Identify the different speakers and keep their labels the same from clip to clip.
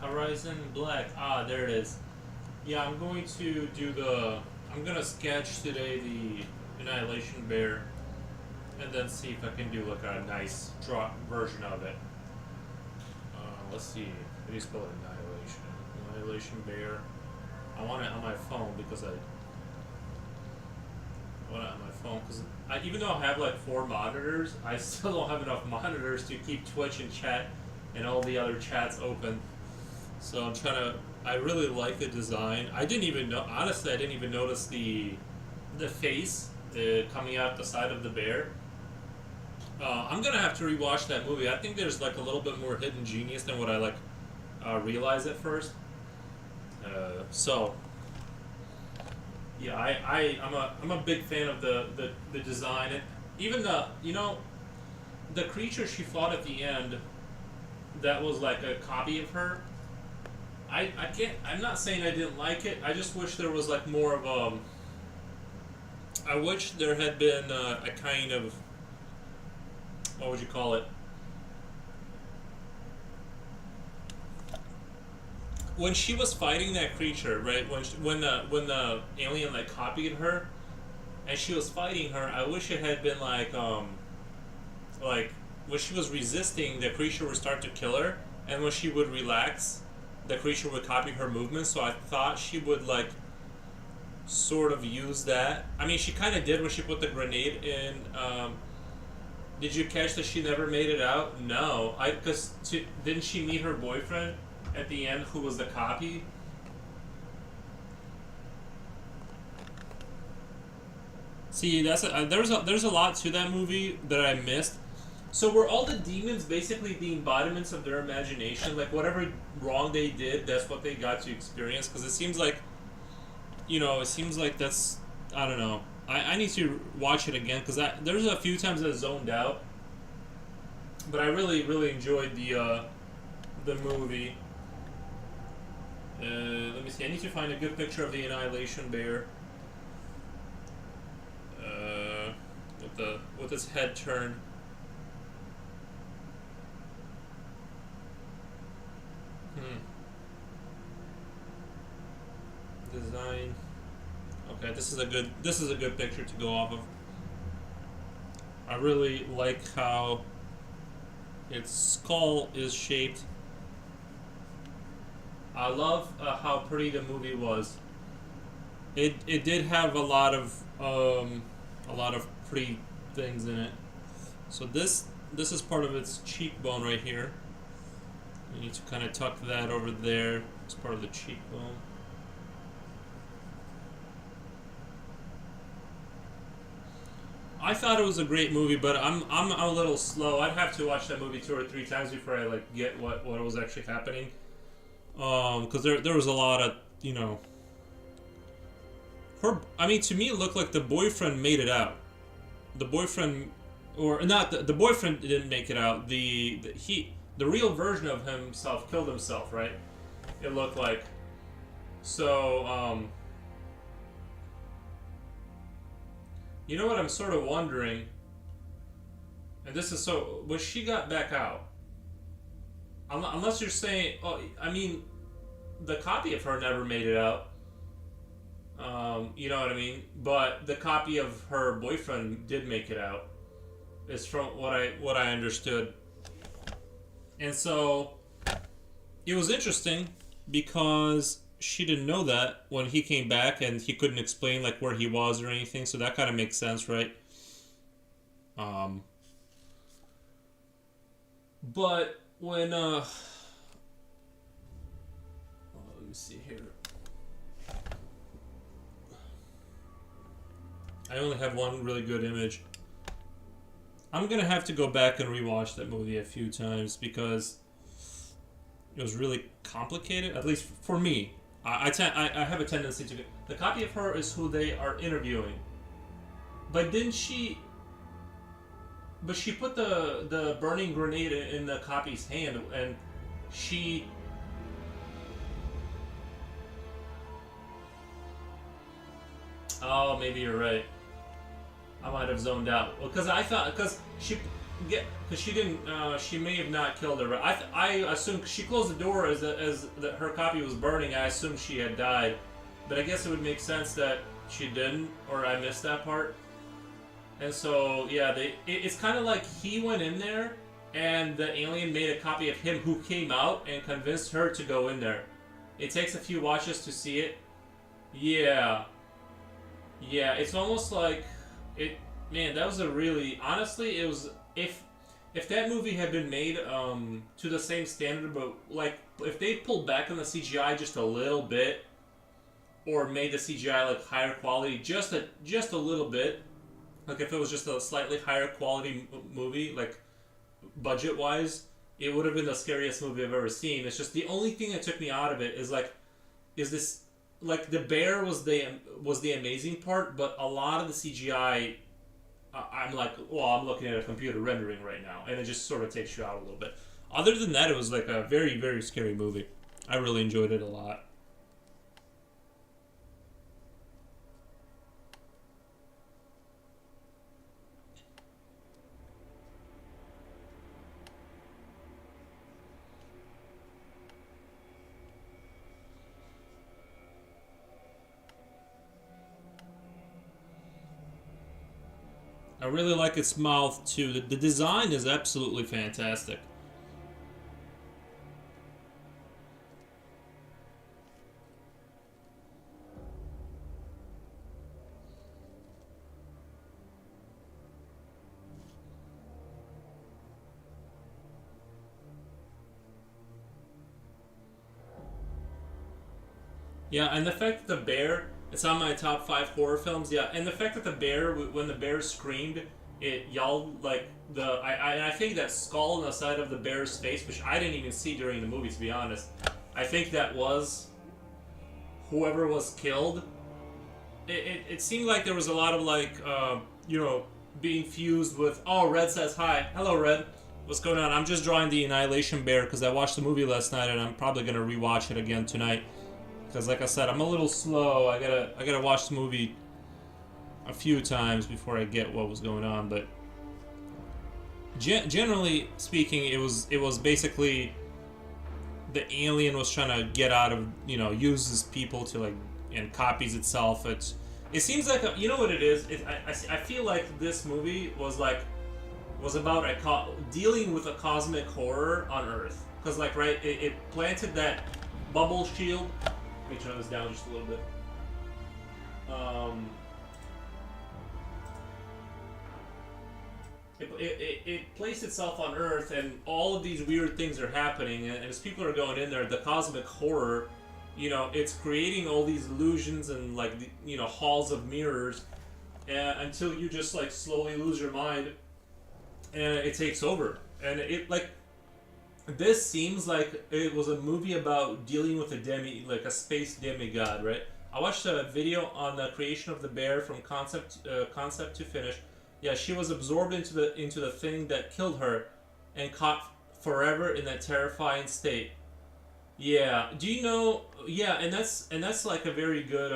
Speaker 1: Horizon Black. Ah, there it is. Yeah, I'm going to do the. I'm gonna sketch today the Annihilation Bear, and then see if I can do like a nice draw version of it. Let's see. How do you spell Annihilation? Annihilation Bear. I want it on my phone because I want it on my phone because even though I have like 4 monitors, I still don't have enough monitors to keep Twitch and chat and all the other chats open. So I'm trying to. I really like the design. I didn't even know. Honestly, I didn't even notice the face coming out the side of the bear. I'm gonna have to rewatch that movie. I think there's like a little bit more hidden genius than what I like realized at first. So yeah, I'm a big fan of the design, and even the creature she fought at the end that was like a copy of her. I can't. I'm not saying I didn't like it. I just wish there was like more of I wish there had been a kind of, what would you call it? When she was fighting that creature, right? When the alien like copied her, and she was fighting her, I wish it had been like when she was resisting, the creature would start to kill her, and when she would relax, the creature would copy her movements. So I thought she would like sort of use that. I mean, she kind of did when she put the grenade in. Did you catch that she never made it out? No, didn't she meet her boyfriend at the end, who was the copy? See, there's a lot to that movie that I missed. So were all the demons basically the embodiments of their imagination? Like whatever wrong they did, that's what they got to experience? Because it seems like, that's, I don't know. I need to watch it again because there's a few times I zoned out, but I really really enjoyed the movie. Let me see. I need to find a good picture of the Annihilation Bear. With its head turned. Design. Okay, this is a good picture to go off of. I really like how its skull is shaped. I love how pretty the movie was. It did have a lot of pretty things in it. So this is part of its cheekbone right here. You need to kind of tuck that over there. It's part of the cheekbone. I thought it was a great movie, but I'm a little slow. I'd have to watch that movie 2 or 3 times before I like get what was actually happening. Because there was a lot of her. I mean, to me, it looked like the boyfriend made it out. The boyfriend, or not the boyfriend didn't make it out. The real version of himself killed himself, right? It looked like. So you know what I'm sort of wondering, and this is so when she got back out. Unless you're saying, I mean, the copy of her never made it out. You know what I mean? But the copy of her boyfriend did make it out. Is from what I understood. And so it was interesting because she didn't know that when he came back and he couldn't explain like where he was or anything. So that kind of makes sense, right? But when let me see here. I only have one really good image. I'm gonna have to go back and rewatch that movie a few times because it was really complicated. At least for me, I have a tendency to. The copy of her is who they are interviewing, but didn't she? But she put the burning grenade in the copy's hand, and she. Oh, maybe you're right. I might have zoned out. Well, because I thought, because get because she didn't. She may have not killed her. But I assume 'cause she closed the door her copy was burning. I assumed she had died, but I guess it would make sense that she didn't, or I missed that part. And so yeah, it's kind of like he went in there, and the alien made a copy of him who came out and convinced her to go in there. It takes a few watches to see it. Yeah, yeah. It's almost like it. Man, that was a really honestly. It was if that movie had been made to the same standard, but like if they pulled back on the CGI just a little bit, or made the CGI like higher quality, just a little bit. Like if it was just a slightly higher quality movie, like budget wise, it would have been the scariest movie I've ever seen. It's just the only thing that took me out of it is this like the bear was the amazing part, but a lot of the CGI, I'm like, well, I'm looking at a computer rendering right now, and it just sort of takes you out a little bit. Other than that, it was like a very very scary movie. I really enjoyed it a lot. I really like its mouth too. The design is absolutely fantastic. Yeah, and the fact that the bear, it's on my top five horror films. Yeah, and the fact that the bear, when the bear screamed, it yelled like I think that skull on the side of the bear's face, which I didn't even see during the movie, to be honest. I think that was whoever was killed. It seemed like there was a lot of like, being fused with. Oh, Red says hi. Hello, Red. What's going on? I'm just drawing the Annihilation Bear because I watched the movie last night and I'm probably gonna rewatch it again tonight. Because like I said, I'm a little slow. I gotta watch the movie a few times before I get what was going on. But generally speaking, it was basically the alien was trying to get out of uses people to like and copies itself. It seems like you know what it is. I feel like this movie was about dealing with a cosmic horror on Earth. Because like right, it planted that bubble shield. Let me turn this down just a little bit. Um, it placed itself on Earth, and all of these weird things are happening. And as people are going in there, the cosmic horror, it's creating all these illusions and like halls of mirrors, until you just like slowly lose your mind, and it takes over. And it like this seems like it was a movie about dealing with like a space demigod, right? I watched a video on the creation of the bear from concept to finish. Yeah, she was absorbed into the thing that killed her, and caught forever in that terrifying state. Yeah, do you know? Yeah, and that's like a very good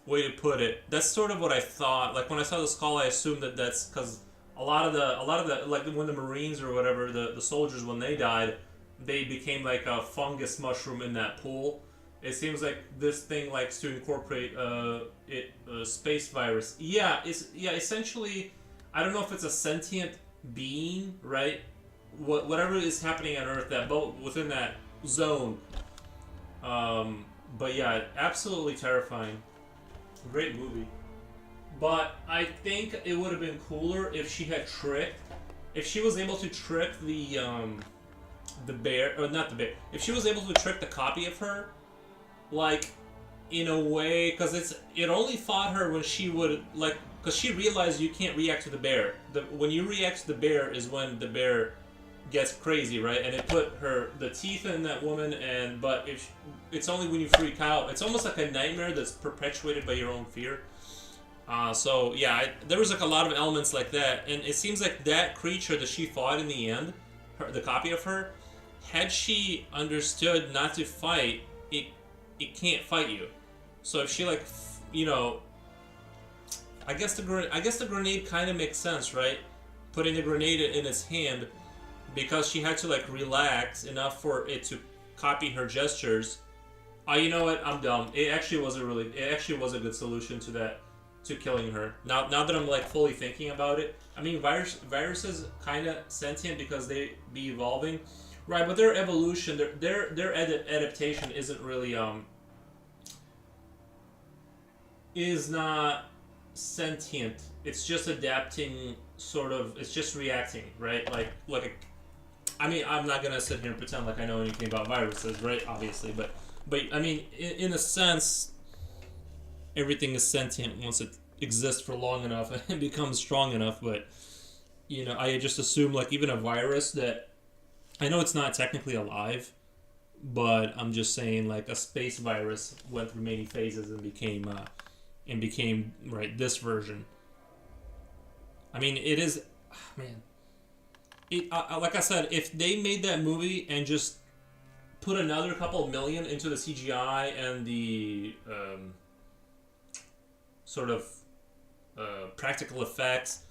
Speaker 1: way to put it. That's sort of what I thought. Like when I saw the skull, I assumed that that's because a lot of the like when the Marines or whatever the soldiers when they died, they became like a fungus mushroom in that pool. It seems like this thing likes to incorporate space virus. Yeah, essentially, I don't know if it's a sentient being, right? Whatever is happening on Earth, that boat within that zone. But yeah, absolutely terrifying. Great movie. But I think it would have been cooler if if she was able to trick the bear, or not the bear, if she was able to trick the copy of her, like, in a way, because it only fought her when she would, like, because she realized you can't react to the bear. When you react to the bear is when the bear gets crazy, right? And it put the teeth in that woman, but if it's only when you freak out. It's almost like a nightmare that's perpetuated by your own fear. So yeah, there was like a lot of elements like that, and it seems like that creature that she fought in the end, the copy of her, had she understood not to fight, it can't fight you. So if she like, I guess the grenade kind of makes sense, right? putting the grenade in its hand because she had to like relax enough for it to copy her gestures. Oh, you know what? I'm dumb. It actually was a really, it actually was a good solution to that, to killing her. Now that I'm like fully thinking about it, I mean, viruses kind of sentient because they be evolving, right? But their evolution, their adaptation isn't really is not sentient. It's just adapting, sort of. It's just reacting, right? I mean, I'm not gonna sit here and pretend like I know anything about viruses, right? Obviously, but I mean, in a sense, everything is sentient once it exists for long enough and becomes strong enough. But you know, I just assume like even a virus that I know it's not technically alive, but I'm just saying like a space virus went through many phases and became right this version. I mean, it is, man. Like I said, if they made that movie and just put another couple million into the CGI and the sort of practical effects,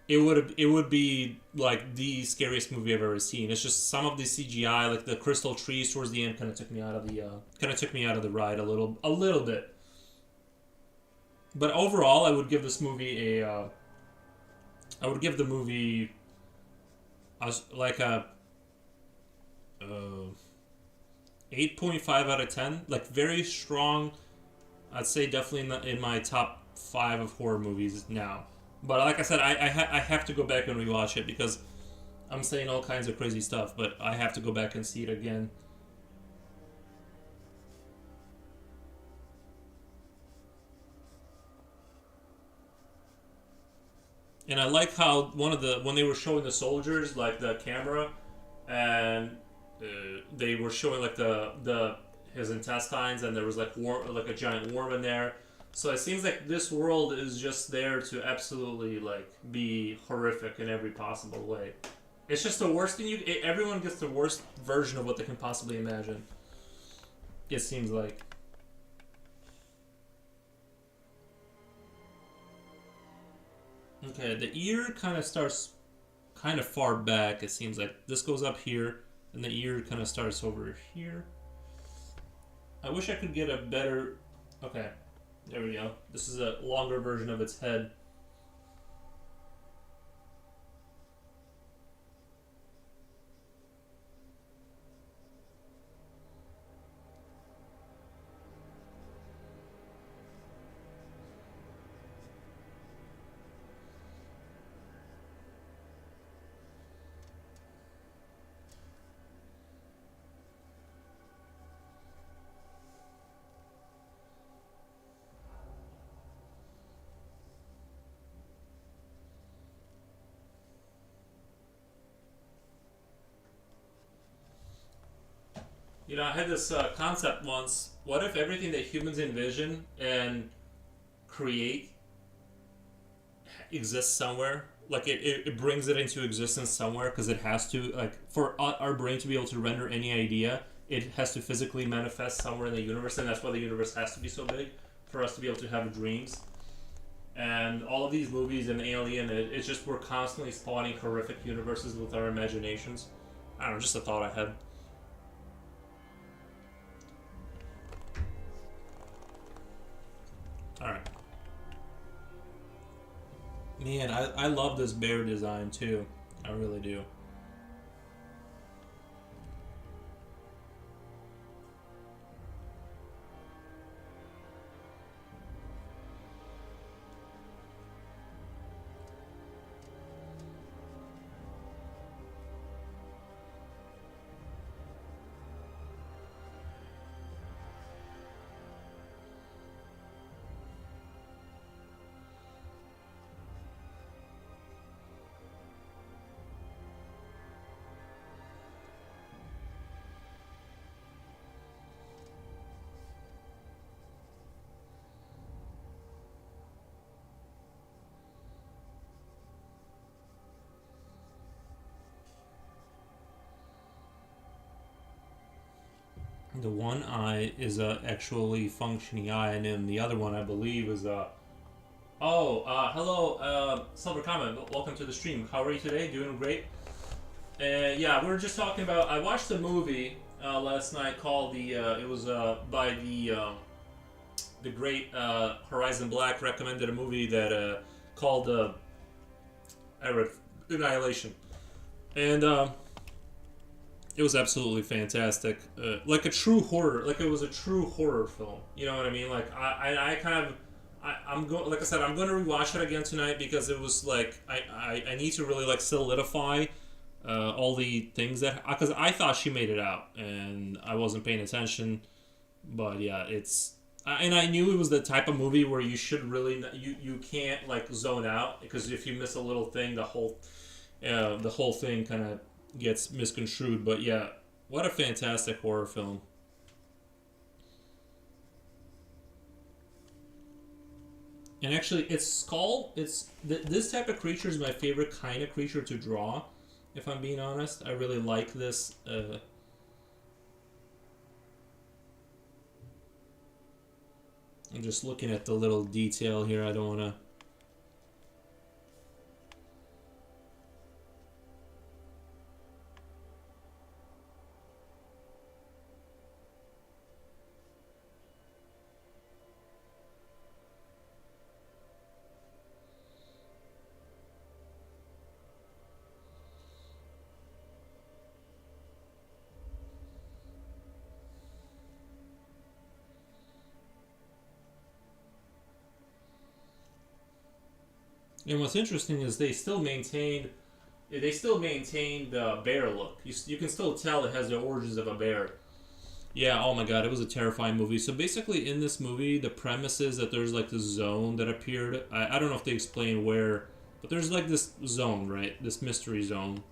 Speaker 1: it would be like the scariest movie I've ever seen. It's just some of the CGI, like the crystal trees towards the end, kind of took me out of the ride a little bit. But overall, I would give this movie I would give the movie like a uh, 8.5 out of 10. Like very strong. I'd say definitely in my top 5 of horror movies now. But like I said, I have to go back and rewatch it because I'm saying all kinds of crazy stuff, but I have to go back and see it again. And I like how when they were showing the soldiers like the camera, and they were showing like the his intestines, and there was like like a giant worm in there. So it seems like this world is just there to absolutely like be horrific in every possible way. It's just the worst thing everyone gets the worst version of what they can possibly imagine. It seems like. Okay, the ear kind of starts kind of far back. It seems like this goes up here, and the ear kind of starts over here. I wish I could get a better. Okay, there we go. This is a longer version of its head. You know, I had this concept once. What if everything that humans envision and create exists somewhere? Like it brings it into existence somewhere because it has to, like, for our brain to be able to render any idea, it has to physically manifest somewhere in the universe, and that's why the universe has to be so big for us to be able to have dreams. And all of these movies and Alien, it's just we're constantly spawning horrific universes with our imaginations. I don't know, just a thought I had. Alright. Man, I love this bear design too. I really do. The one eye is a actually functioning eye, and then the other one, I believe, is a Hello, Silver Comment. Welcome to the stream. How are you today? Doing great. Yeah, we were just talking about. I watched a movie last night called the. It was by the great Horizon Black recommended a movie that called I read Annihilation, and it was absolutely fantastic. Like a true horror, like it was a true horror film. You know what I mean? Like I kind of. I'm going. Like I said, I'm going to rewatch it again tonight because it was like I need to really like solidify all the things that because I thought she made it out and I wasn't paying attention. But yeah, it's and I knew it was the type of movie where you should really you can't like zone out because if you miss a little thing, the whole thing kind of gets misconstrued. But yeah, what a fantastic horror film. And actually, it's skull. This type of creature is my favorite kind of creature to draw. If I'm being honest, I really like this. I'm just looking at the little detail here. I don't want to. And what's interesting is they still maintain the bear look. You can still tell it has the origins of a bear. Yeah, oh my god, it was a terrifying movie. So basically, in this movie, the premise is that there's like this zone that appeared. I don't know if they explain where, but there's like this zone, right? This mystery zone.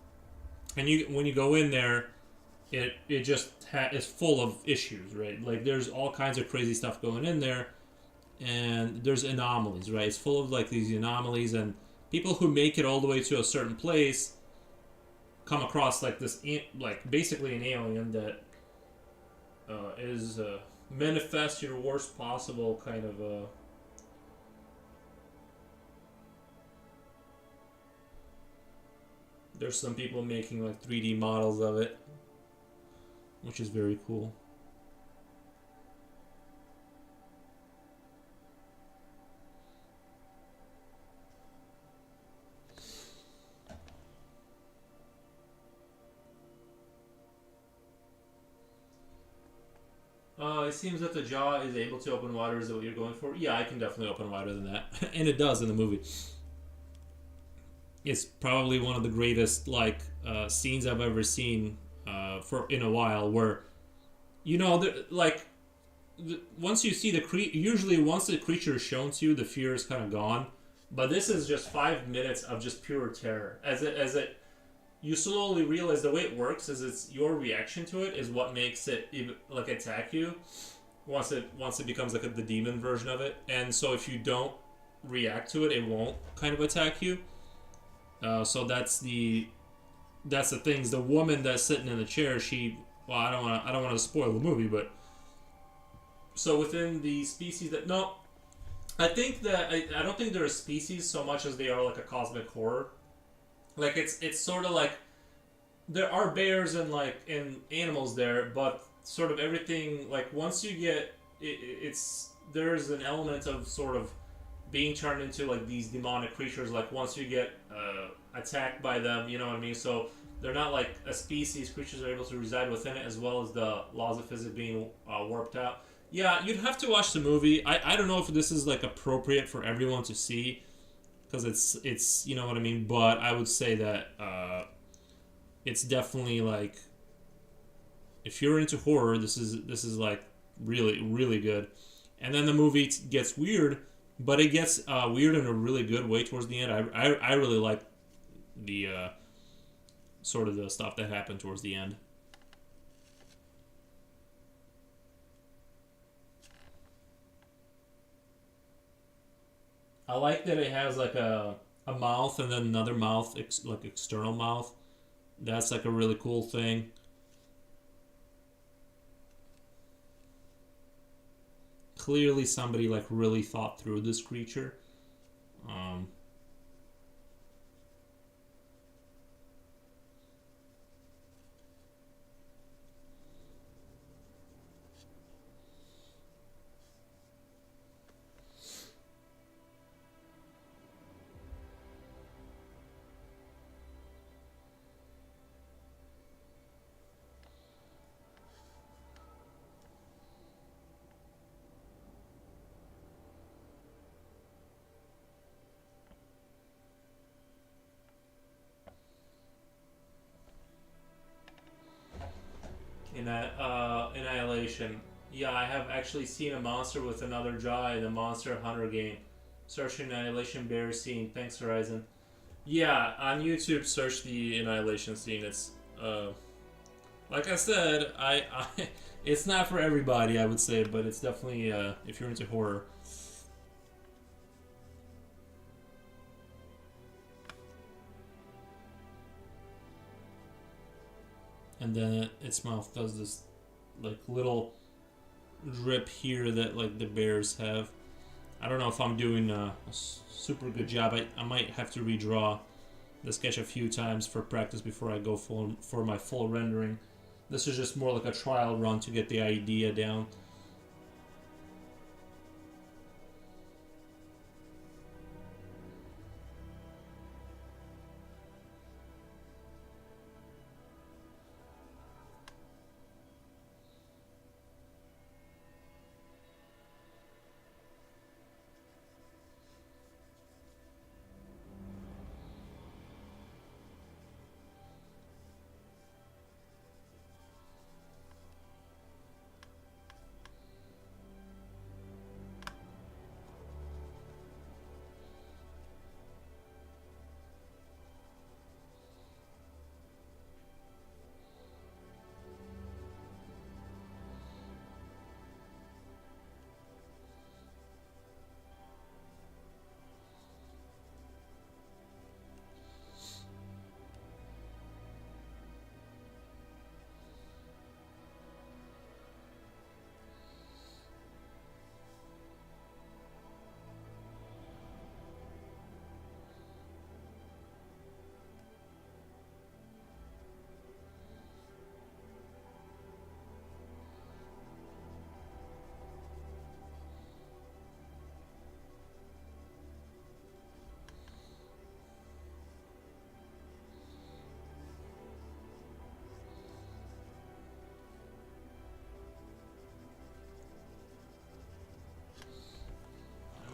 Speaker 1: And you when you go in there, it just is full of issues, right? Like there's all kinds of crazy stuff going in there, and there's anomalies, right? It's full of like these anomalies, and people who make it all the way to a certain place come across like this, like basically an alien that is manifest your worst possible kind of. There's some people making like 3D models of it, which is very cool. It seems that the jaw is able to open wider. Is that what you're going for? Yeah, I can definitely open wider than that, and it does in the movie. It's probably one of the greatest like scenes I've ever seen for in a while. Where you know, like once you see usually once the creature is shown to you, the fear is kind of gone. But this is just 5 minutes of just pure terror. As it you slowly realize the way it works is it's your reaction to it is what makes it even, like attack you once it becomes like the demon version of it. And so if you don't react to it, it won't kind of attack you. So that's the things. The woman that's sitting in the chair, I don't want to spoil the movie, but so within the species that no, I think that I don't think they're a species so much as they are like a cosmic horror. Like it's sort of like there are bears and like and animals there, but sort of everything like once you get it's there's an element of sort of being turned into like these demonic creatures. Like once you get attacked by them, you know what I mean. So they're not like a species. Creatures are able to reside within it, as well as the laws of physics being warped out. Yeah, you'd have to watch the movie. I don't know if this is like appropriate for everyone to see because it's you know what I mean. But I would say that it's definitely like if you're into horror, this is like really really good. And then the movie gets weird, but it gets weird in a really good way towards the end. I really like the sort of the stuff that happened towards the end. I like that it has like a mouth and then another mouth, like external mouth. That's like a really cool thing. Clearly, somebody like really thought through this creature. Um, Annihilation. Yeah, I have actually seen a monster with another jaw in the Monster Hunter game. Search Annihilation Bear scene. Thanks, Horizon. Yeah, on YouTube, search the Annihilation scene. It's like I said, it's not for everybody, I would say, but it's definitely if you're into horror. And then its mouth does this like little drip here that like the bears have. I don't know if I'm doing a super good job. I might have to redraw the sketch a few times for practice before I go full for my full rendering. This is just more like a trial run to get the idea down.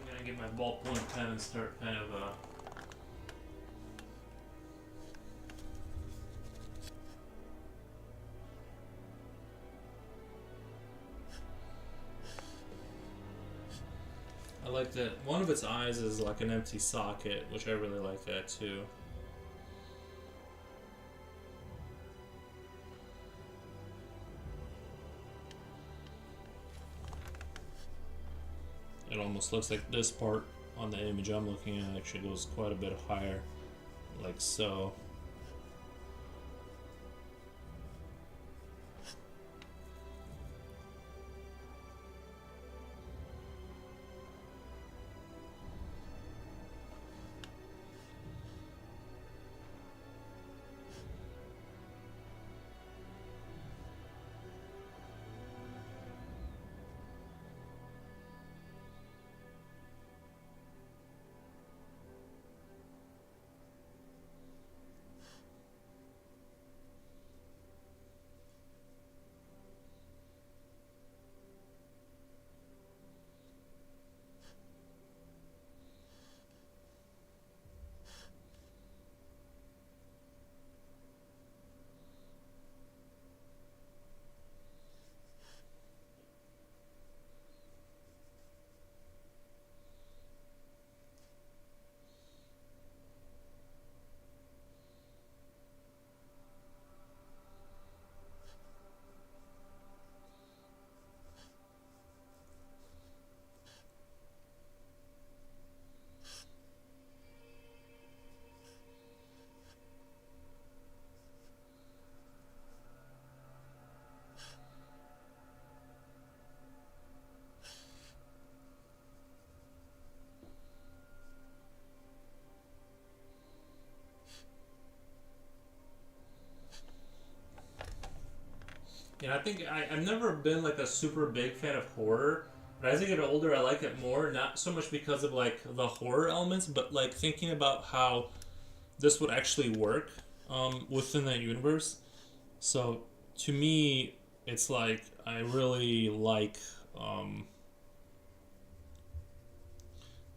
Speaker 1: I'm gonna get my ballpoint pen and start kind of I like that one of its eyes is like an empty socket, which I really like that too. It almost looks like this part on the image I'm looking at actually goes quite a bit higher, like so. And I think I've never been like a super big fan of horror, but as I get older, I like it more. Not so much because of like the horror elements, but like thinking about how this would actually work within that universe. So to me, it's like I really like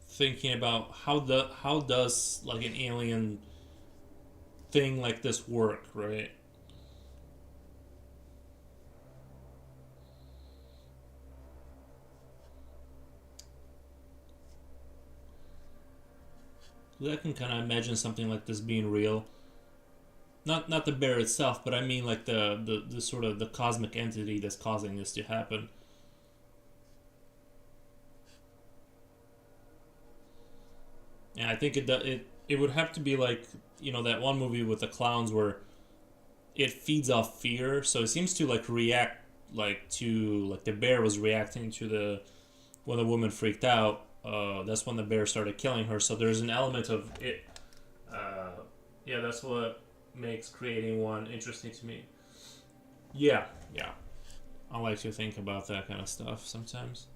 Speaker 1: thinking about how does like an alien thing like this work, right? I can kind of imagine something like this being real. Not the bear itself, but I mean like the sort of the cosmic entity that's causing this to happen. And I think it would have to be like that one movie with the clowns where it feeds off fear, so it seems to like react like the bear was reacting to the when the woman freaked out. That's when the bear started killing her. So there's an element of it. Uh, yeah, that's what makes creating one interesting to me. Yeah, yeah. I like to think about that kind of stuff sometimes.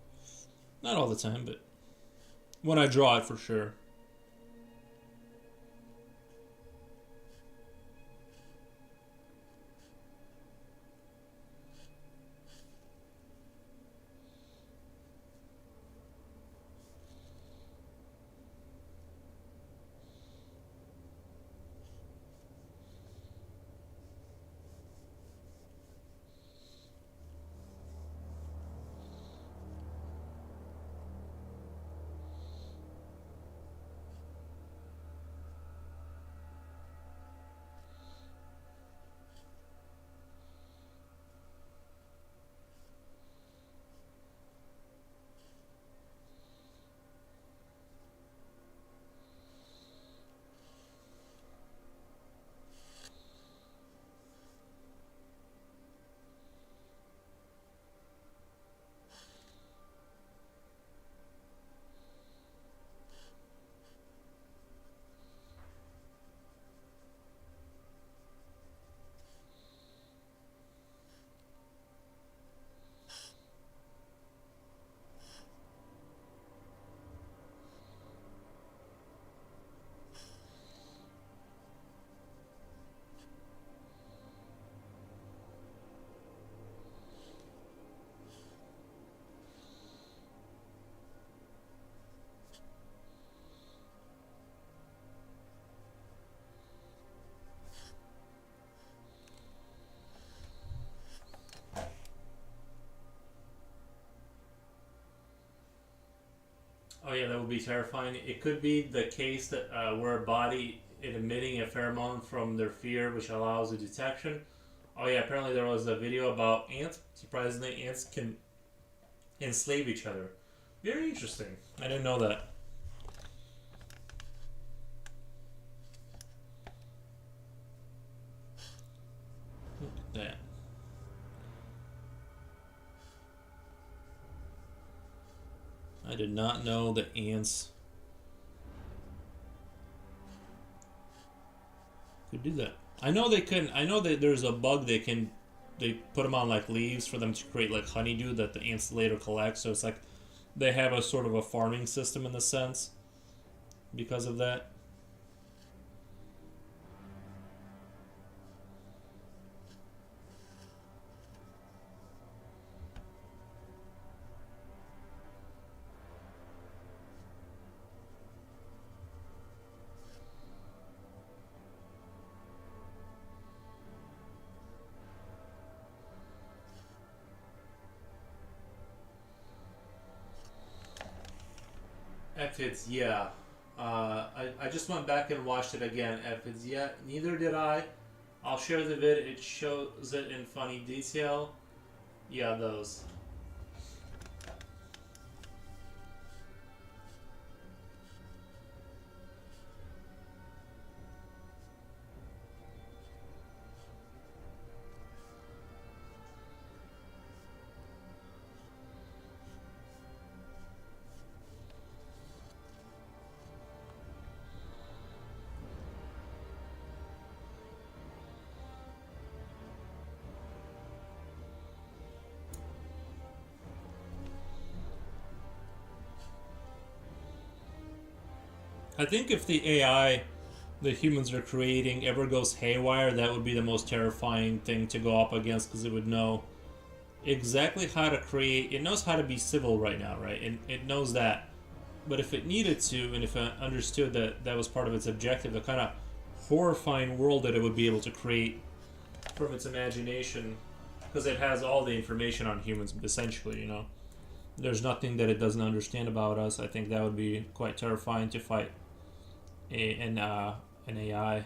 Speaker 1: Not all the time, but when I draw it for sure. Oh yeah, that would be terrifying. It could be the case that where a body is emitting a pheromone from their fear, which allows the detection. Oh yeah, apparently there was a video about ants. Surprisingly, ants can enslave each other. Very interesting. I didn't know that. Look at that. I did not know that ants could do that. I know they couldn't. I know that there's a bug they can. They put them on like leaves for them to create like honeydew that the ants later collect. So it's like they have a sort of a farming system in the sense because of that. Aphids, yeah. I just went back and watched it again. Aphids, yeah. Neither did I. I'll share the vid. It shows it in funny detail. Yeah, those. I think if the AI the humans are creating ever goes haywire, that would be the most terrifying thing to go up against because it would know exactly how to create. It knows how to be civil right now, right? And it knows that. But if it needed to, and if it understood that that was part of its objective, the kind of horrifying world that it would be able to create from its imagination, because it has all the information on humans, essentially, you know. There's nothing that it doesn't understand about us. I think that would be quite terrifying to fight an AI.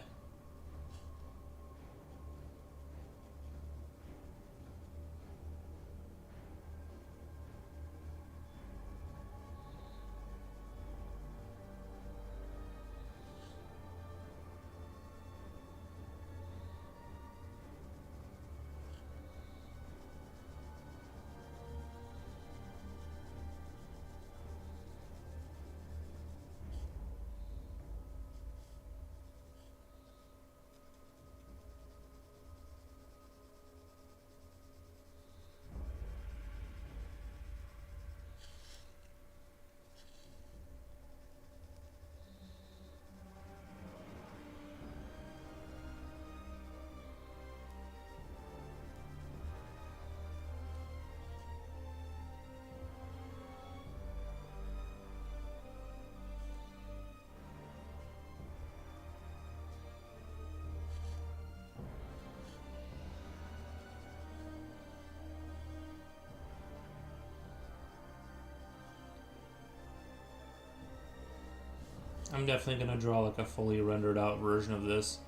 Speaker 1: I'm definitely gonna draw like a fully rendered out version of this,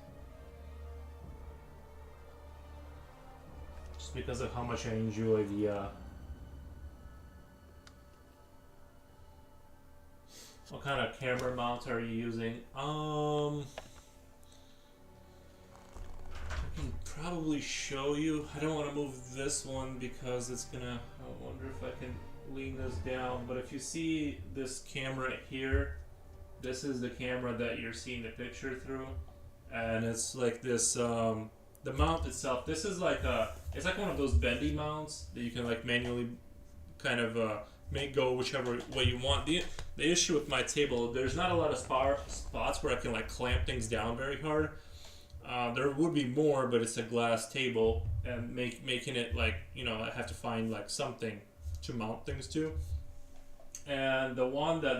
Speaker 1: just because of how much I enjoy the. What kind of camera mount are you using? I can probably show you. I don't want to move this one because it's gonna. I wonder if I can lean this down. But if you see this camera here, this is the camera that you're seeing the picture through, and it's like this. The mount itself. This is like a. It's like one of those bendy mounts that you can like manually kind of make go whichever way you want. The issue with my table, there's not a lot of spots where I can like clamp things down very hard. There would be more, but it's a glass table, and making it like, you know, I have to find like something to mount things to. And the one that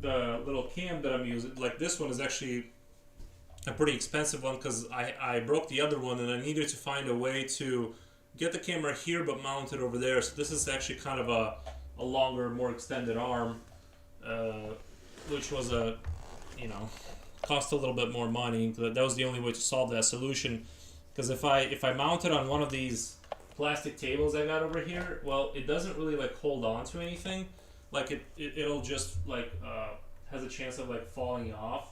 Speaker 1: the little cam that I'm using, like this one is actually a pretty expensive one because I broke the other one and I needed to find a way to get the camera here but mount it over there. So this is actually kind of a longer, more extended arm, which was a, you know, cost a little bit more money. That was the only way to solve that solution. Because if I mount it on one of these plastic tables I got over here, well, it doesn't really like hold on to anything. Like it'll just like has a chance of like falling off.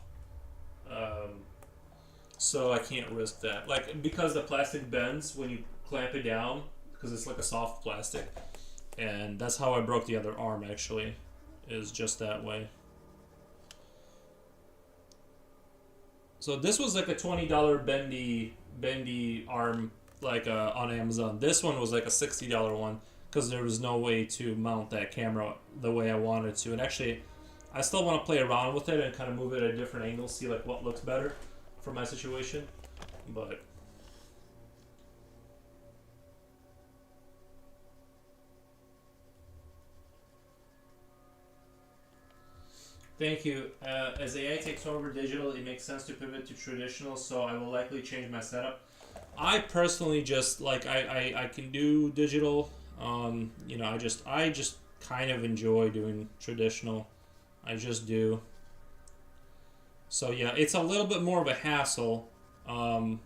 Speaker 1: So I can't risk that. Like because the plastic bends when you clamp it down because it's like a soft plastic, and that's how I broke the other arm. Actually, is just that way. So this was like a $20 bendy arm like on Amazon. This one was like a $60 one because there was no way to mount that camera the way I wanted to. And actually, I still want to play around with it and kind of move it at a different angle, see like what looks better for my situation. But thank you. As AI takes over digital, it makes sense to pivot to traditional, so I will likely change my setup. I personally just like I can do digital. You know, I just kind of enjoy doing traditional. I just do. So yeah, it's a little bit more of a hassle. Um,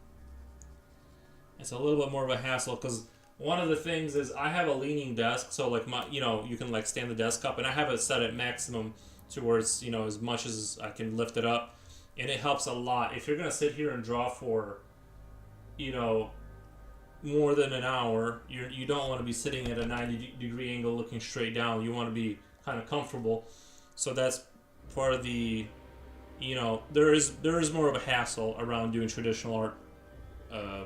Speaker 1: it's a little bit more of a hassle because one of the things is I have a leaning desk, so like my, you know, you can like stand the desk up, and I have it set at maximum to where it's, you know, as much as I can lift it up, and it helps a lot. If you're gonna sit here and draw for, you know, more than an hour, you don't want to be sitting at a 90-degree angle looking straight down. You want to be kind of comfortable. So that's part of the, you know, there is more of a hassle around doing traditional art uh,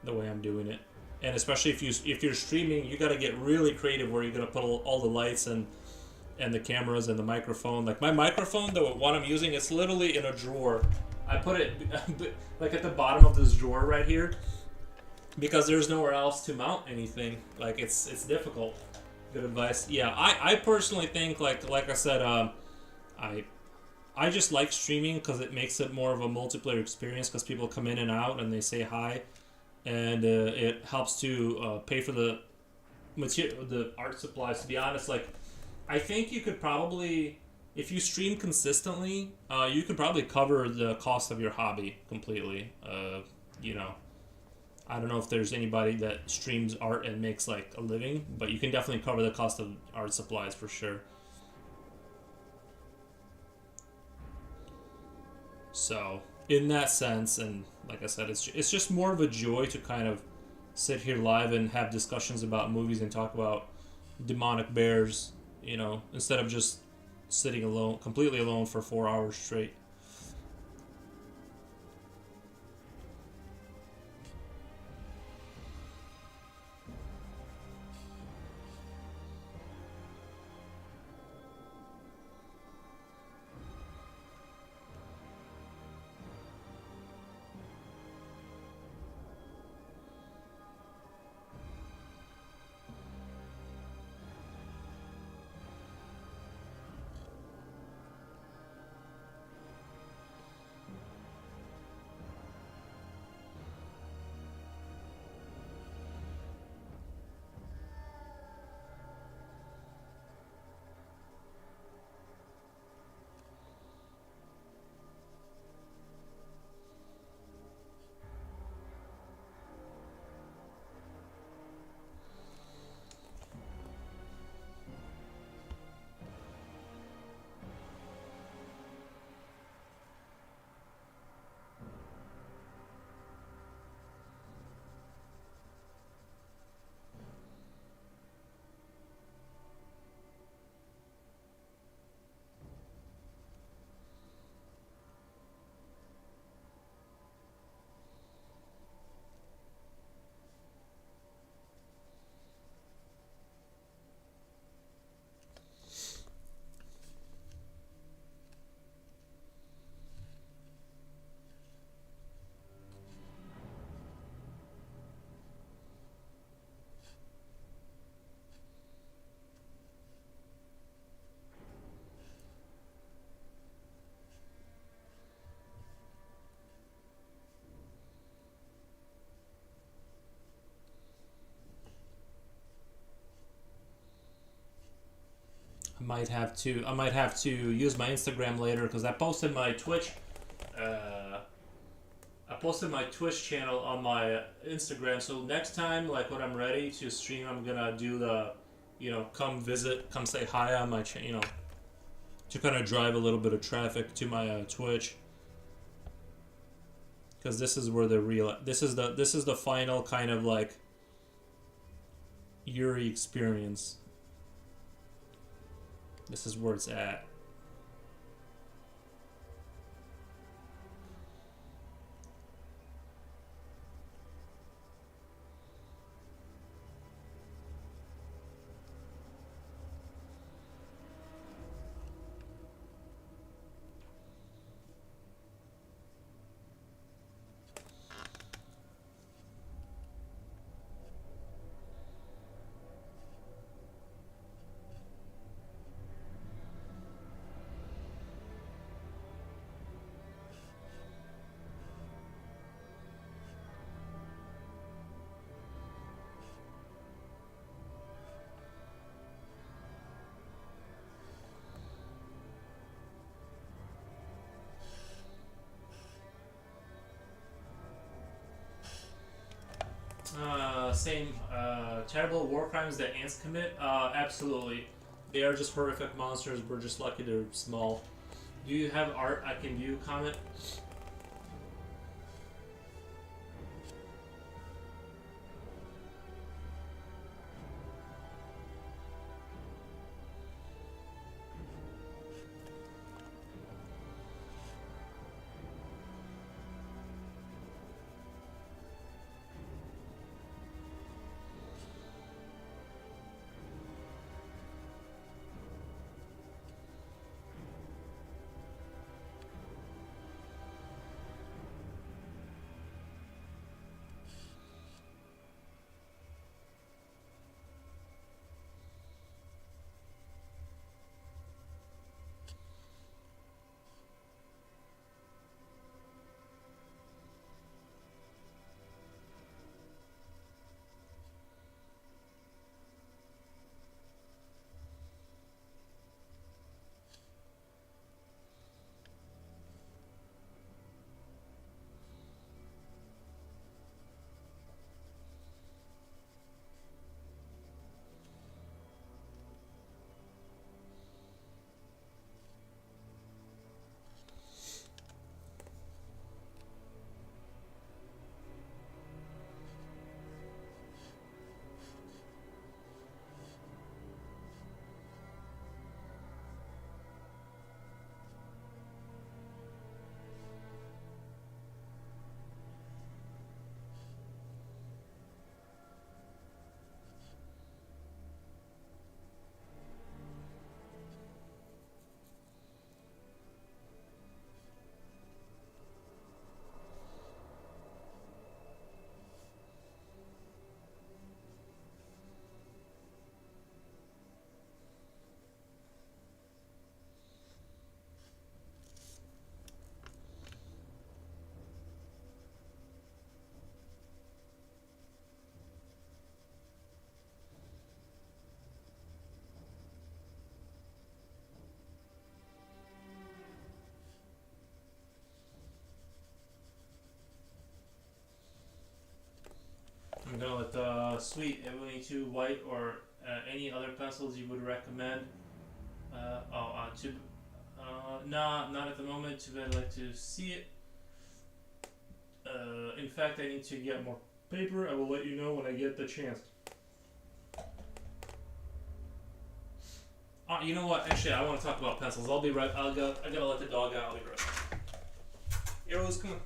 Speaker 1: the way I'm doing it. And especially if you're streaming, you got to get really creative where you're gonna put all the lights and and the cameras and the microphone. Like my microphone, the one I'm using, it's literally in a drawer. I put it like at the bottom of this drawer right here because there's nowhere else to mount anything. Like it's difficult. Good advice. Yeah, I personally think like I said, I I just like streaming because it makes it more of a multiplayer experience because people come in and out and they say hi, and it helps to pay for the material, the art supplies. To be honest, like I think you could probably, if you stream consistently, you could probably cover the cost of your hobby completely. You know, I don't know if there's anybody that streams art and makes like a living, but you can definitely cover the cost of art supplies for sure. So in that sense, and like I said, it's just more of a joy to kind of sit here live and have discussions about movies and talk about demonic bears, instead of just sitting alone, completely alone for 4 hours straight. I might have to use my Instagram later because uh, I posted my Twitch channel on my Instagram. So next time, like when I'm ready to stream, I'm gonna do the, come visit, come say hi on my channel, to kind of drive a little bit of traffic to my Twitch, because this is where the real, this is the final kind of like Yuri experience. This is where it's at. Same terrible war crimes that ants commit. Absolutely, they are just horrific monsters. We're just lucky they're small. Do you have art I can view? Comment. sweet Ebony 2 white or any other pencils you would recommend. Nah, not at the moment. Too bad I'd like to see it. In fact, I need to get more paper. I will let you know when I get the chance. You know what? Actually, I want to talk about pencils. I'll be right. I gotta let the dog out. I'll be right back. Arrows, come on.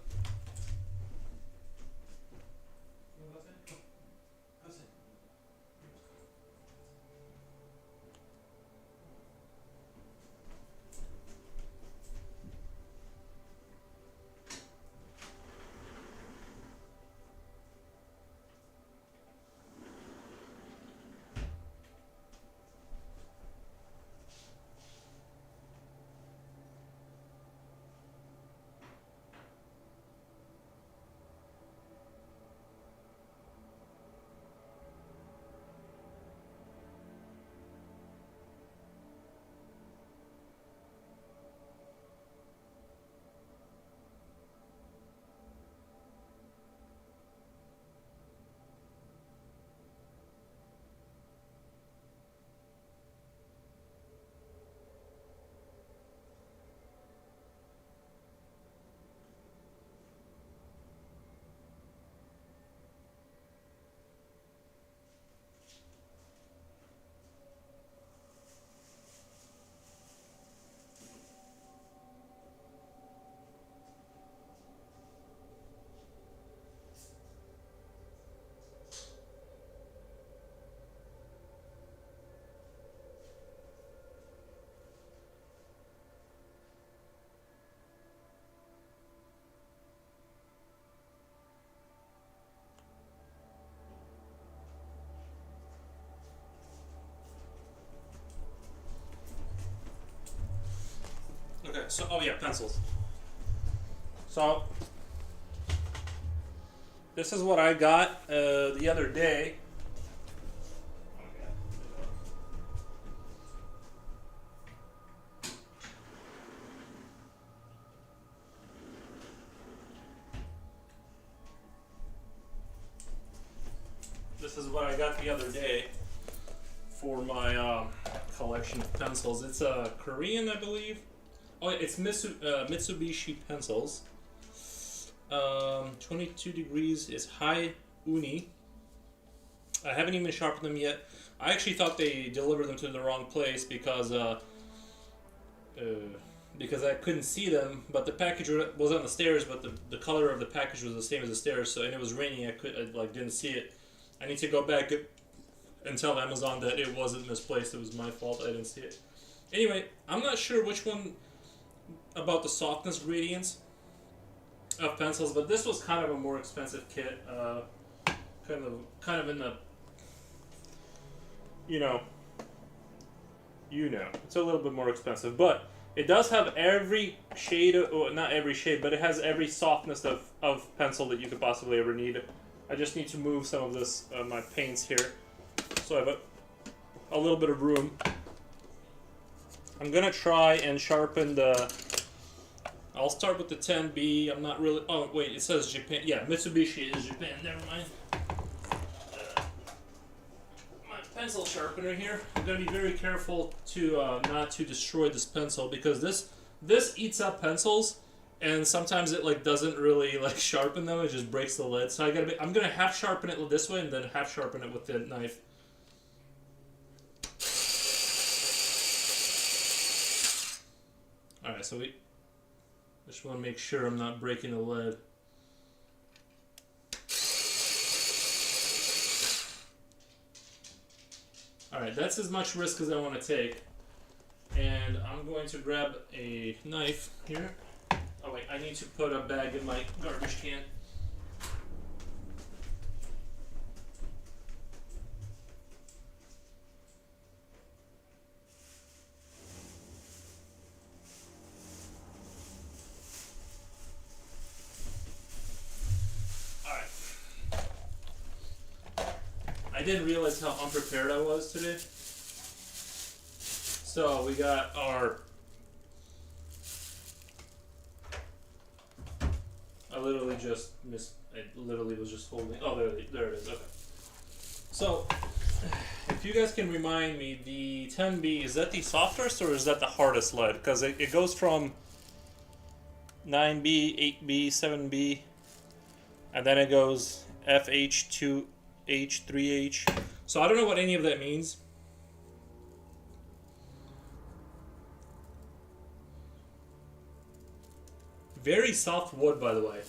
Speaker 1: Okay, so, oh yeah, pencils. So, this is what I got the other day. This is what I got the other day for my collection of pencils. It's Korean, I believe. Oh, it's Mitsubishi pencils. 22 degrees is high uni. I haven't even sharpened them yet. I actually thought they delivered them to the wrong place because I couldn't see them. But the package was on the stairs, but the color of the package was the same as the stairs. So, and it was raining. I didn't see it. I need to go back and tell Amazon that it wasn't misplaced. It was my fault. I didn't see it. Anyway, I'm not sure which one about the softness gradients of pencils, but this was kind of a more expensive kit. Kind of in the you know, it's a little bit more expensive, but it does have every shade of, not every shade, but it has every softness of pencil that you could possibly ever need. I just need to move some of this my paints here, so I have a little bit of room. I'm gonna try and sharpen the. I'll start with the 10B. I'm not really. Oh wait, it says Japan. Yeah, Mitsubishi is Japan. Never mind. My pencil sharpener here. I'm gonna be very careful to not to destroy this pencil because this eats up pencils, and sometimes it like doesn't really like sharpen them. It just breaks the lead. So I'm gonna half sharpen it this way and then half sharpen it with the knife. All right, so we just want to make sure I'm not breaking the lead. Alright, that's as much risk as I want to take. And I'm going to grab a knife here. Oh wait, I need to put a bag in my garbage can. I didn't realize how unprepared I was today. So we got our. I literally was just holding. Oh, there it is. Okay. So, if you guys can remind me, the 10B, is that the softest or is that the hardest lead? Because it goes from 9B, 8B, 7B, and then it goes FH, 2H, 3H. So I don't know what any of that means. Very soft wood, by the way.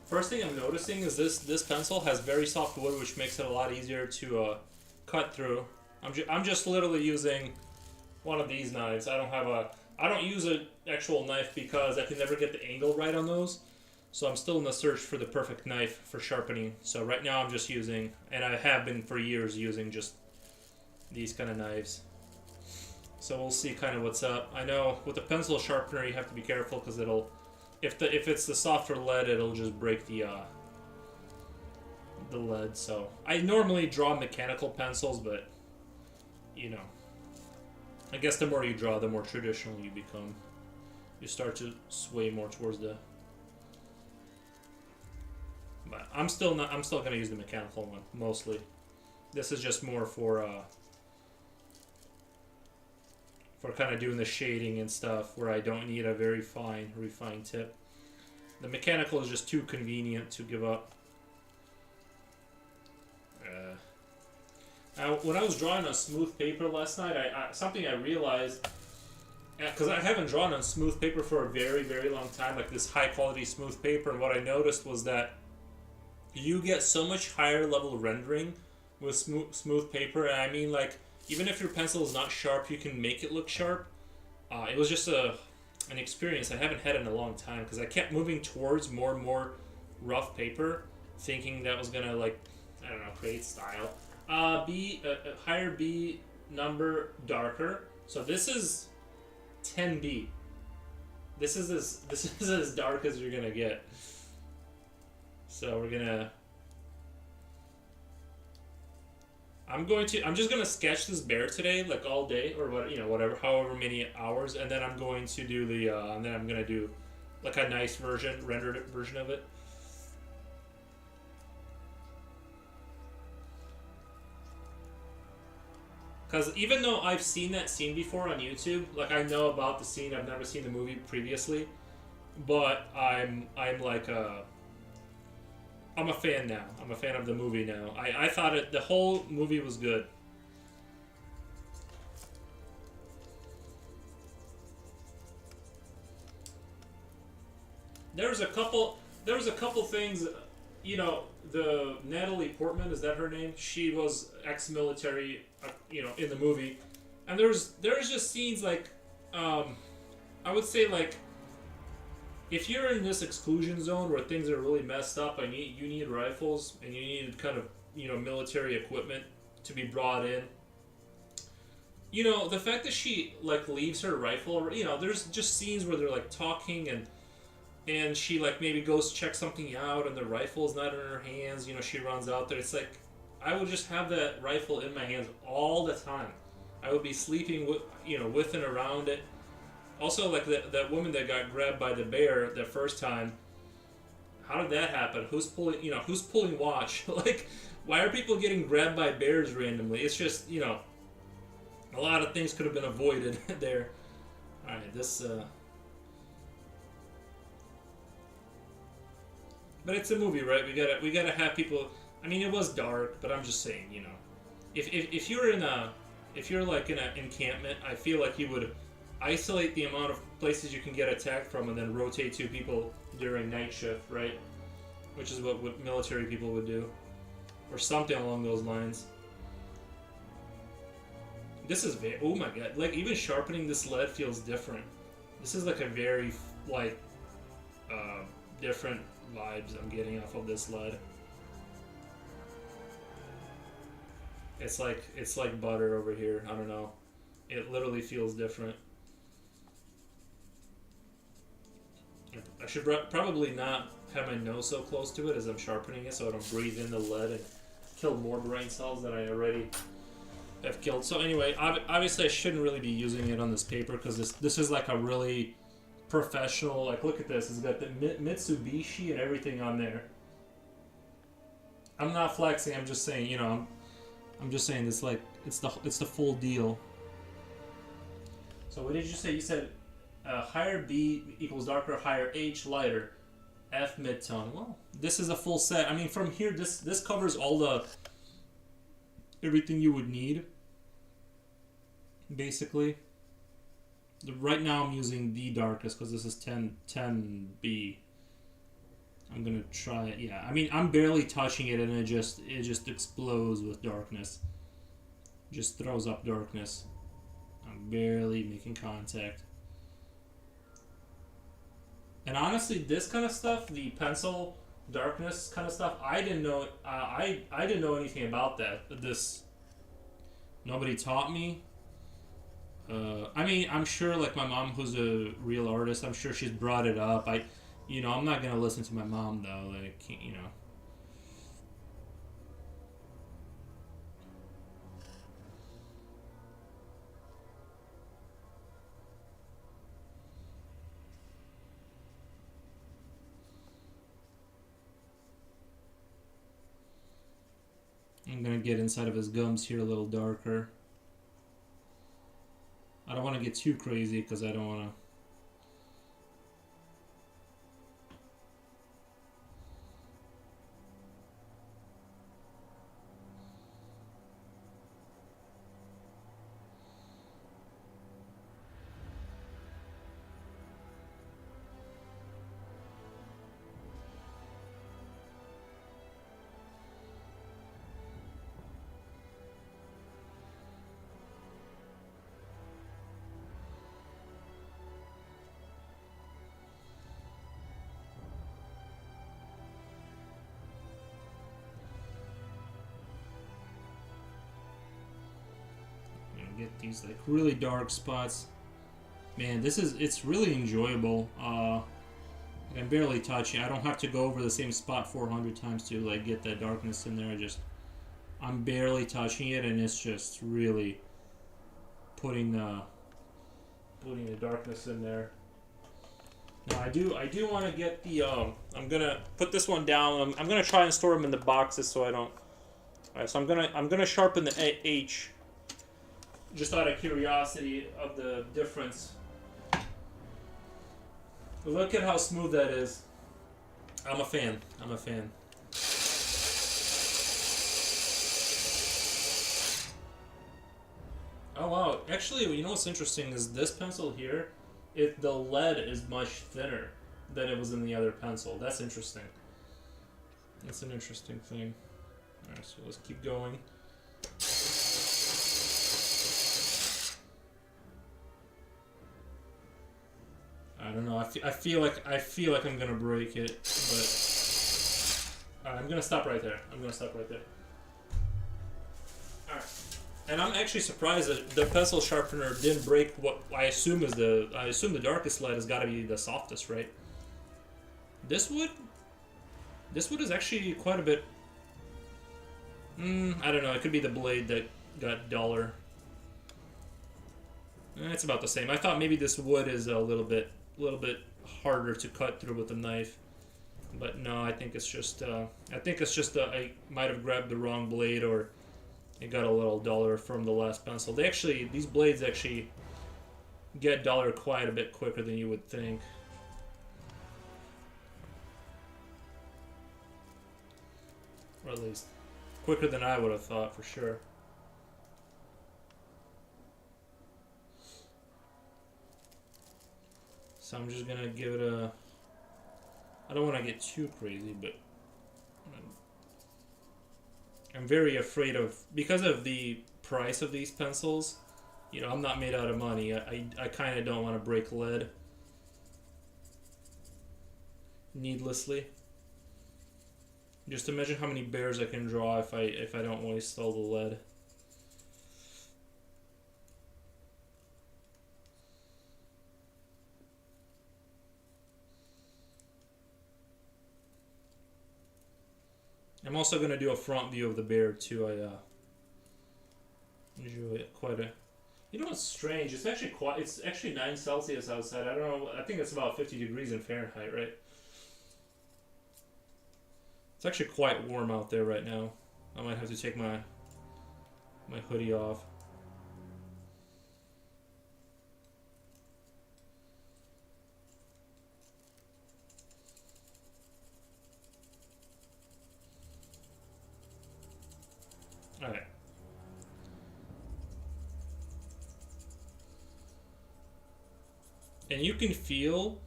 Speaker 1: First thing I'm noticing is this pencil has very soft wood, which makes it a lot easier to cut through. I'm just literally using one of these knives. I don't use an actual knife because I can never get the angle right on those. So I'm still in the search for the perfect knife for sharpening. So right now I'm just using, and I have been for years using just these kind of knives. So we'll see kind of what's up. I know with the pencil sharpener you have to be careful because it'll, if it's the softer lead, it'll just break the lead. So I normally draw mechanical pencils, but you know, I guess the more you draw, the more traditional you become. You start to sway more towards the. But I'm still gonna use the mechanical one mostly. This is just more for kind of doing the shading and stuff where I don't need a very refined tip. The mechanical is just too convenient to give up. When I was drawing on smooth paper last night, something I realized, because I haven't drawn on smooth paper for a very, very long time, like this high quality smooth paper, and what I noticed was that you get so much higher level rendering with smooth paper, and I mean, like, even if your pencil is not sharp, you can make it look sharp. It was just an experience I haven't had in a long time, because I kept moving towards more and more rough paper, thinking that was gonna, like, I don't know, create style. Higher B number, darker. So this is 10B. This is as dark as you're gonna get. So we're gonna. I'm just gonna sketch this bear today, like all day, or whatever, however many hours, and then I'm going to do and then I'm gonna do like a nice rendered version of it. Because even though I've seen that scene before on YouTube, like I know about the scene, I've never seen the movie previously, but I'm like I'm a fan now. I'm a fan of the movie now. I thought the whole movie was good. There was a couple things, the Natalie Portman, is that her name? She was ex-military, in the movie, and there's just scenes like, I would say, like, if you're in this exclusion zone where things are really messed up, and you need rifles and you need kind of military equipment to be brought in. The fact that she like leaves her rifle, there's just scenes where they're like talking and she like maybe goes check something out and the rifle's not in her hands. She runs out there. It's like I would just have that rifle in my hands all the time. I would be sleeping with and around it. Also, like that woman that got grabbed by the bear the first time. How did that happen? Who's pulling watch? Like, why are people getting grabbed by bears randomly? It's just, a lot of things could have been avoided there. All right, this. But it's a movie, right? We gotta have people. I mean, it was dark, but I'm just saying, if you're like in an encampment, I feel like you would isolate the amount of places you can get attacked from and then rotate two people during night shift, right? Which is what military people would do. Or something along those lines. This is oh my god, like even sharpening this lead feels different. This is like a very, like, different vibes I'm getting off of this lead. It's like butter over here, I don't know. It literally feels different. I should probably not have my nose so close to it as I'm sharpening it so I don't breathe in the lead and kill more brain cells that I already have killed. So anyway, obviously I shouldn't really be using it on this paper because this is like a really professional, like look at this, it's got the Mitsubishi and everything on there. I'm not flexing, I'm just saying, I'm just saying it's like it's the full deal. So what did you say? You said higher B equals darker, higher H lighter, F mid-tone. Well, this is a full set. I mean, from here, this covers all the everything you would need, basically. Right now I'm using the darkest because this is 10B. I'm gonna try it. Yeah, I mean I'm barely touching it and it just explodes with darkness. Just throws up darkness. I'm barely making contact. And honestly, this kind of stuff, the pencil darkness kind of stuff, I didn't know. I didn't know anything about that. This nobody taught me. I mean, I'm sure, like my mom, who's a real artist, I'm sure she's brought it up. I'm not gonna listen to my mom though. Like, I'm gonna get inside of his gums here a little darker. I don't want to get too crazy because I don't want to. Get these like really dark spots. Man, it's really enjoyable. I'm barely touching. I don't have to go over the same spot 400 times to like get that darkness in there. I'm barely touching it, and it's just really putting the darkness in there. Now I do want to get the I'm gonna put this one down. I'm gonna try and store them in the boxes so I don't. Alright, so I'm gonna sharpen the H. Just out of curiosity of the difference. Look at how smooth that is. I'm a fan. Oh wow. Actually, you know what's interesting is this pencil here, the lead is much thinner than it was in the other pencil. That's interesting. That's an interesting thing. Alright, so let's keep going. I don't know. I feel like I'm gonna break it, but I'm gonna stop right there. All right. And I'm actually surprised that the pencil sharpener didn't break what I assume the darkest lead has got to be the softest, right? This wood is actually quite a bit. I don't know. It could be the blade that got duller. It's about the same. I thought maybe this wood is a little bit harder to cut through with a knife, but no, I think it's just I might have grabbed the wrong blade, or it got a little duller from the last pencil. These blades actually get duller quite a bit quicker than you would think. Or at least quicker than I would have thought, for sure. So I'm just gonna give it a. I don't want to get too crazy, but I'm very afraid of, because of the price of these pencils. I'm not made out of money. I kind of don't want to break lead needlessly. Just imagine how many bears I can draw if I don't waste all the lead. I'm also going to do a front view of the bear too. I enjoy it quite a. You know what's strange? It's actually 9 Celsius outside. I don't know. I think it's about 50 degrees in Fahrenheit, right? It's actually quite warm out there right now. I might have to take my my hoodie off. Alright. And you can feel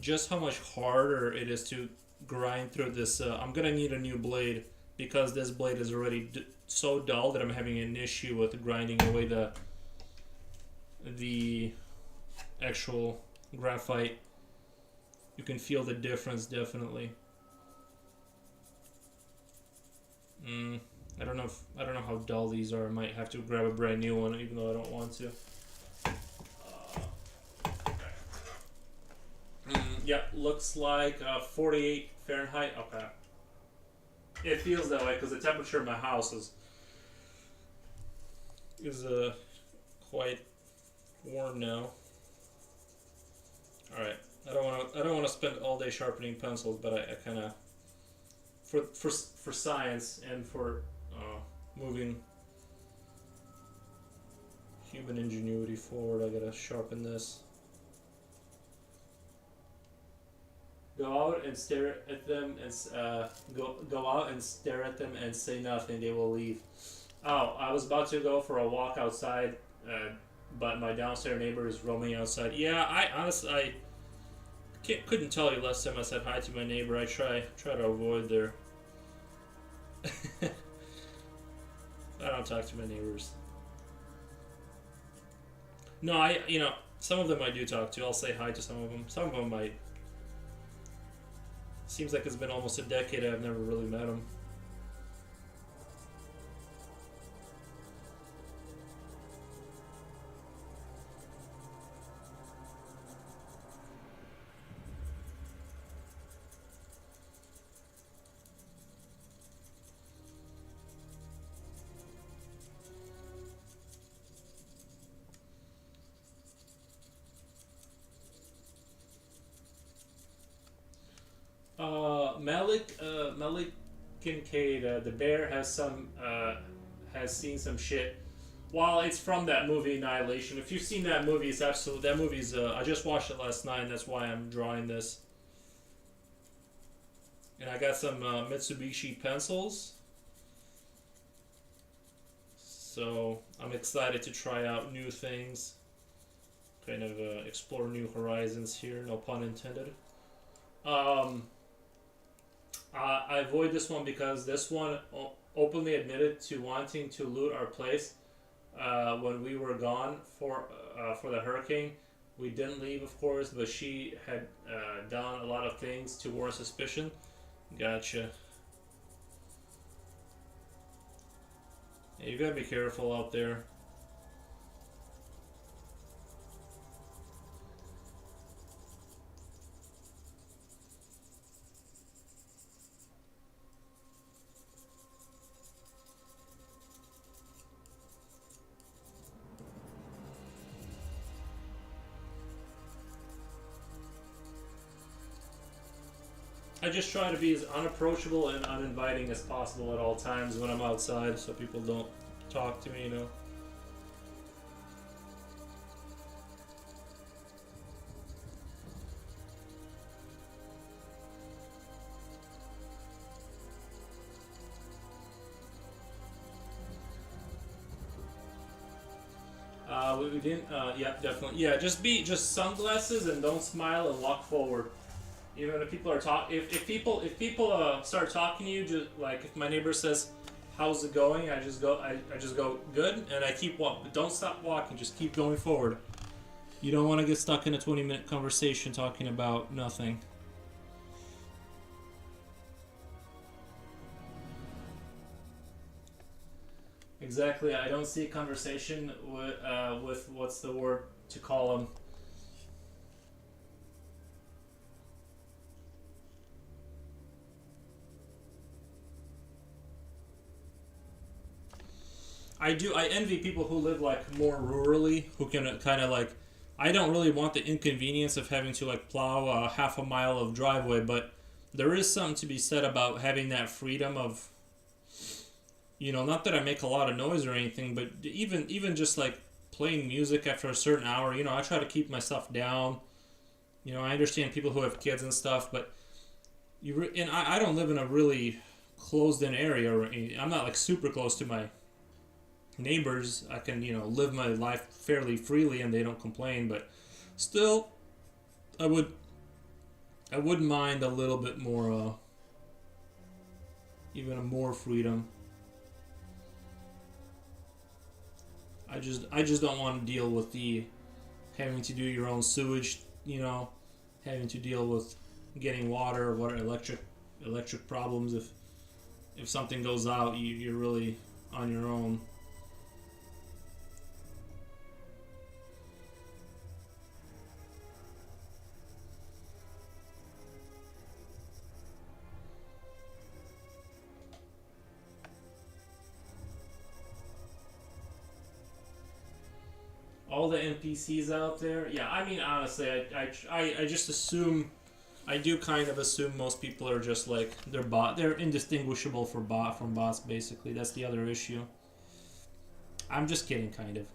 Speaker 1: just how much harder it is to grind through this. I'm gonna need a new blade because this blade is already so dull that I'm having an issue with grinding away the actual graphite. You can feel the difference definitely. I don't know how dull these are. I might have to grab a brand new one even though I don't want to. Yeah, looks like 48 Fahrenheit. Okay. It feels that way because the temperature in my house is quite warm now. All right. I don't want to spend all day sharpening pencils, but I kind of for science and for moving human ingenuity forward, I gotta sharpen this. Go out and stare at them and go out and stare at them and say nothing. They will leave. Oh, I was about to go for a walk outside, but my downstairs neighbor is roaming outside. Yeah, I honestly couldn't tell you last time I said hi to my neighbor. I try to avoid their. I don't talk to my neighbors. No, some of them I do talk to. I'll say hi to some of them. Some of them might. Seems like it's been almost a decade I've never really met him. Malik Kincaid, the bear has seen some shit. While it's from that movie Annihilation, if you've seen that movie, it's absolute. That movie's. I just watched it last night, and that's why I'm drawing this. And I got some Mitsubishi pencils, so I'm excited to try out new things. Kind of explore new horizons here. No pun intended. I avoid this one because this one openly admitted to wanting to loot our place when we were gone for the hurricane. We didn't leave, of course, but she had done a lot of things to warrant suspicion. Gotcha. Yeah, you gotta be careful out there. I just try to be as unapproachable and uninviting as possible at all times when I'm outside so people don't talk to me, you know. We didn't, yeah, definitely. Yeah, just sunglasses and don't smile and walk forward. Even if people are if people start talking to you, just like if my neighbor says, "How's it going?" I just go good, and I keep walking. Don't stop walking. Just keep going forward. You don't want to get stuck in a 20-minute conversation talking about nothing. Exactly. I don't see a conversation with what's the word to call them. I envy people who live like more rurally, who can kind of like. I don't really want the inconvenience of having to like plow half a mile of driveway, but there is something to be said about having that freedom of Not that I make a lot of noise or anything, but even just like playing music after a certain hour, I try to keep myself down. I understand people who have kids and stuff, but and I don't live in a really closed in area or anything. I'm not like super close to my neighbors. I can, live my life fairly freely and they don't complain, but still I would I wouldn't mind a little bit more even a more freedom. I just don't want to deal with the having to do your own sewage, having to deal with getting water, electric problems. If something goes out, you're really on your own. All the NPCs out there, yeah. I mean, honestly, I just assume, I do kind of assume most people are just like they're indistinguishable from bots. Basically, that's the other issue. I'm just kidding, kind of.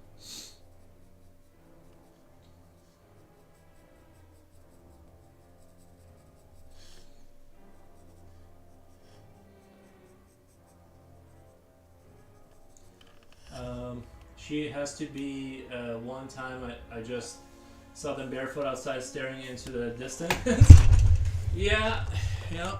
Speaker 1: She has to be one time I just saw them barefoot outside staring into the distance. Yeah, yeah.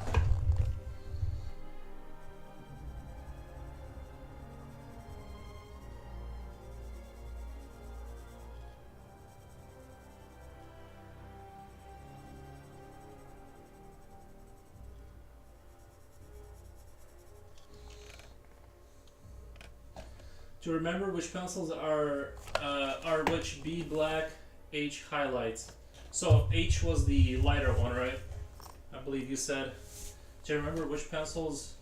Speaker 1: To remember which pencils are which B black, H highlights. So H was the lighter one, right? I believe you said. To remember which pencils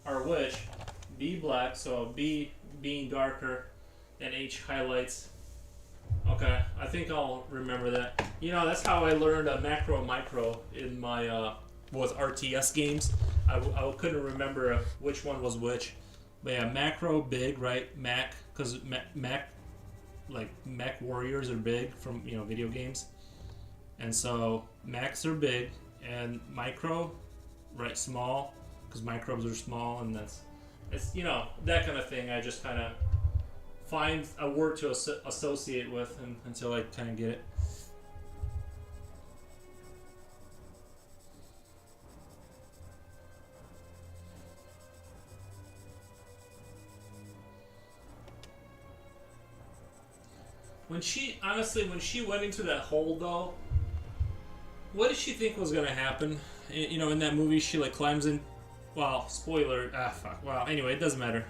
Speaker 1: are which, B black, so B being darker, and H highlights. Okay, I think I'll remember that. That's how I learned a macro micro in my with RTS games. I couldn't remember which one was which. But yeah, macro big, right? Mac, because Mac, like Mac warriors are big from video games, and so Macs are big, and micro, right? Small, because microbes are small, and it's that kind of thing. I just kind of find a word to associate with until I kind of get it. When she went into that hole though, what did she think was gonna happen? In that movie, she like climbs in. Well, spoiler. Fuck. Well, anyway, it doesn't matter.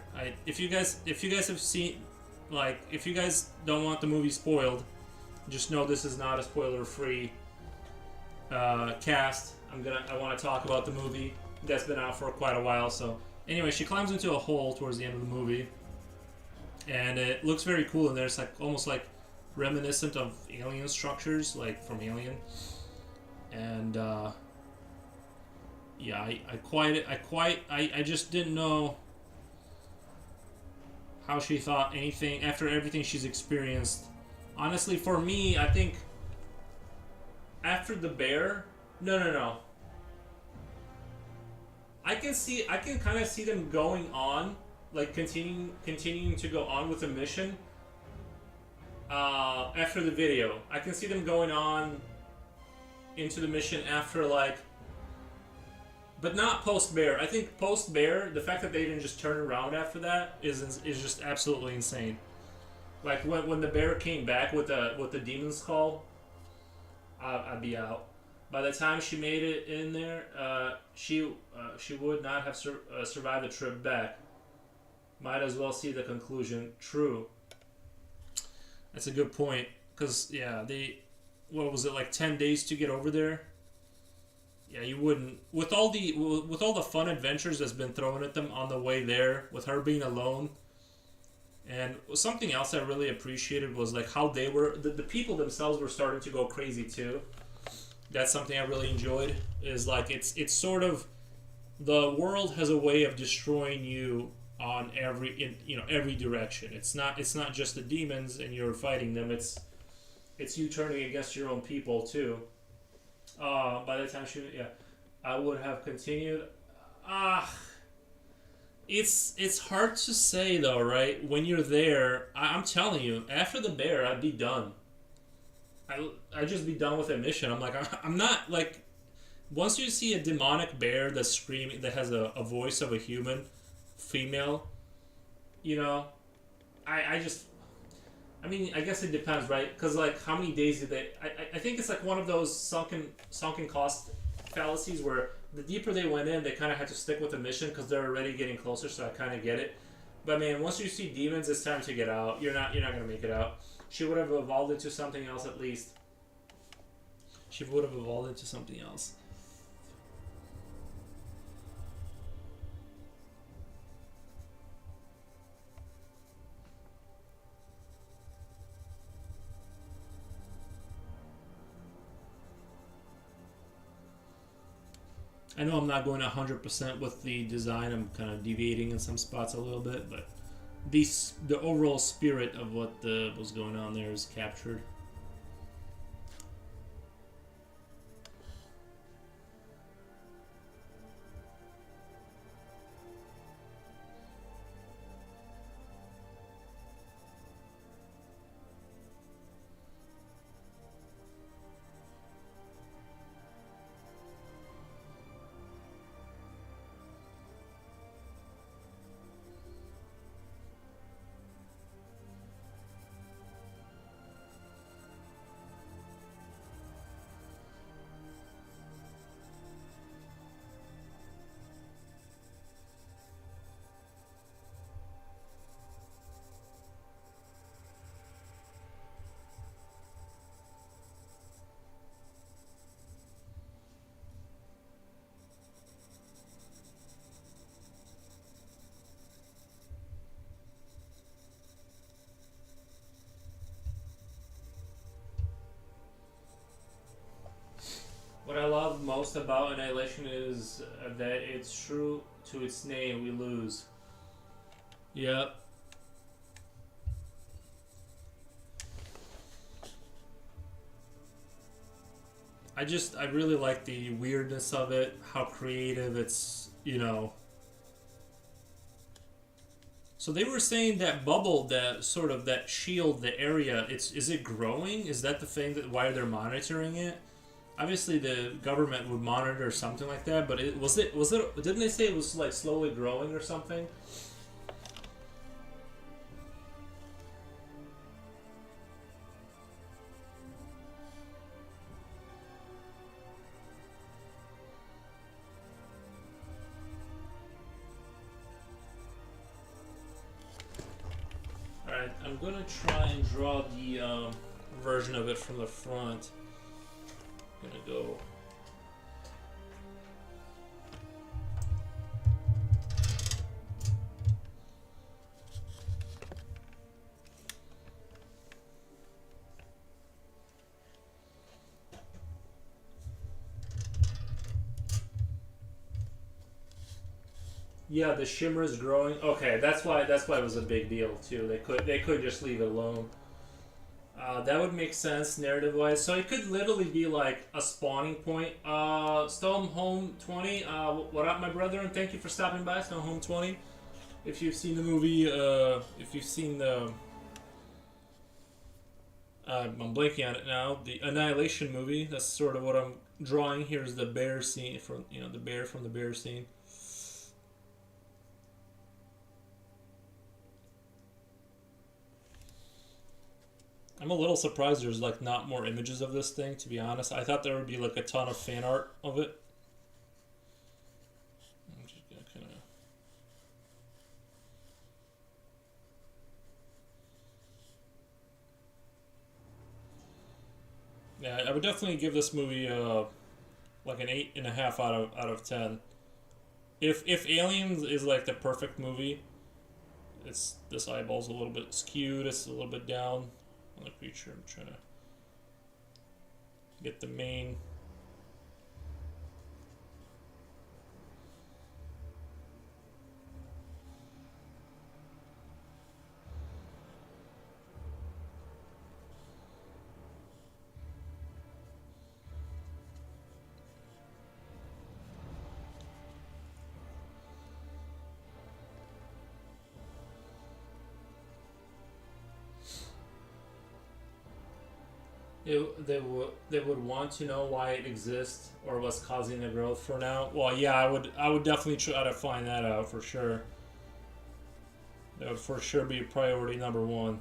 Speaker 1: If you guys have seen, like, if you guys don't want the movie spoiled, just know this is not a spoiler-free cast. I want to talk about the movie that's been out for quite a while. So anyway, she climbs into a hole towards the end of the movie, and it looks very cool in there. It's like almost like reminiscent of alien structures, like from Alien. And yeah, I just didn't know how she thought anything after everything she's experienced. Honestly, for me, I think after the bear, no. I can kind of see them going on, like continuing to go on with the mission. After the video, I can see them going on into the mission after, like, but not post bear. I think post bear, the fact that they didn't just turn around after that is just absolutely insane. Like when the bear came back with the demon skull, I'd be out. By the time she made it in there, she would not have survived the trip back. Might as well see the conclusion. True. That's a good point. Cause yeah, what was it, like 10 days to get over there? Yeah, you wouldn't with all the fun adventures that's been thrown at them on the way there, with her being alone. And something else I really appreciated was like how they were the people themselves were starting to go crazy too. That's something I really enjoyed. Is like it's sort of, the world has a way of destroying you on every direction. It's not just the demons and you're fighting them. It's you turning against your own people too. By the time I would have continued. Ah, it's hard to say though, right? When you're there, I'm telling you, after the bear, I'd be done. I'd just be done with that mission. I'm like, I'm not like. Once you see a demonic bear that's screaming, that has a voice of a human, female, you know, I just, I mean, I guess it depends, right? Because like, how many days did they? I think it's like one of those sunken cost fallacies where the deeper they went in, they kind of had to stick with the mission because they're already getting closer. So I kind of get it. But man, once you see demons, it's time to get out. You're not gonna make it out. She would have evolved into something else at least. She would have evolved into something else. I know I'm not going 100% with the design. I'm kind of deviating in some spots a little bit, but the overall spirit of what was going on there is captured. What I love most about Annihilation is that it's true to its name. We lose. Yep. I really like the weirdness of it, how creative it's. So they were saying that bubble, that sort of that shield, the area, is it growing? Is that the thing that why they're monitoring it? Obviously, the government would monitor something like that, but was it? Didn't they say it was like slowly growing or something? All right, I'm gonna try and draw the version of it from the front. I'm gonna go. Yeah, the shimmer is growing. Okay, that's why it was a big deal too. They could just leave it alone. That would make sense narrative wise. So it could literally be like a spawning point. Stone Home 20. What up, my brother? And thank you for stopping by, Stone Home 20. If you've seen the movie, if you've seen the. I'm blanking on it now. The Annihilation movie. That's sort of what I'm drawing here. Is the bear scene from the bear from the bear scene. I'm a little surprised there's like not more images of this thing, to be honest. I thought there would be like a ton of fan art of it. I'm just gonna kind of. Yeah, I would definitely give this movie like an 8.5 out of 10. If Aliens is like the perfect movie, it's this eyeball's a little bit skewed. It's a little bit down on the creature. I'm trying to get the main. They would want to know why it exists or what's causing the growth for now. Well, yeah, I would definitely try to find that out for sure. That would for sure be priority number one.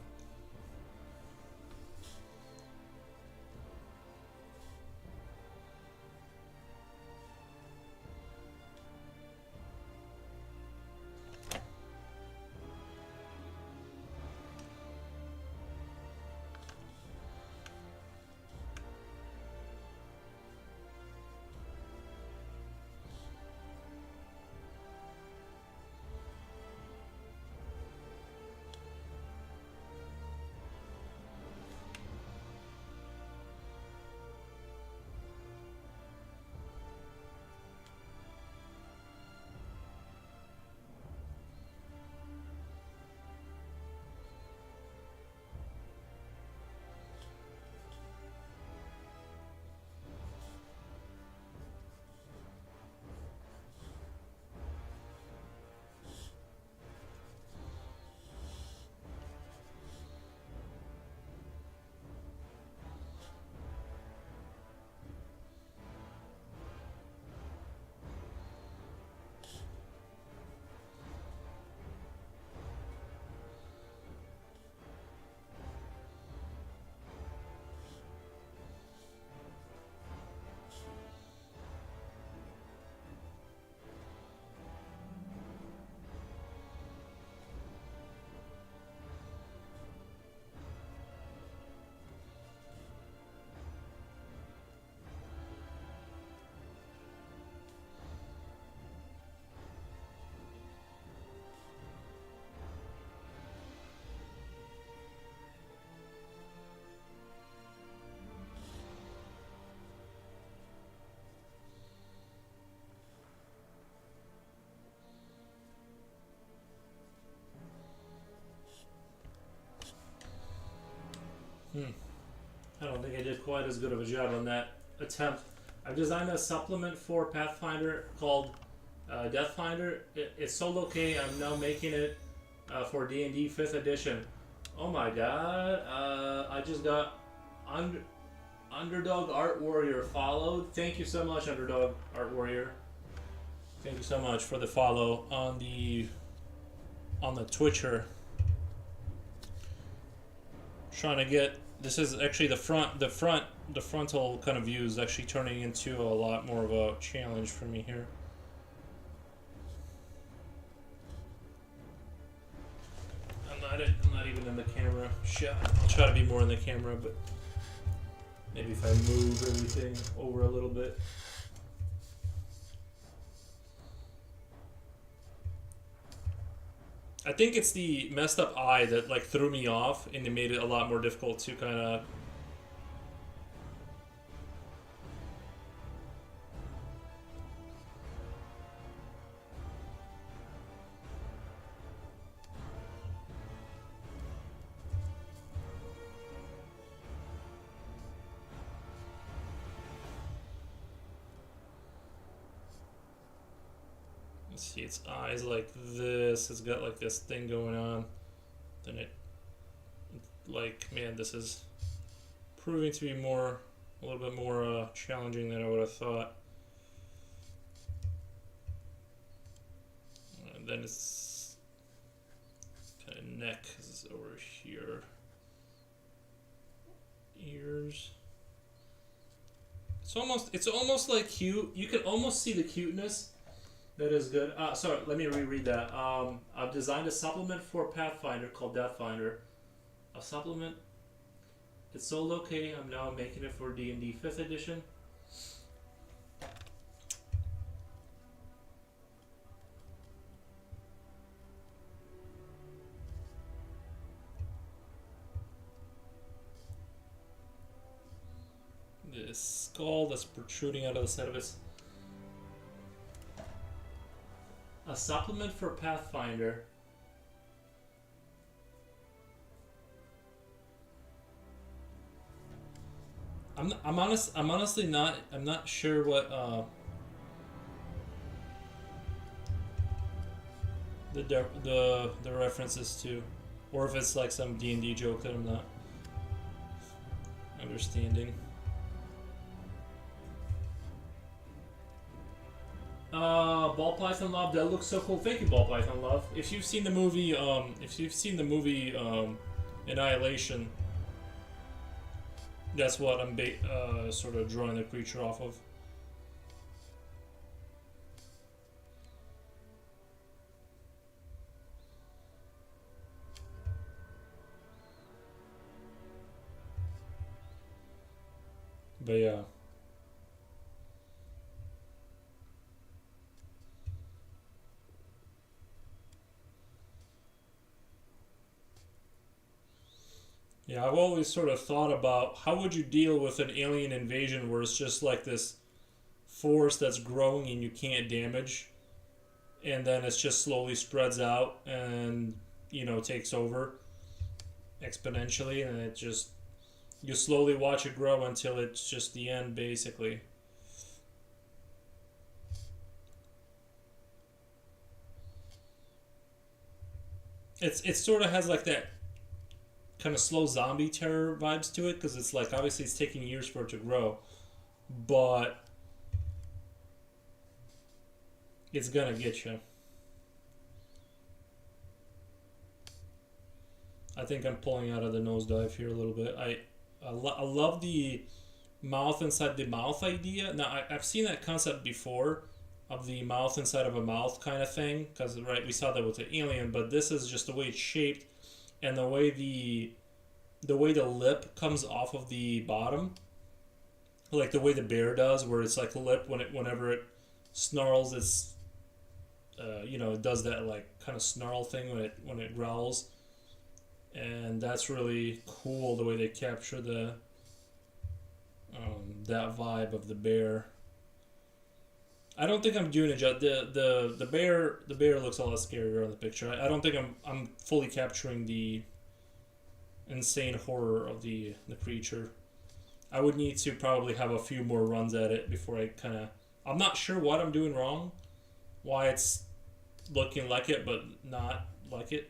Speaker 1: I don't think I did quite as good of a job on that attempt. I've designed a supplement for Pathfinder called Deathfinder. It's so low-key, I'm now making it for D&D 5th edition. Oh my god, I just got Underdog Art Warrior followed. Thank you so much, Underdog Art Warrior. Thank you so much for the follow on the Twitcher. Trying to get, this is actually the frontal kind of view is actually turning into a lot more of a challenge for me here. I'm not even in the camera shot. I'll try to be more in the camera, but maybe if I move everything over a little bit. I think it's the messed up eye that like threw me off and it made it a lot more difficult to kind of see its eyes like this. It's got like this thing going on. Then it, like, man, this is proving to be a little bit more challenging than I would have thought. And then it's kind of neck is over here. Ears. It's almost like cute. You can almost see the cuteness. That is good. Sorry, let me reread that. I've designed a supplement for Pathfinder called Deathfinder. A supplement. It's so low-key, I'm now making it for D&D 5th edition. This skull that's protruding out of the side of its... A supplement for Pathfinder. I'm honestly not. I'm not sure what the reference is to, or if it's like some D&D joke that I'm understanding. Ball Python Love, that looks so cool. Thank you, Ball Python Love. If you've seen the movie, Annihilation, that's what I'm sort of drawing the creature off of. But yeah. Yeah, I've always sort of thought about how would you deal with an alien invasion where it's just like this force that's growing and you can't damage, and then it's just slowly spreads out and takes over exponentially, and it just you slowly watch it grow until it's just the end, basically. It sort of has like that kind of slow zombie terror vibes to it because it's like obviously it's taking years for it to grow, but it's gonna get you. I think I'm pulling out of the nosedive here a little bit. I love the mouth inside the mouth idea. Now I've seen that concept before of the mouth inside of a mouth kind of thing because right we saw that with the alien, but this is just the way it's shaped and the way the lip comes off of the bottom, like the way the bear does, where it's like a lip whenever it snarls, it's it does that like kind of snarl thing when it growls, and that's really cool the way they capture that vibe of the bear. I don't think I'm doing it. The bear looks a lot scarier on the picture. I don't think I'm fully capturing the insane horror of the creature. I would need to probably have a few more runs at it before I kind of. I'm not sure what I'm doing wrong, why it's looking like it but not like it.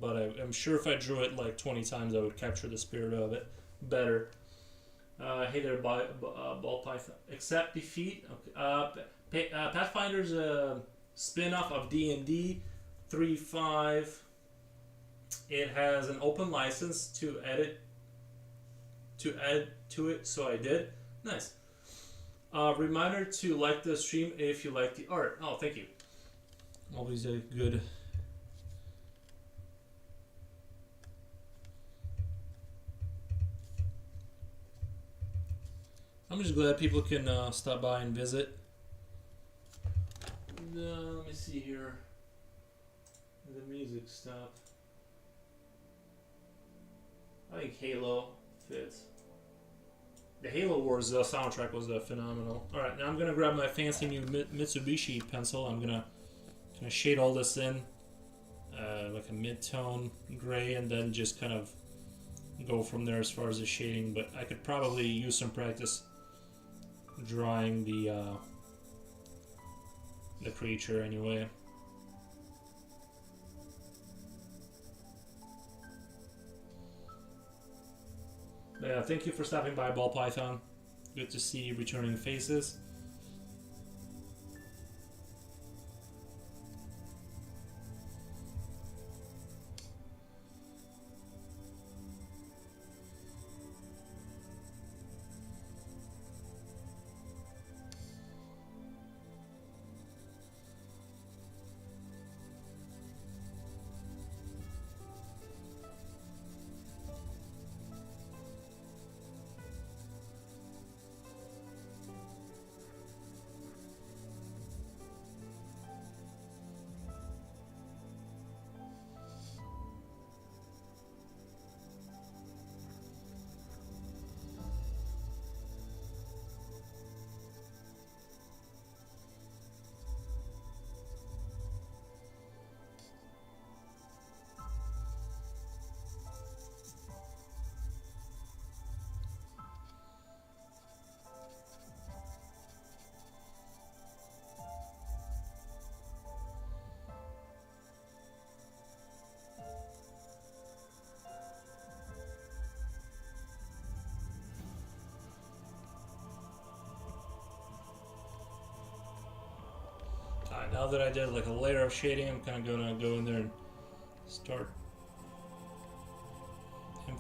Speaker 1: But I'm sure if I drew it like 20 times, I would capture the spirit of it better. Hey there, Ball Python. Accept defeat. Okay. Pathfinder's a spin-off of D&D 3.5. It has an open license to add to it, so I did. Nice. Reminder to like the stream if you like the art. Oh, thank you. Always a good. I'm just glad people can stop by and visit. Let me see here. The music stopped. I think Halo fits. The Halo Wars soundtrack was phenomenal. Alright, now I'm going to grab my fancy new Mitsubishi pencil. I'm going to kind of shade all this in like a mid-tone gray, and then just kind of go from there as far as the shading. But I could probably use some practice drawing the creature anyway. But yeah, thank you for stopping by, Ball Python. Good to see returning faces. Now that I did like a layer of shading, I'm kind of gonna go in there and start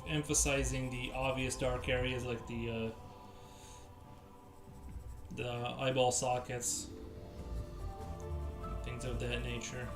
Speaker 1: emphasizing the obvious dark areas, like the eyeball sockets, things of that nature.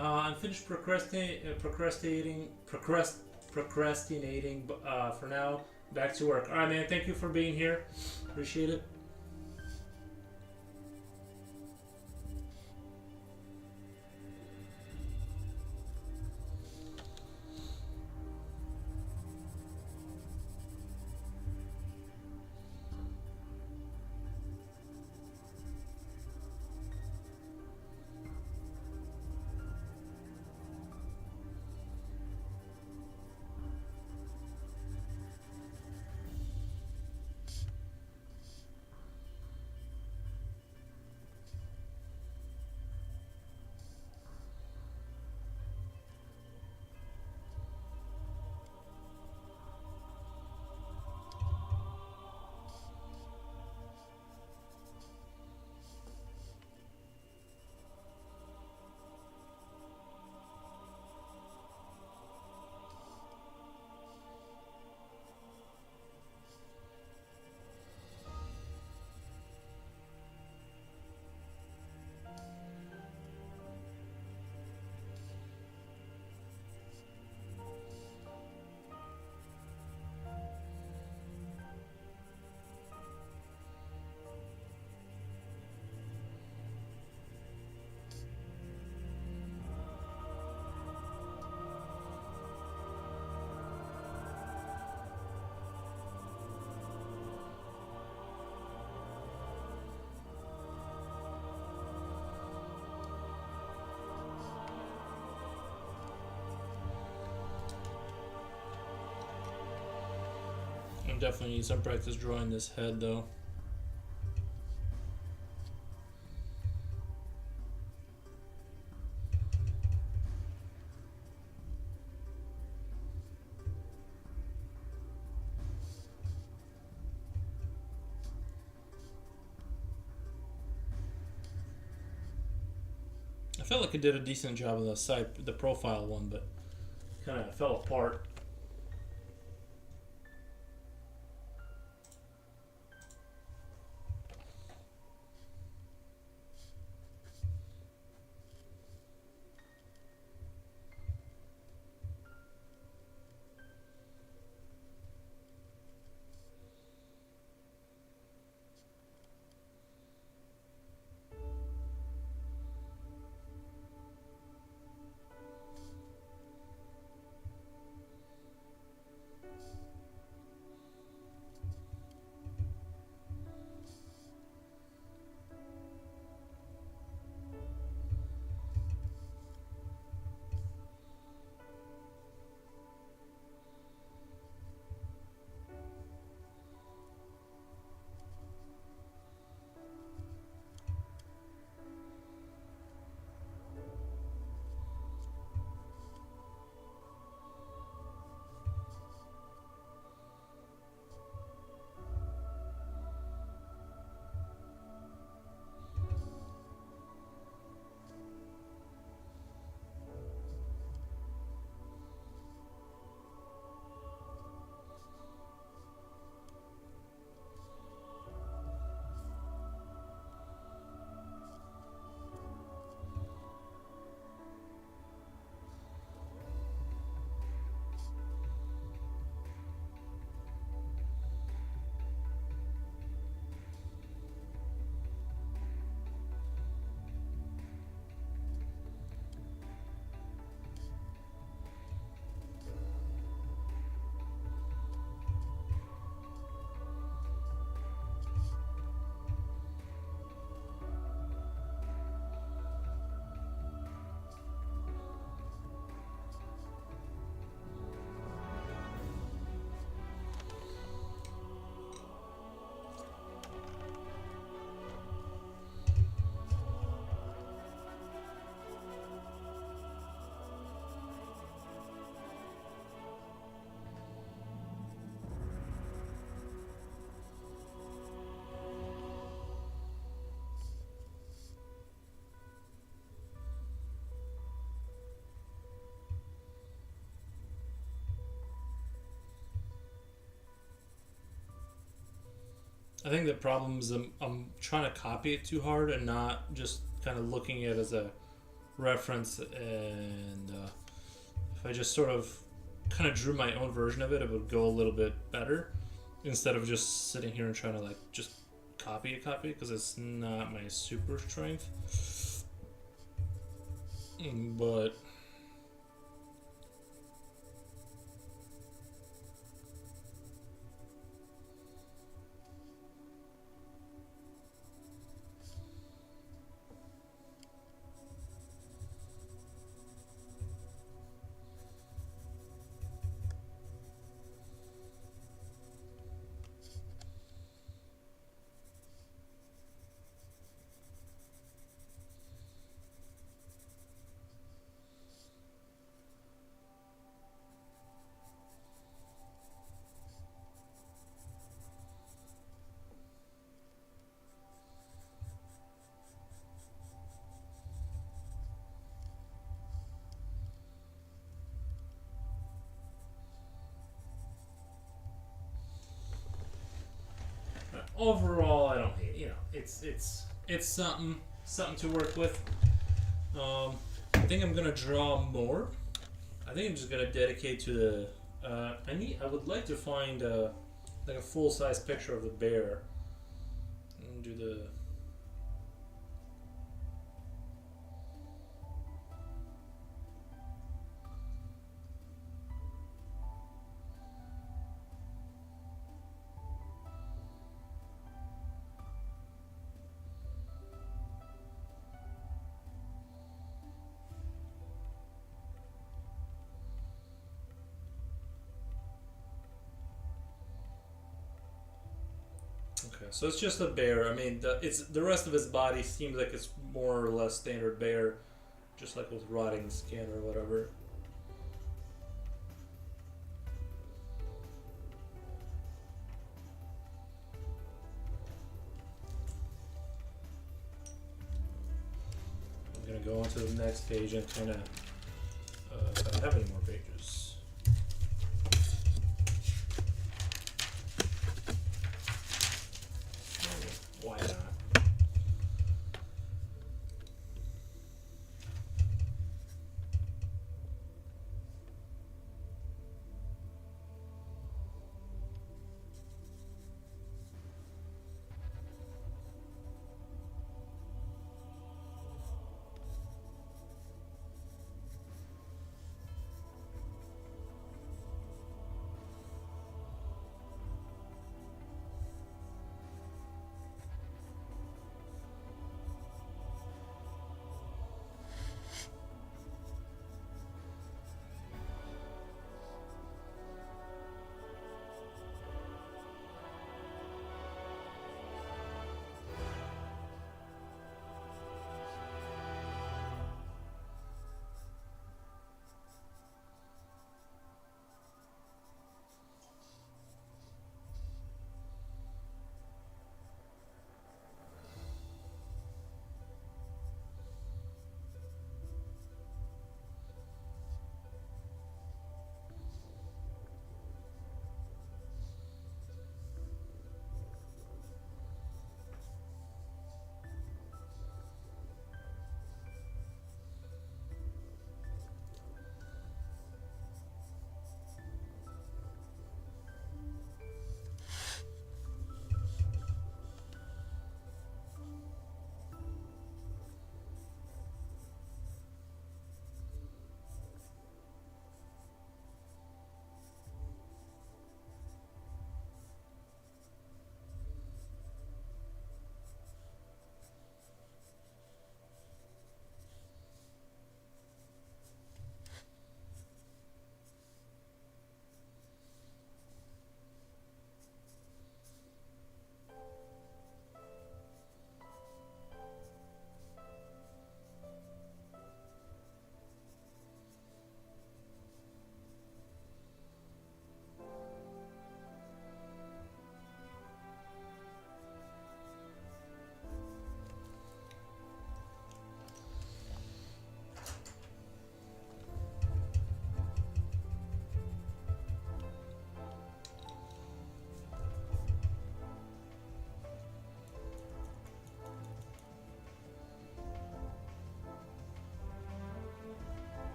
Speaker 1: I'm finished procrastinating for now. Back to work. All right, man. Thank you for being here. Appreciate it. I definitely need some practice drawing this head, though. I felt like I did a decent job of the profile one, but kind of fell apart. I think the problem is I'm trying to copy it too hard and not just kind of looking at it as a reference. And if I just sort of kind of drew my own version of it, it would go a little bit better instead of just sitting here and trying to like just copy it because it's not my super strength. But overall, I don't hate it. You know, it's something to work with. I think I'm gonna draw more. I think I'm just gonna dedicate to the. I would like to find like a full size picture of the bear. And do the. Okay, so it's just a bear. I mean, it's the rest of his body seems like it's more or less standard bear, just like with rotting skin or whatever. I'm gonna go on to the next page and kind of. If I don't have any more pages. Why not?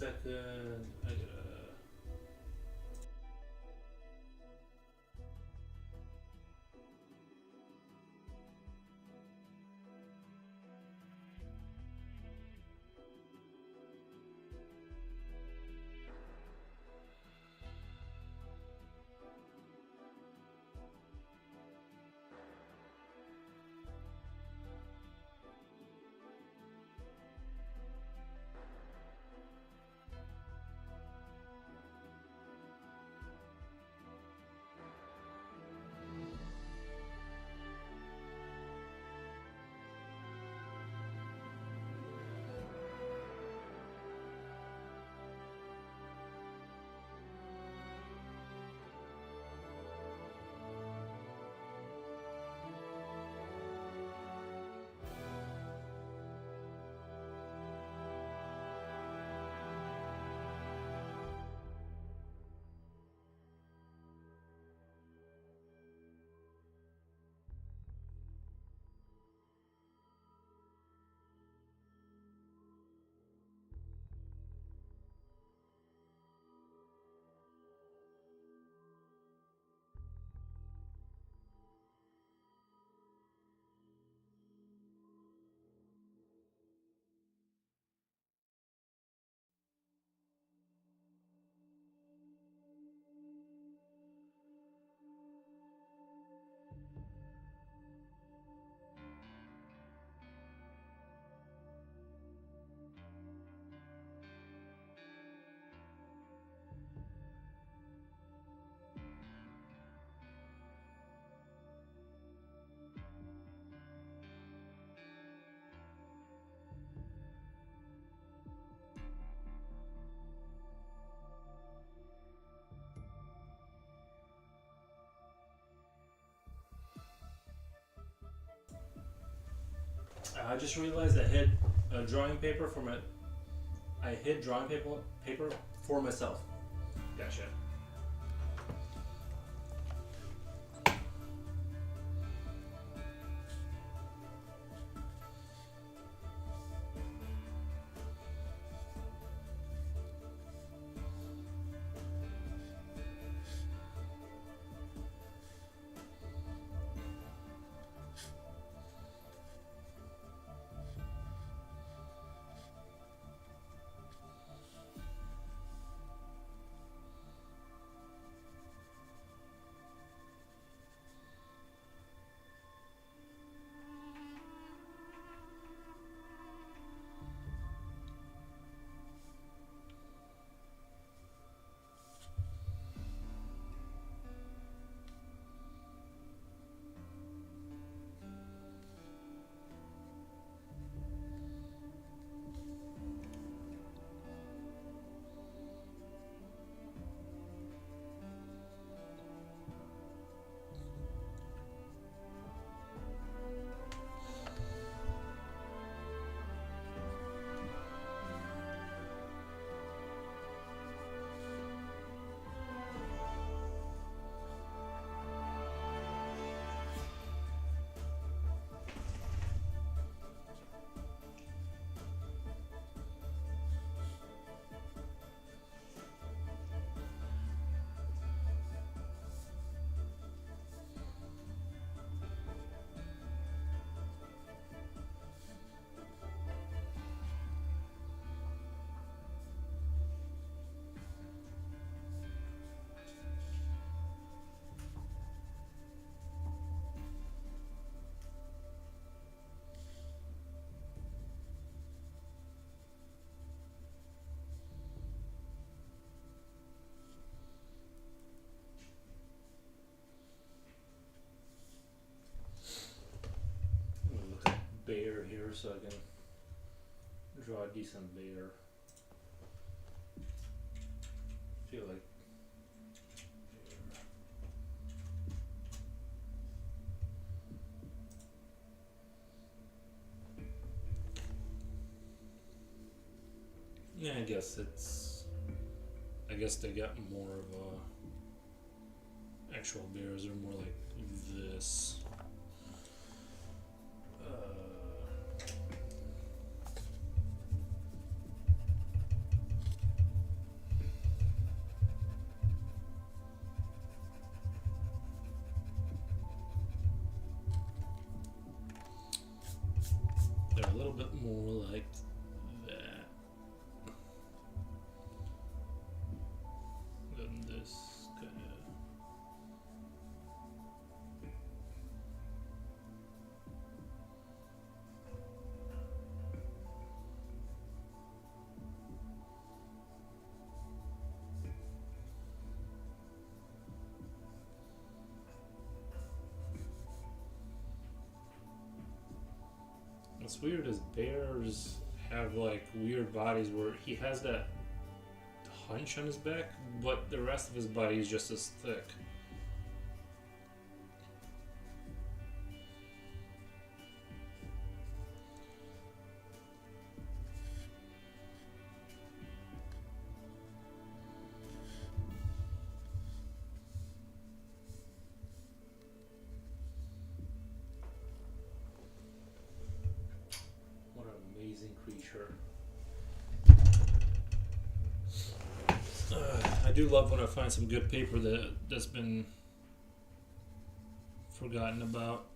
Speaker 1: second. I gotta. I just realized I hid a drawing paper for my. I hid drawing paper for myself. Gotcha. Bear here so I can draw a decent bear. Feel like yeah, I guess they got more of actual bears are more like this. They're a little bit more like that than this kind of. What's weird is bears have like weird bodies where he has that hunch on his back, but the rest of his body is just as thick. What an amazing creature. I do love when I find some good paper that's been forgotten about.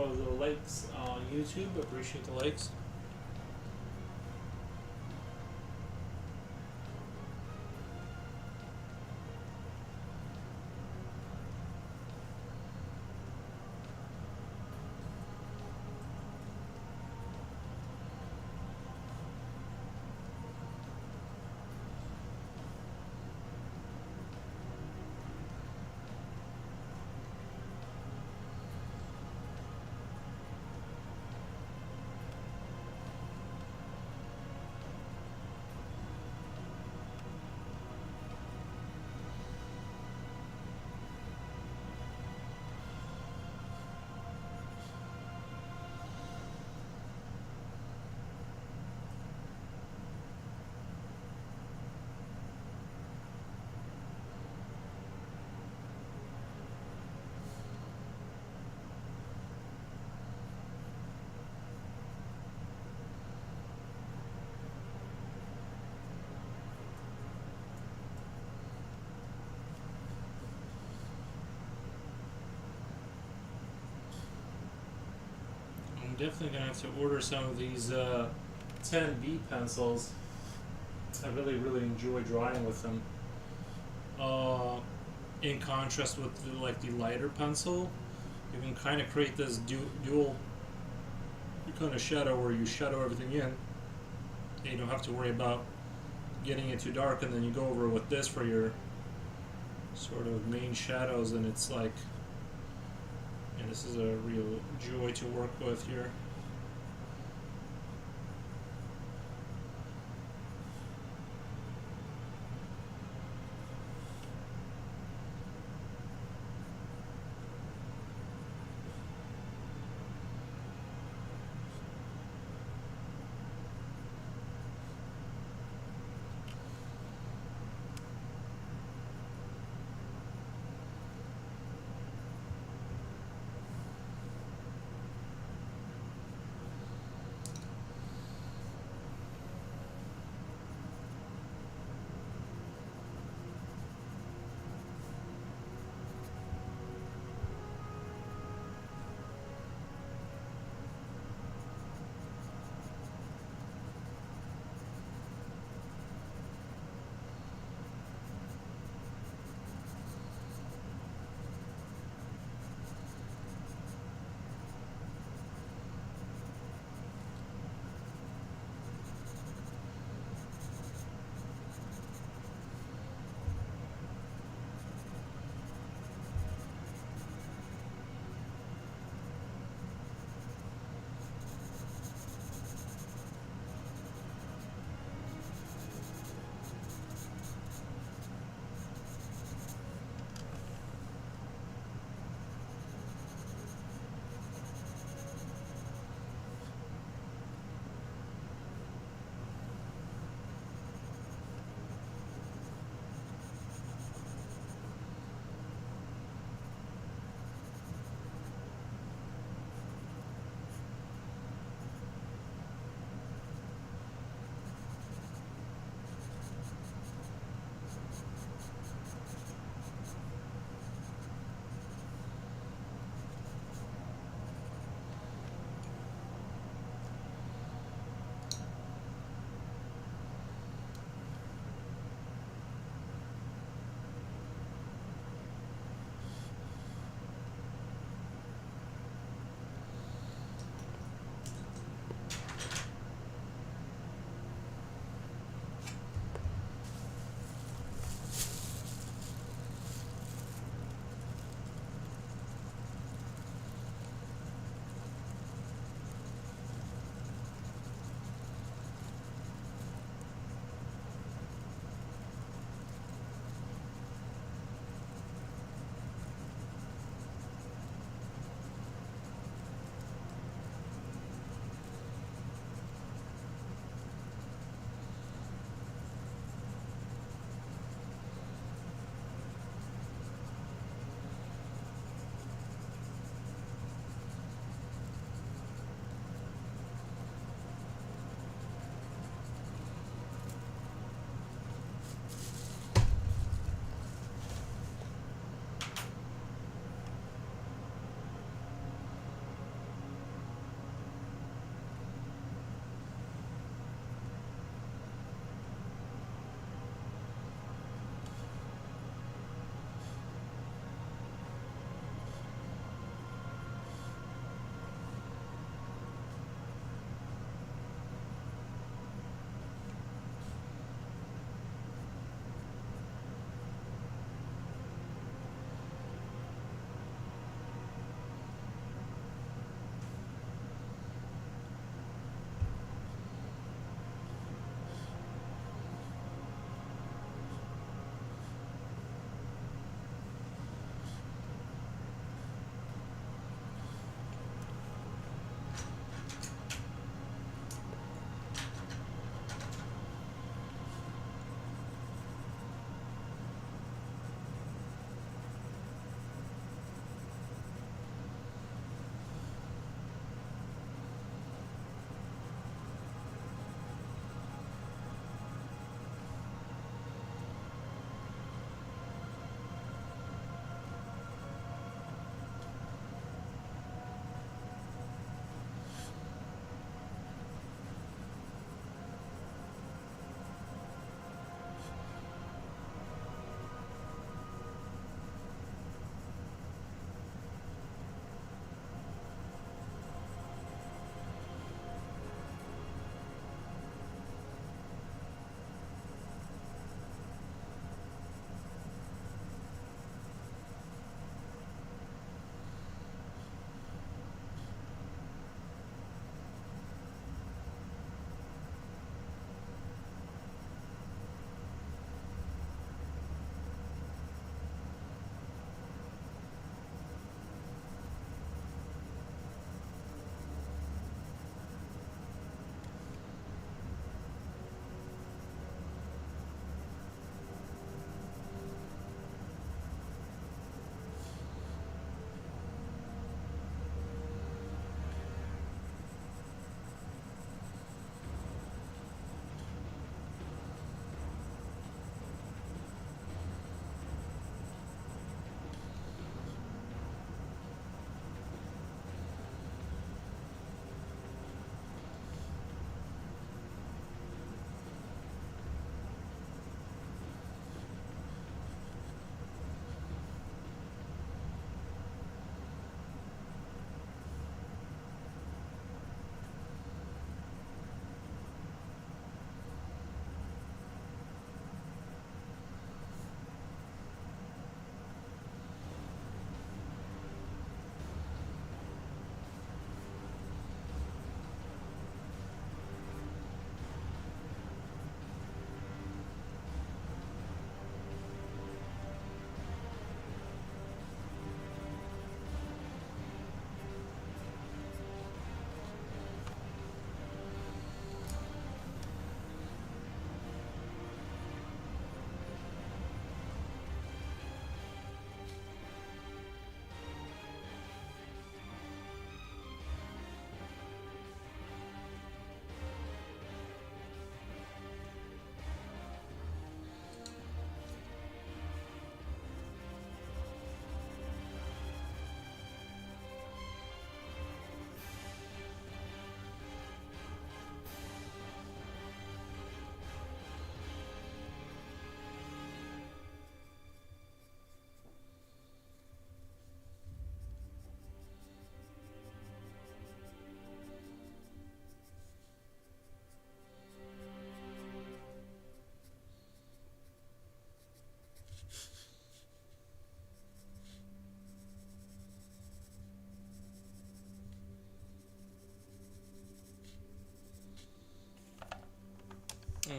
Speaker 1: for the likes on YouTube. Appreciate the likes. I'm definitely gonna have to order some of these 10B pencils. I really, really enjoy drawing with them. Uh, in contrast with like the lighter pencil, you can kind of create this dual kind of shadow where you shadow everything in. And you don't have to worry about getting it too dark, and then you go over with this for your sort of main shadows, and it's like, and this is a real joy to work with here.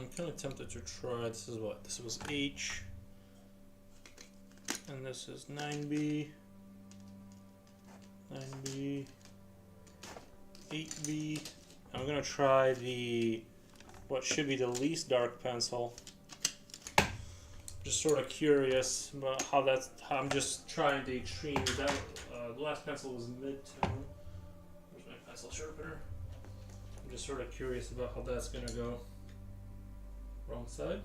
Speaker 1: I'm kind of tempted to try. This is what? This was H. And this is 9B. 9B. 8B. I'm going to try the, what should be the least dark pencil. Just sort of curious about how that's, I'm just trying the extreme. That the last pencil was mid-tone. Where's my pencil sharpener? I'm just sort of curious about how that's going to go. Wrong side.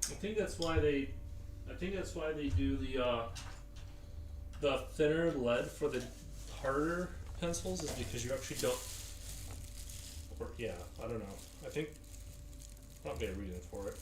Speaker 1: I think that's why they do the thinner lead for the harder pencils, is because you actually don't. Or yeah, I don't know. I think probably a reason for it.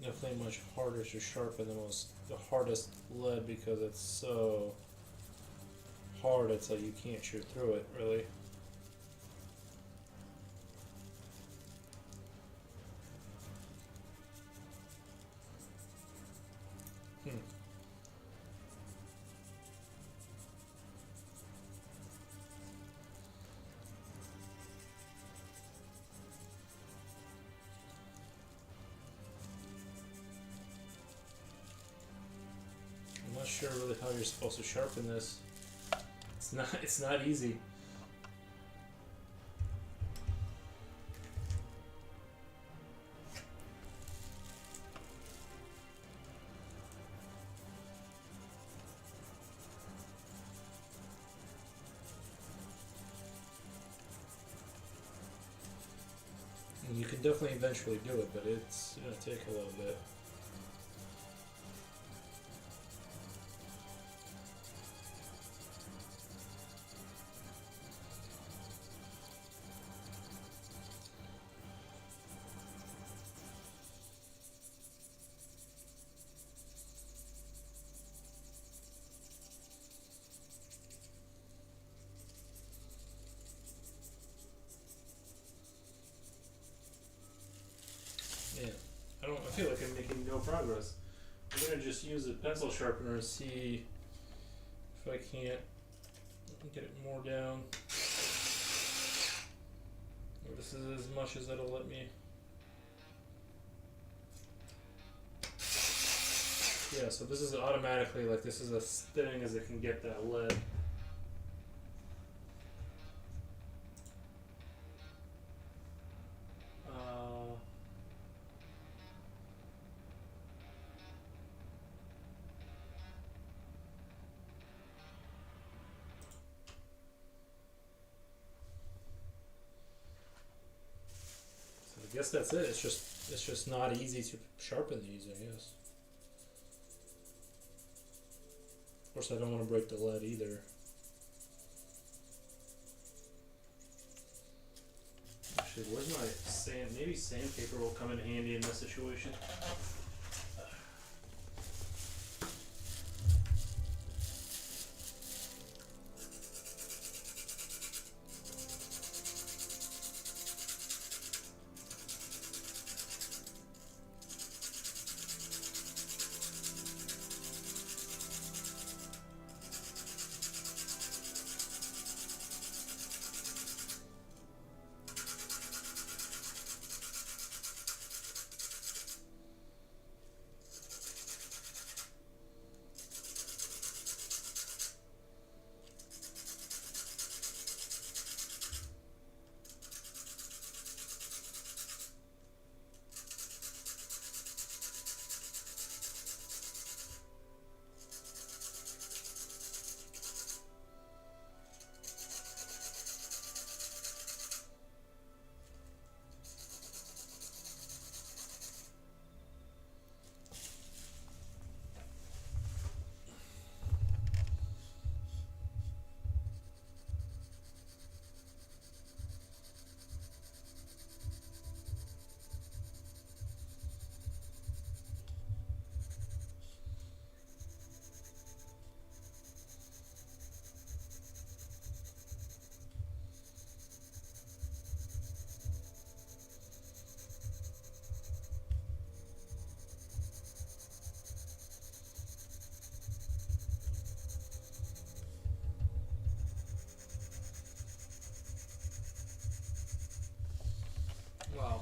Speaker 1: Definitely much harder to sharpen than the hardest lead, because it's so hard it's like you can't shoot through it really. I'm not sure really how you're supposed to sharpen this. It's not easy. And you can definitely eventually do it, but it's gonna take a little bit. Yeah, I feel like I'm making no progress. I'm gonna just use a pencil sharpener and see if I can't get it more down. This is as much as it'll let me. Yeah, so this is automatically, like, this is as thin as it can get that lead. I guess that's it. It's just not easy to sharpen these, I guess. Of course, I don't want to break the lead either. Actually, where's my sand? Maybe sandpaper will come in handy in this situation.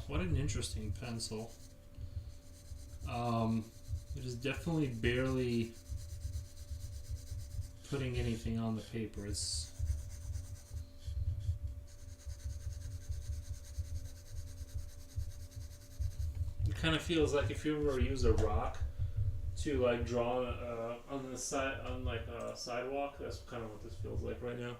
Speaker 1: What an interesting pencil. It is definitely barely putting anything on the paper. It kind of feels like if you ever use a rock to like draw on the side on like a sidewalk. That's kind of what this feels like right now.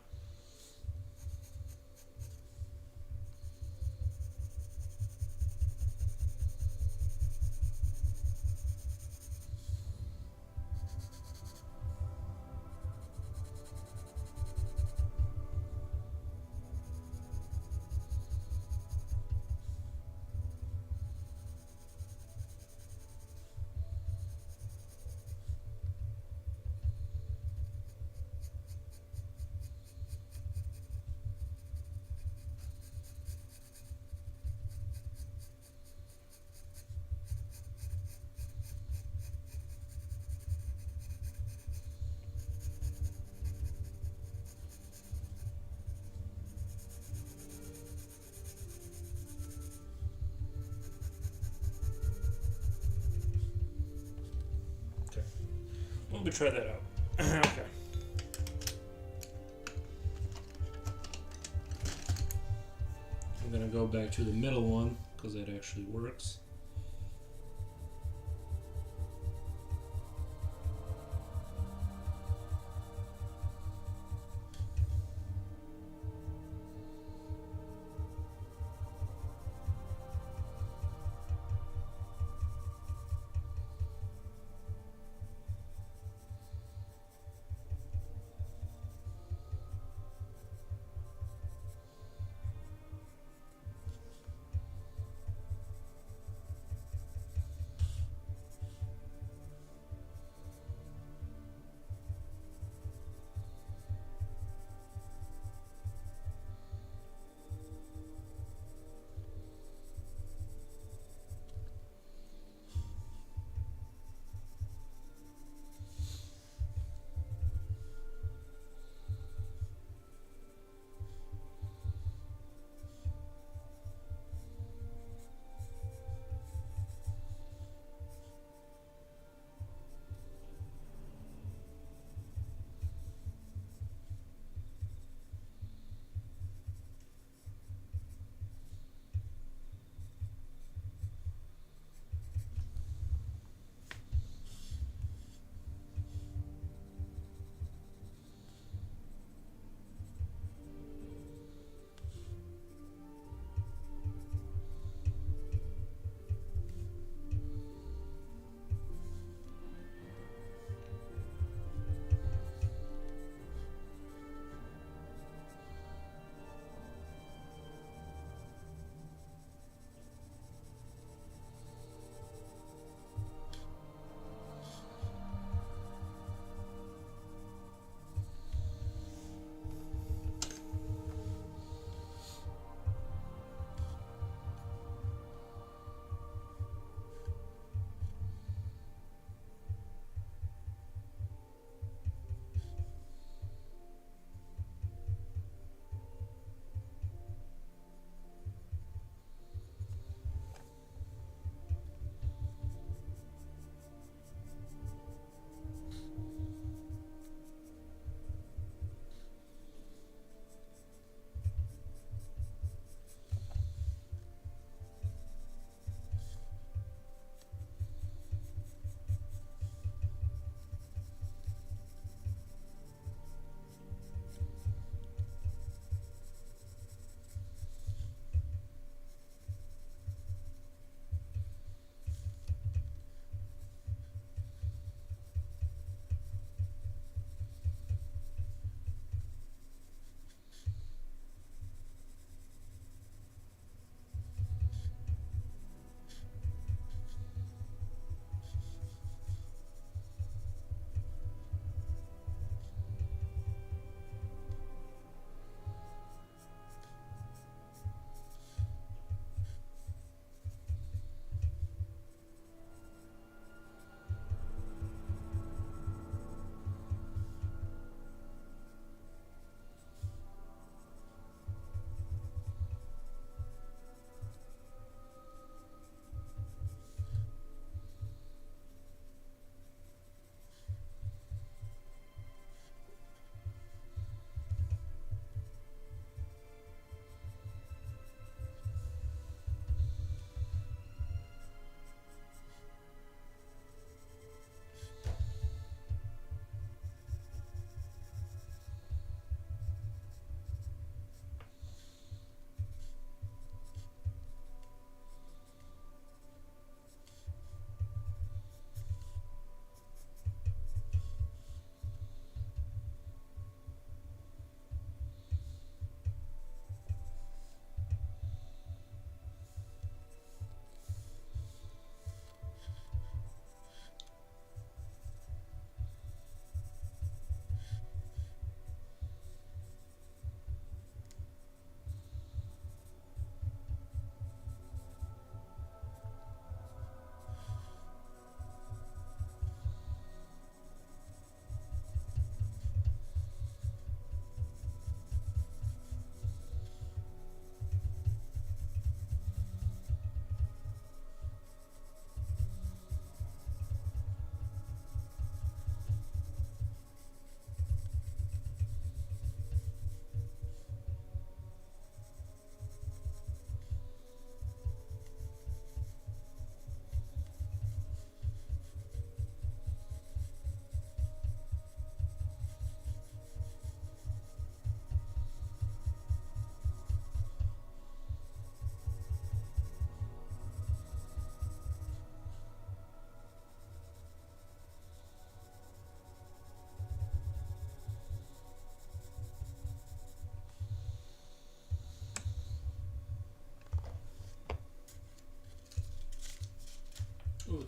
Speaker 1: Let me try that out. Okay. I'm gonna go back to the middle one because that actually works.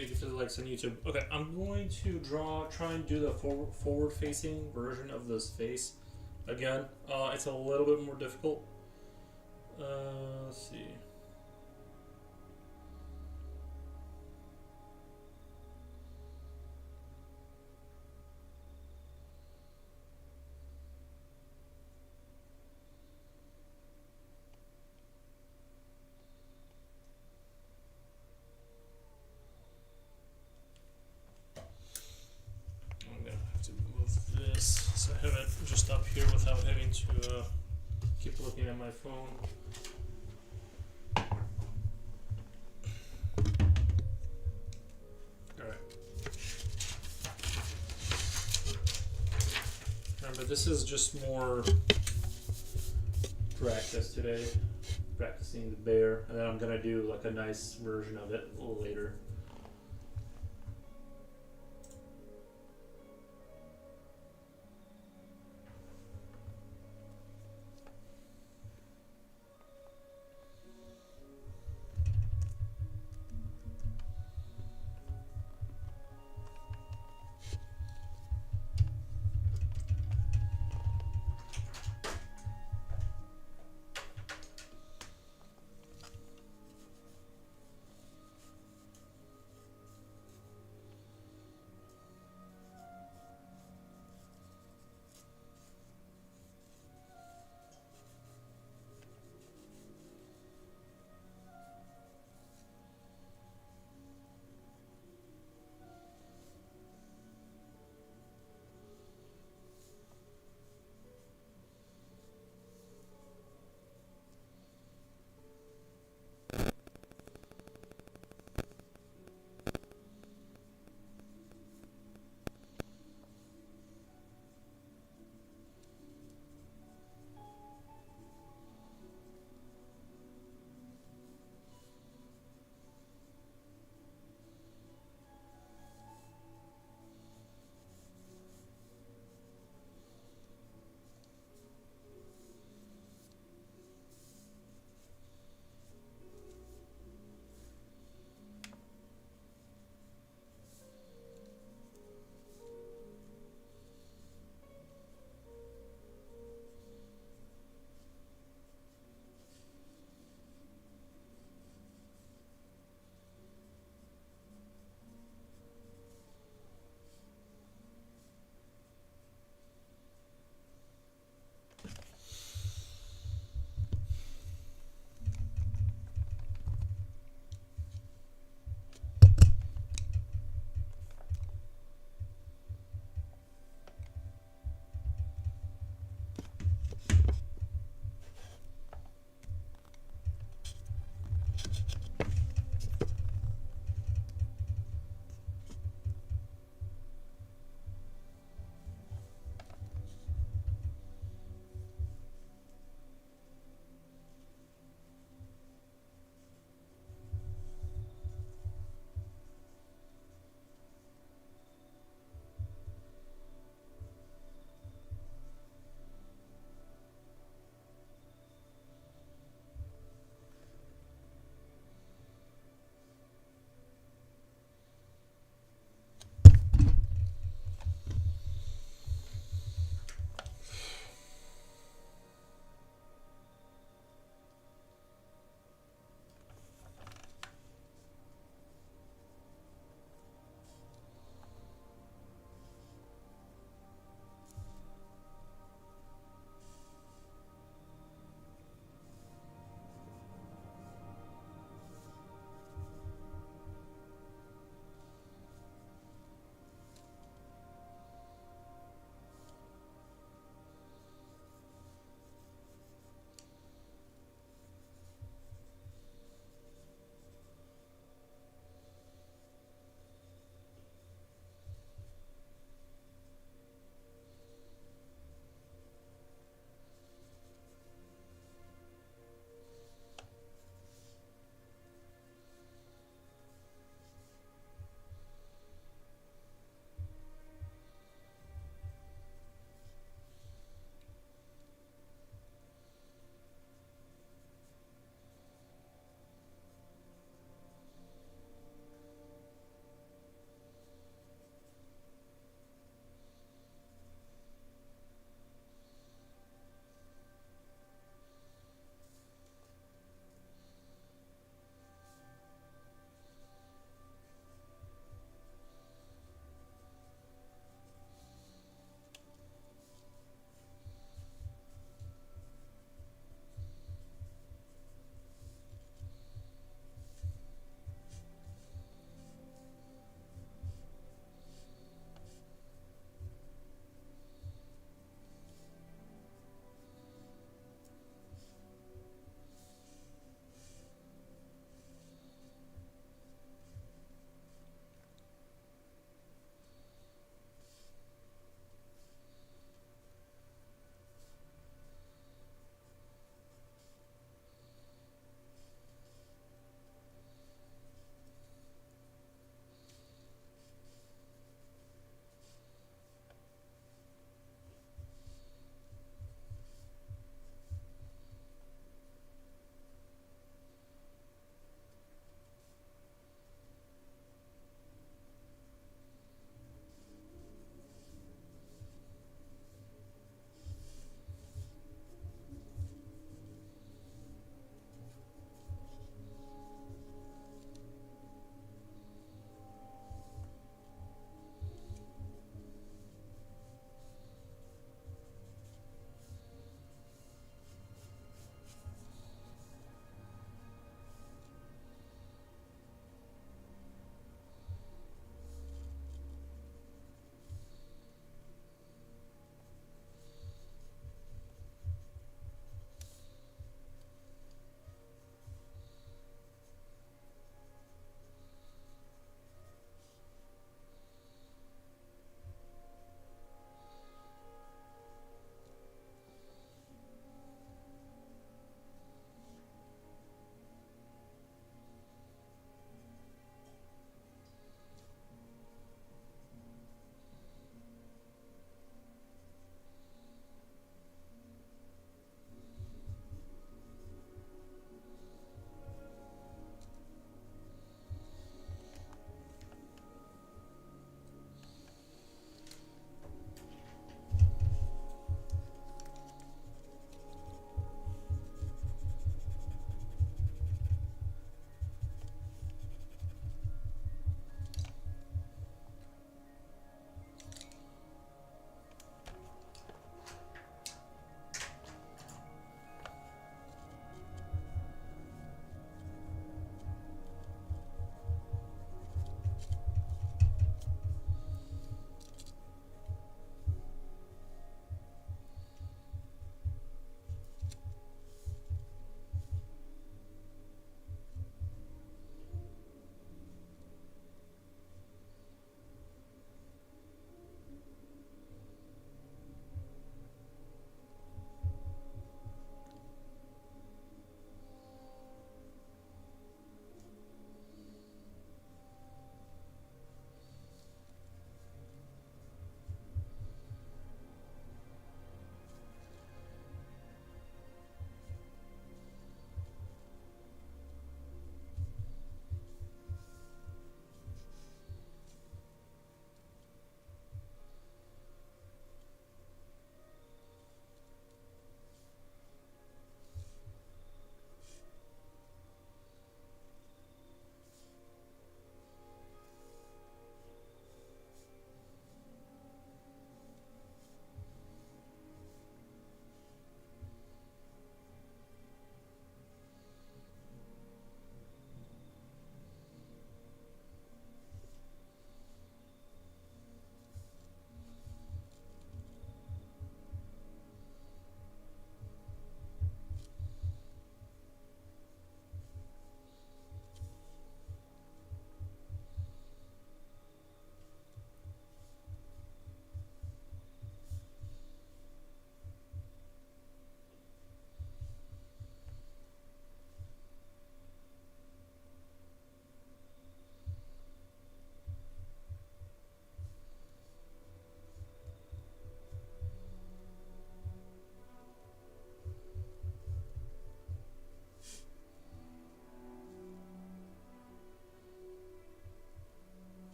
Speaker 1: Thank you for the likes on YouTube. Okay, I'm going to try and do the forward-facing version of this face again. It's a little bit more difficult. Let's see. I'm gonna have to move this so I have it just up here without having to keep looking at my phone. Remember, this is just more practice today, practicing the bear, and then I'm gonna do like a nice version of it a little later.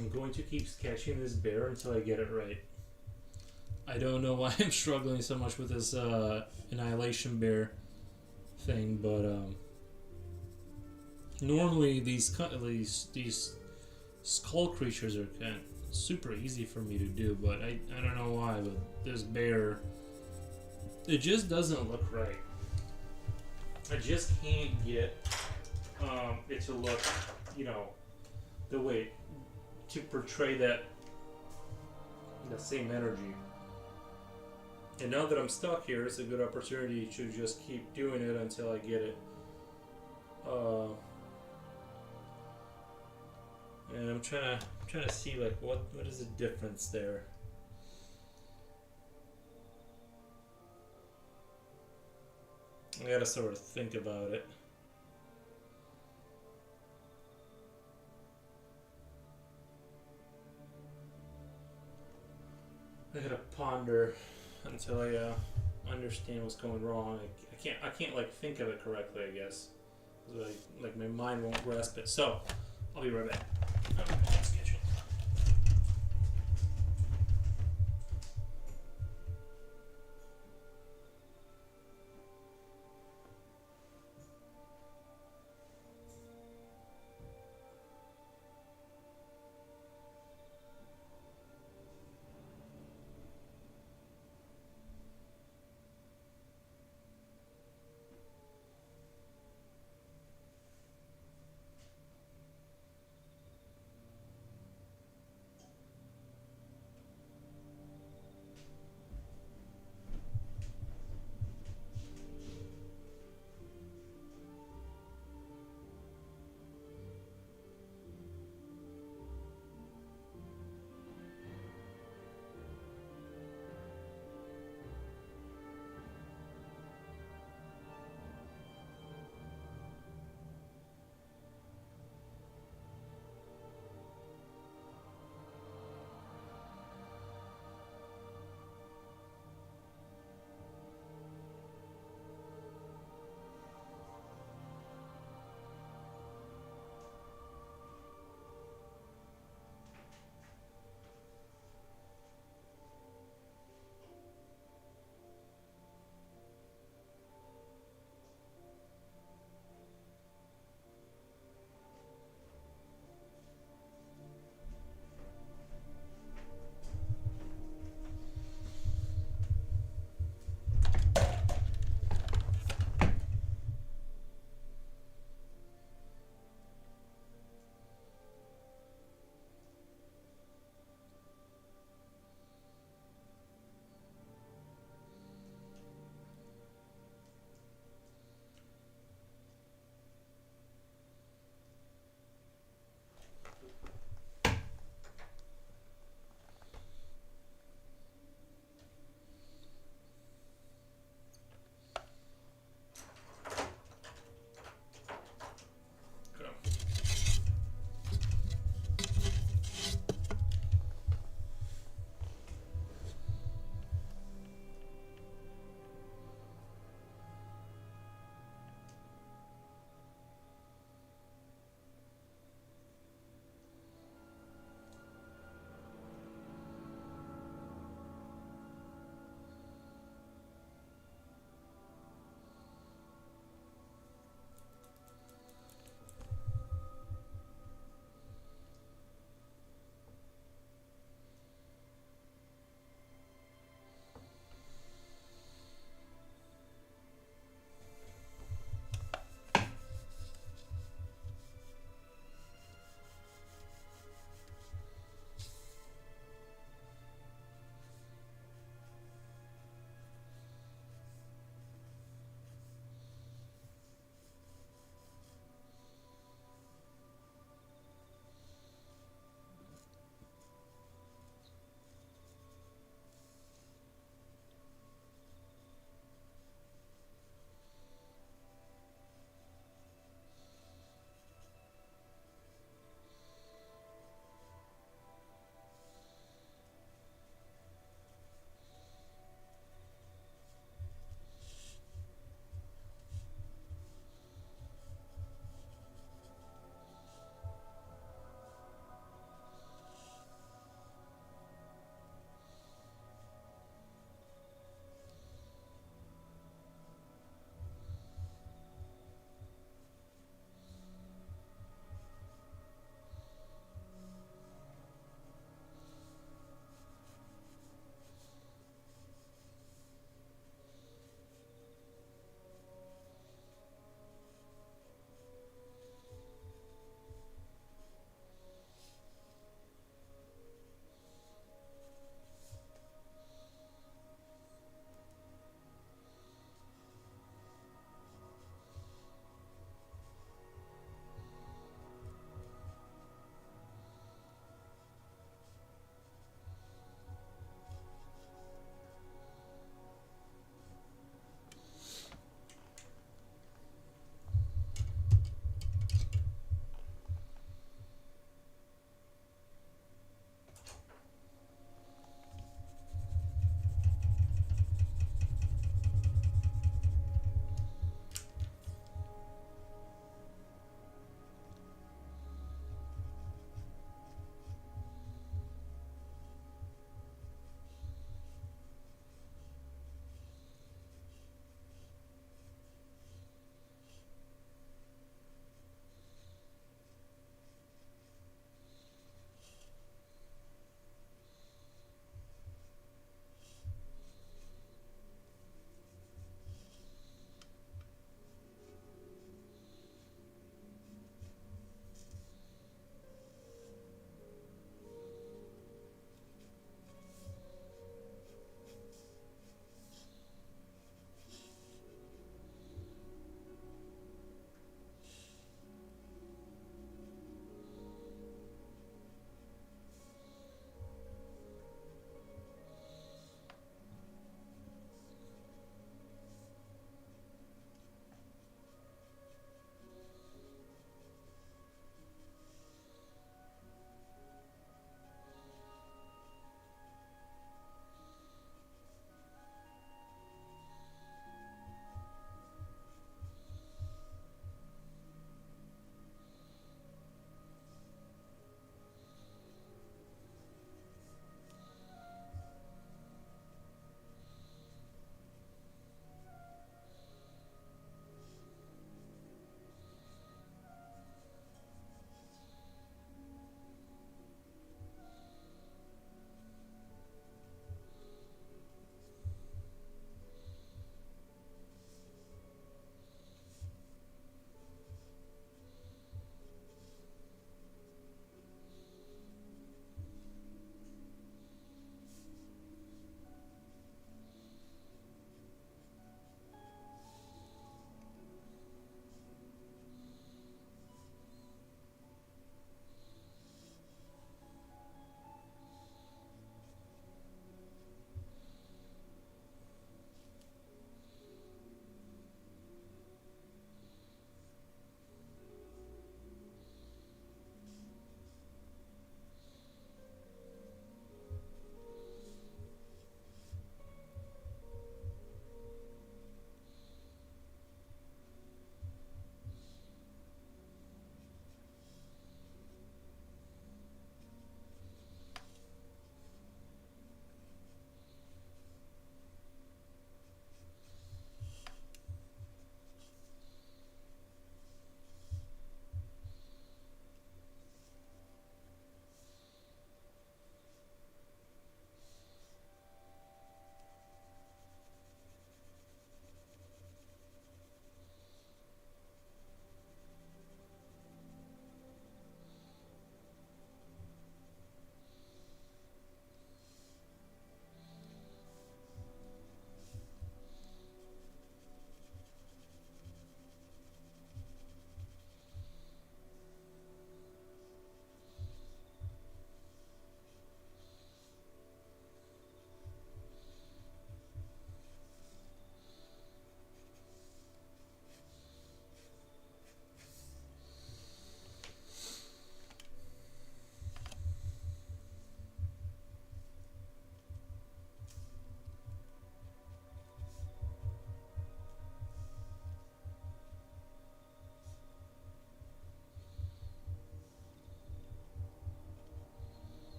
Speaker 1: I'm going to keep sketching this bear until I get it right. I don't know why I'm struggling so much with this Annihilation Bear thing, but normally these skull creatures are kind of super easy for me to do, but I don't know why, but this bear, it just doesn't look right. I just can't get it to look, the way to portray that the same energy. And now that I'm stuck here, it's a good opportunity to just keep doing it until I get it. And I'm trying to see like what is the difference there. I gotta sort of think about it. I gotta ponder until I understand what's going wrong. I can't like think of it correctly, I guess. Like my mind won't grasp it. So I'll be right back. Schedule.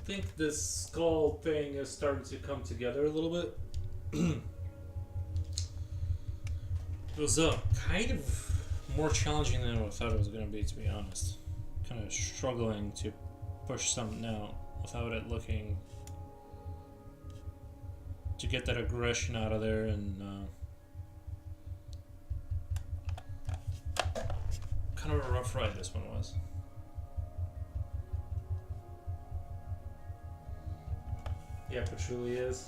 Speaker 1: think this skull thing is starting to come together a little bit. It was kind of more challenging than I thought it was going to be, to be honest. Kind of struggling to push something out without it looking, to get that aggression out of there, and kind of a rough ride this one was. Yeah, it truly is.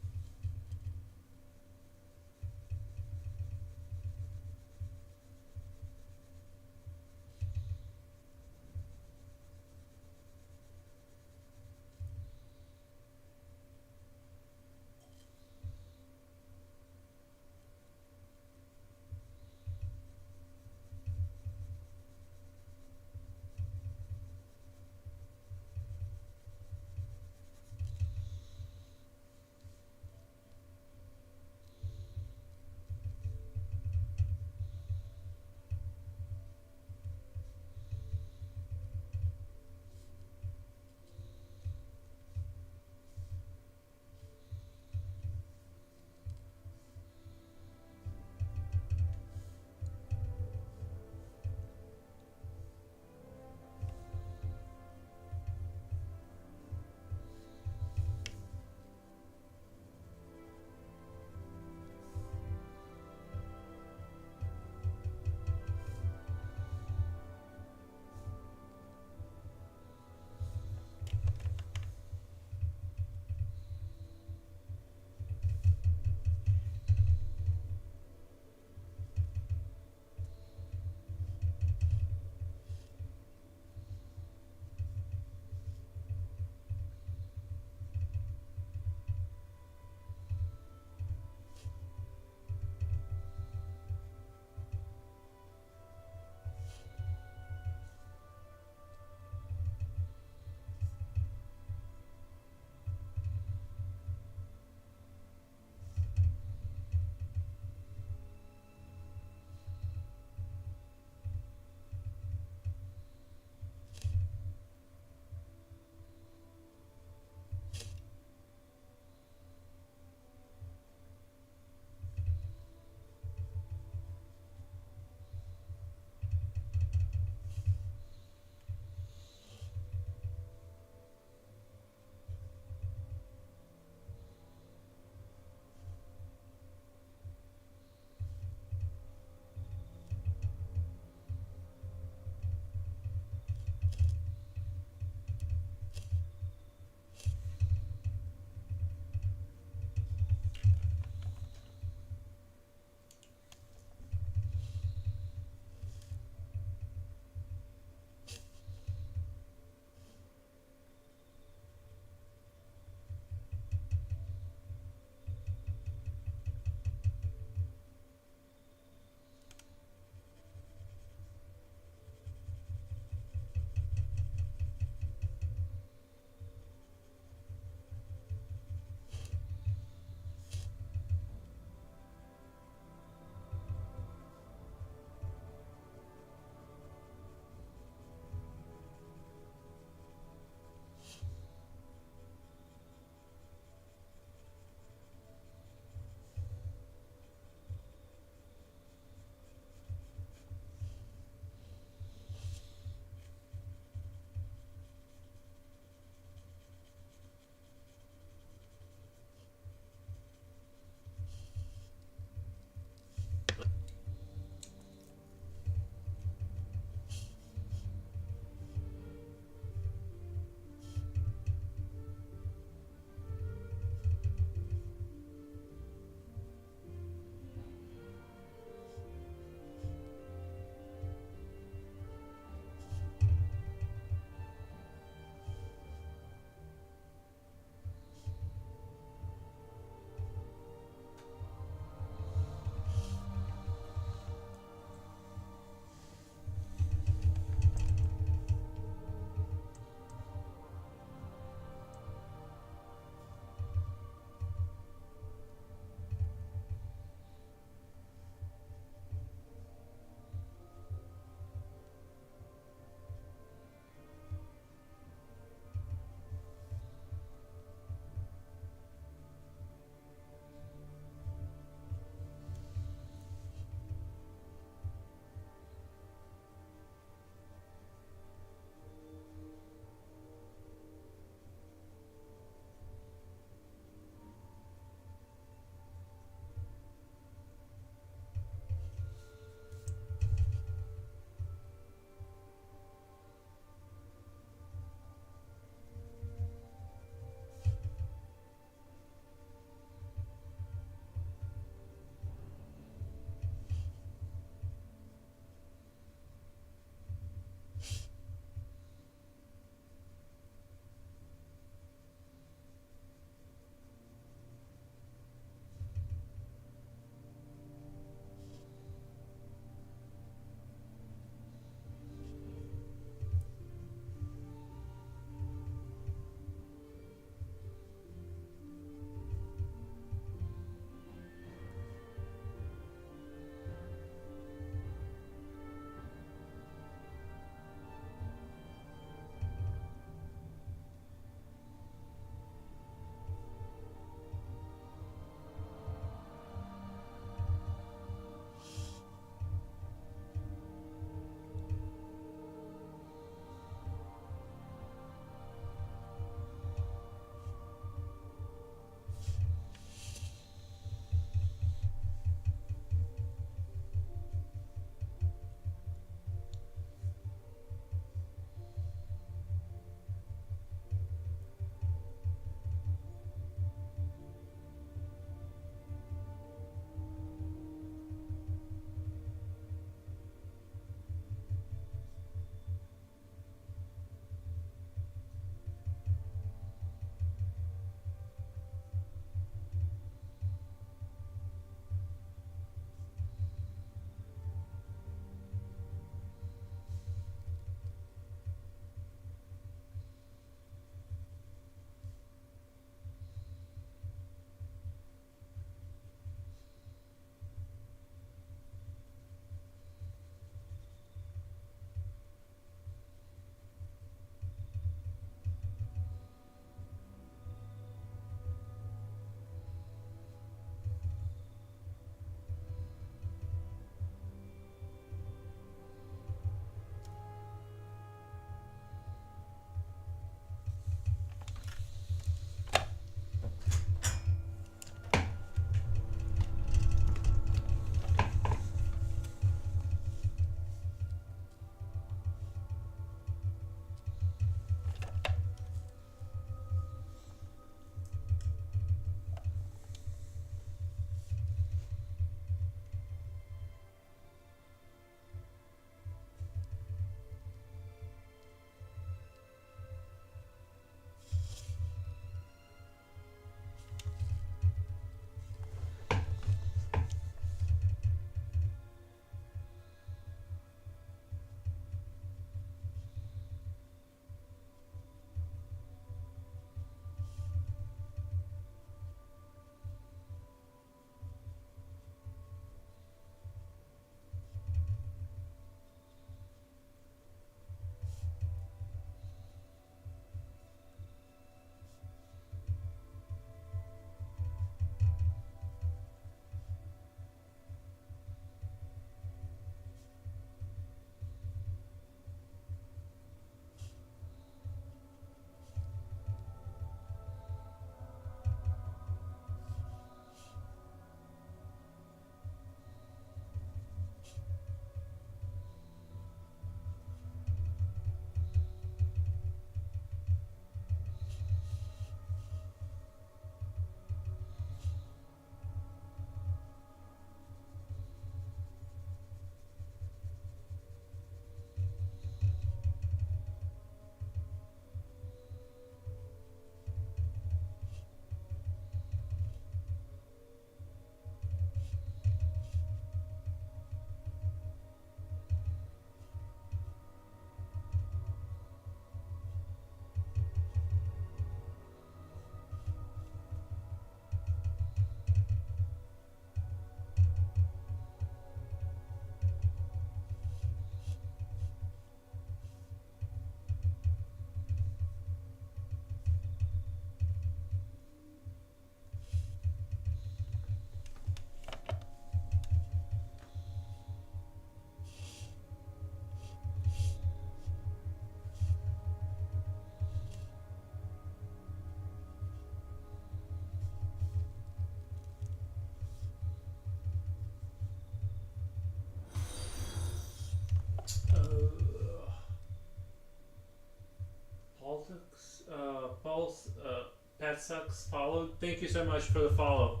Speaker 1: Sucks followed. Thank you so much for the follow.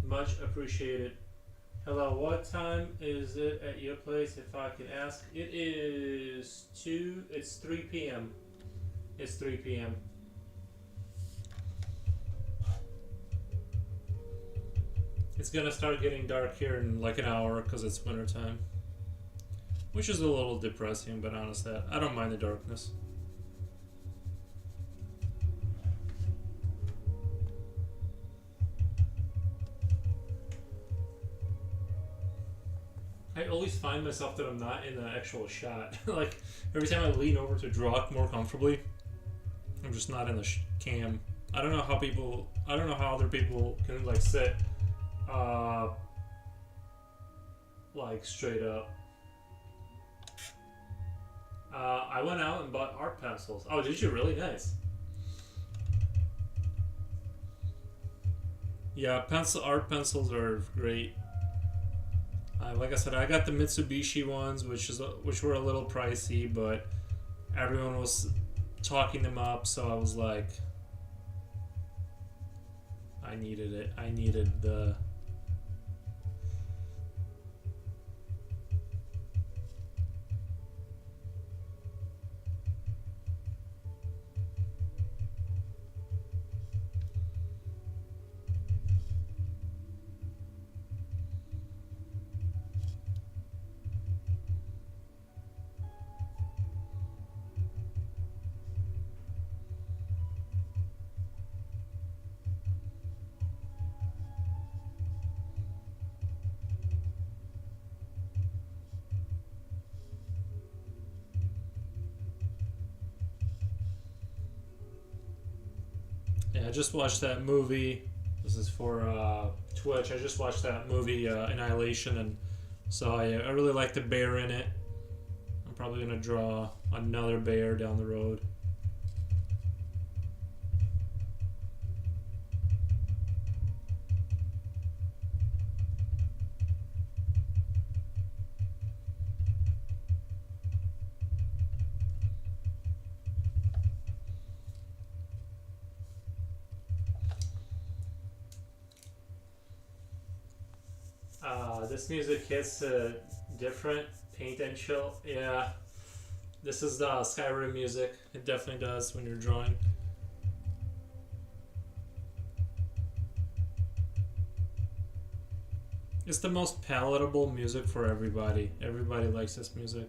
Speaker 1: Much appreciated. Hello, what time is it at your place, if I can ask? It is 2, it's 3 p.m. It's 3 p.m. It's gonna start getting dark here in like an hour because it's winter time. Which is a little depressing, but honestly, I don't mind the darkness. I always find myself that I'm not in the actual shot. Like, every time I lean over to draw it more comfortably, I'm just not in the cam. I don't know how other people can, like, sit, like, straight up. I went out and bought art pencils. Oh, did you? Really? Nice. Yeah, art pencils are great. Like I said, I got the Mitsubishi ones, which were a little pricey, but everyone was talking them up, so I was like, I needed it. I needed the... Yeah, I just watched that movie. This is for Twitch. I just watched that movie, Annihilation, and so I really like the bear in it. I'm probably going to draw another bear down the road. This music hits different, paint and chill. Yeah, this is the Skyrim music. It definitely does when you're drawing. It's the most palatable music for everybody. Everybody likes this music.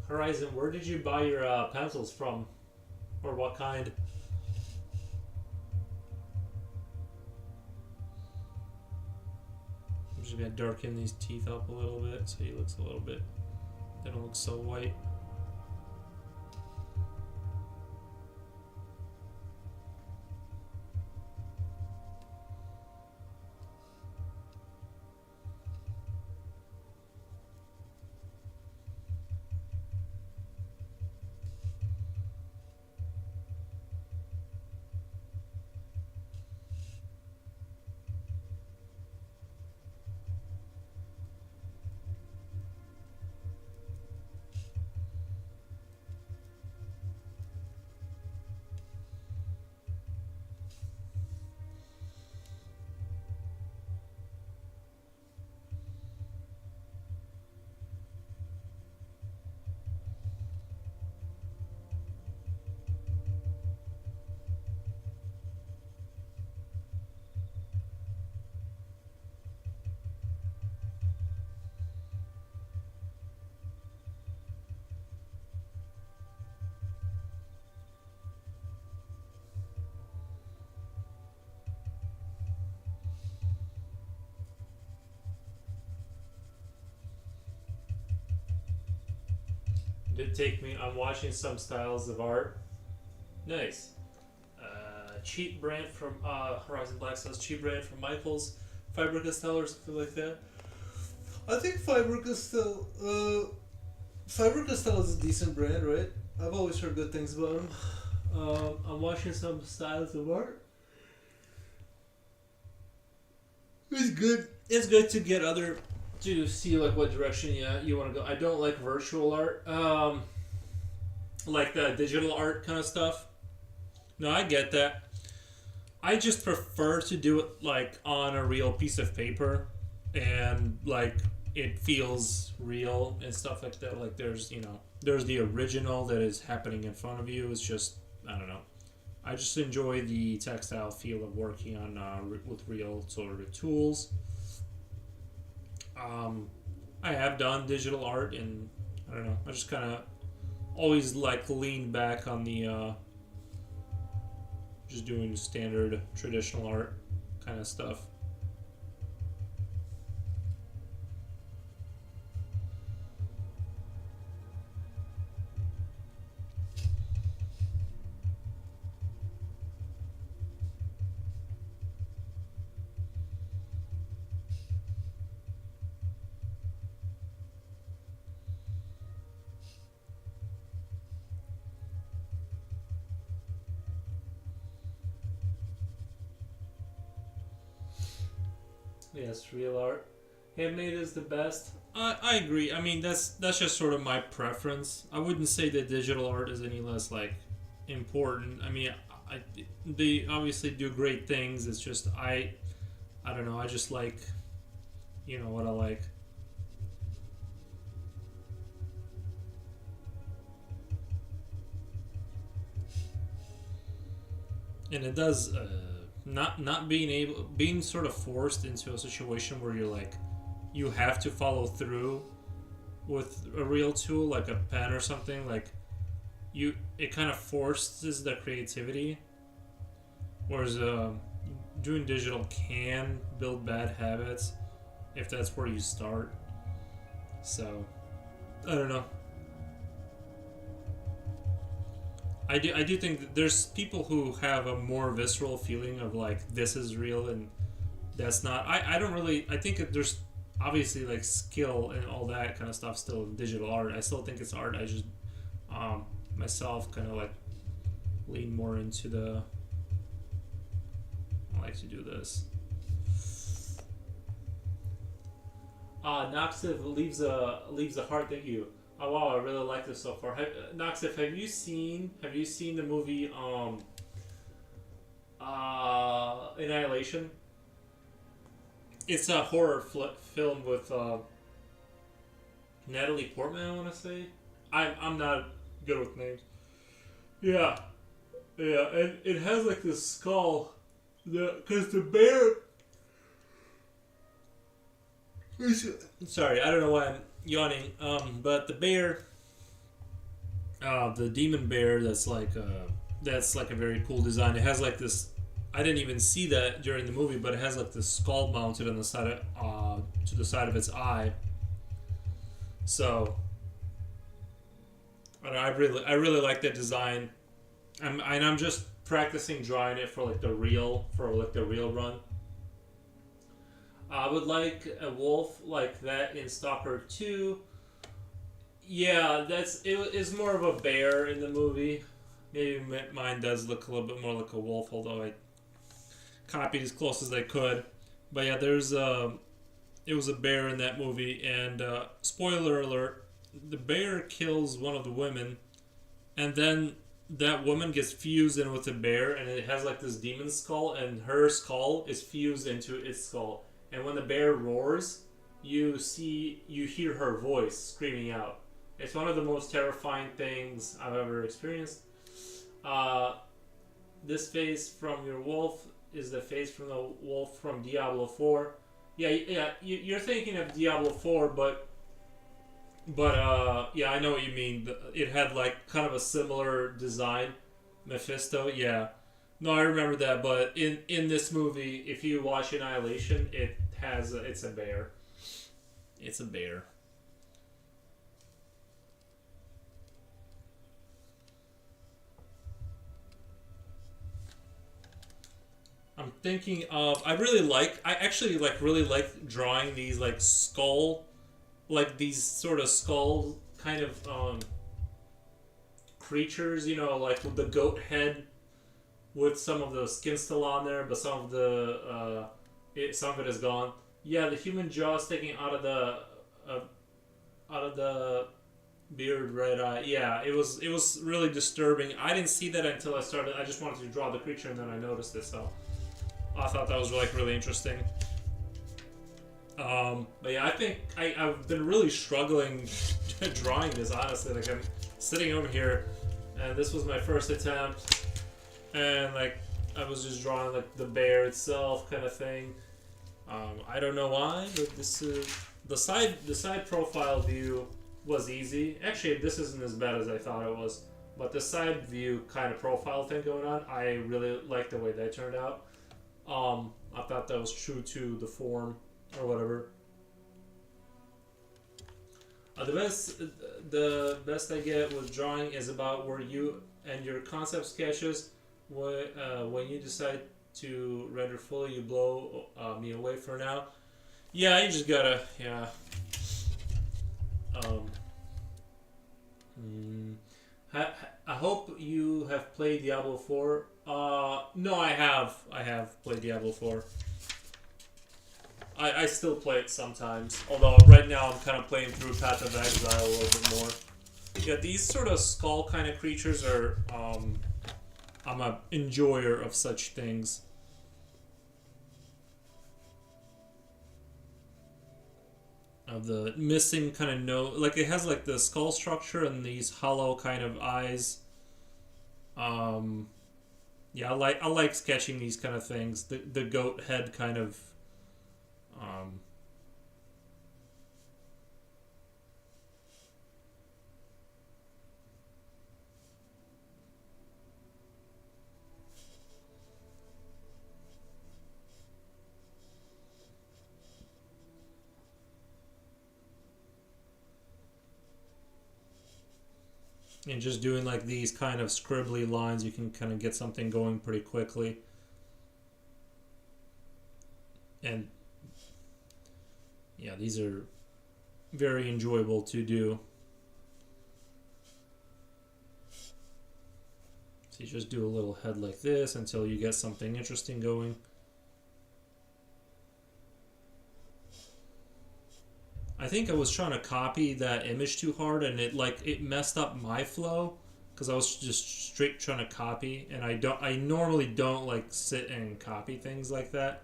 Speaker 1: Horizon, where did you buy your pencils from? Or what kind? I'm just gonna darken these teeth up a little bit so he looks a little bit, they don't look so white. Did take me, I'm watching some styles of art Nice. Cheap brand from Horizon Black says cheap brand from Michaels, Faber Castell or something like that. I think Faber Castell is a decent brand, right? I've always heard good things about them. I'm watching some styles of art. It's good. It's good to get other to see like what direction you want to go. I don't like virtual art, like the digital art kind of stuff. No, I get that. I just prefer to do it like on a real piece of paper, and like it feels real and stuff like that. Like there's the original that is happening in front of you. It's just I don't know. I just enjoy the textile feel of working on with real sort of tools. I have done digital art, and I don't know. I just kind of always like lean back on the just doing standard traditional art kind of stuff. Yes, real art. Handmade is the best. I agree. I mean, that's just sort of my preference. I wouldn't say that digital art is any less like important. I mean, I they obviously do great things. It's just I don't know. I just like what I like. And it does not being sort of forced into a situation where you're like you have to follow through with a real tool like a pen or something like you it kind of forces the creativity, whereas doing digital can build bad habits if that's where you start. So I don't know. I do think that there's people who have a more visceral feeling of like this is real and that's not. I don't really. I think that there's obviously like skill and all that kind of stuff still in digital art. I still think it's art. I just myself kind of like lean more into the. I like to do this. Noxiv leaves a heart. Thank you. Oh wow, I really like this so far. Noxiv, have you seen the movie Annihilation? It's a horror film with Natalie Portman. I want to say. I'm not good with names. Yeah, yeah, and it has like this skull, because the bear. Sorry, I don't know why I'm yawning. But the bear, the demon bear, that's like a very cool design. It has like this. I didn't even see that during the movie, but it has like this skull mounted on the side of, to the side of its eye. So I really like that design. I'm just practicing drawing it for the real run. I would like a wolf like that in Stalker 2. Yeah, it is more of a bear in the movie. Maybe mine does look a little bit more like a wolf, although I copied as close as I could. But yeah, it was a bear in that movie, and spoiler alert, the bear kills one of the women, and then that woman gets fused in with the bear, and it has like this demon skull, and her skull is fused into its skull. And when the bear roars, you hear her voice screaming out. It's one of the most terrifying things I've ever experienced. Uh, this face from your wolf is the face from the wolf from Diablo 4. Yeah, yeah, you're thinking of Diablo 4, but yeah, I know what you mean. It had like kind of a similar design. Mephisto, yeah. No, I remember that, but in this movie, if you watch Annihilation, it's a bear. It's a bear. I'm thinking of. I actually like really like drawing these like skull, like these sort of skull kind of creatures. You know, like with the goat head with some of the skin still on there, but some of some of it is gone. Yeah, the human jaw sticking uh, out of the beard, red eye. Yeah, it was really disturbing. I didn't see that until I started. I just wanted to draw the creature, and then I noticed it. So I thought that was like really interesting. But yeah, I think I've been really struggling drawing this. Honestly, like I'm sitting over here, and this was my first attempt, and like I was just drawing like the bear itself, kind of thing. I don't know why, but this is the side profile view was easy. Actually, this isn't as bad as I thought it was. But the side view kind of profile thing going on, I really like the way that turned out. I thought that was true to the form or whatever. The best I get with drawing is about where you and your concept sketches. When you decide to render fully, you blow me away for now. Yeah, you just gotta, yeah. Um, mm, I hope you have played Diablo 4. No, I have. I have played Diablo 4. I still play it sometimes. Although right now I'm kind of playing through Path of Exile a little bit more. Yeah, these sort of skull kind of creatures are. I'm a enjoyer of such things. Of the missing kind of nose, like it has like the skull structure and these hollow kind of eyes. Um, yeah, I like sketching these kind of things. The goat head kind of. Um, and just doing like these kind of scribbly lines, you can kind of get something going pretty quickly. And yeah, these are very enjoyable to do. So you just do a little head like this until you get something interesting going. I think I was trying to copy that image too hard, and it messed up my flow because I was just straight trying to copy, and I normally don't like sit and copy things like that.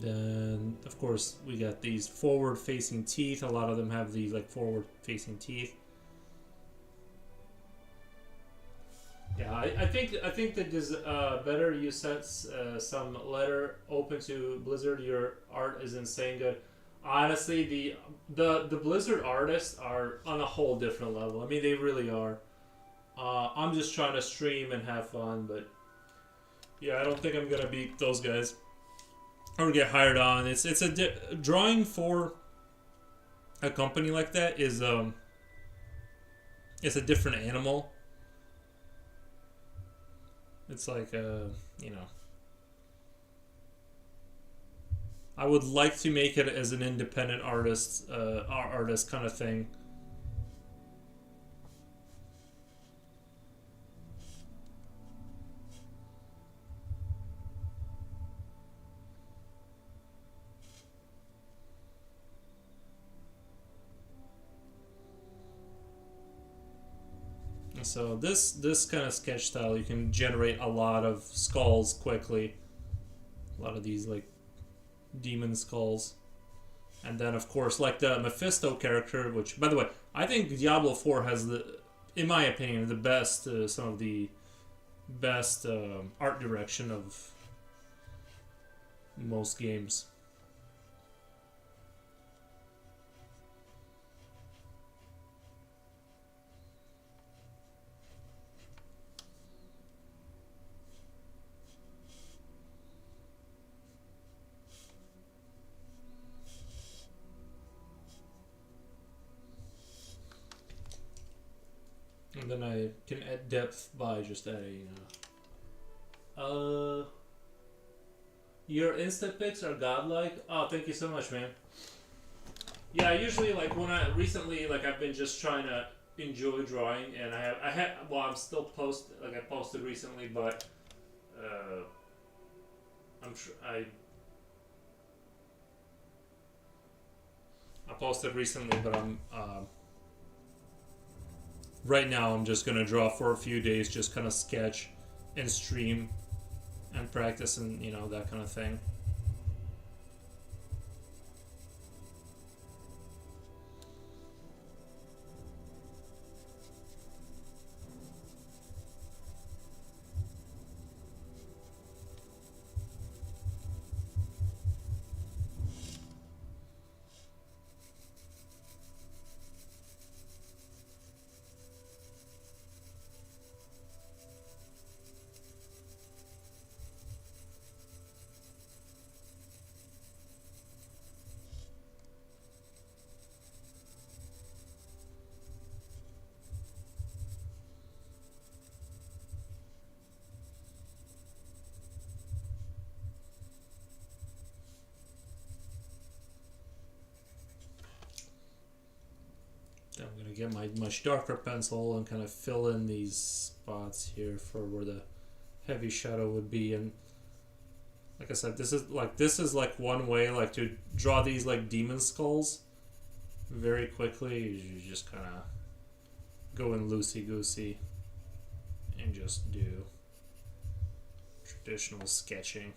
Speaker 1: Then, of course, we got these forward-facing teeth. A lot of them have these like forward-facing teeth. Yeah, I think that is better. You sent some letter open to Blizzard. Your art is insane good. Honestly, the Blizzard artists are on a whole different level. I mean, they really are. I'm just trying to stream and have fun, but yeah, I don't think I'm gonna beat those guys or get hired on. It's drawing for a company like that is it's a different animal. It's like you know, I would like to make it as an independent artist kind of thing. So this kind of sketch style, you can generate a lot of skulls quickly. A lot of these like demon skulls. And then of course like the Mephisto character, which by the way, I think Diablo 4 has in my opinion, the best some of the best art direction of most games. And then I can add depth by just adding. Your instant picks are godlike. Oh, thank you so much, man. Yeah, usually like when I recently like I've been just trying to enjoy drawing, and I have well I'm still I posted recently, but uh, I'm sure I posted recently, but I'm right now I'm just gonna draw for a few days, just kind of sketch and stream and practice and that kind of thing. I'm gonna get my much darker pencil and kind of fill in these spots here for where the heavy shadow would be. And like I said, this is like one way like to draw these like demon skulls very quickly. You just kind of go in loosey goosey and just do traditional sketching.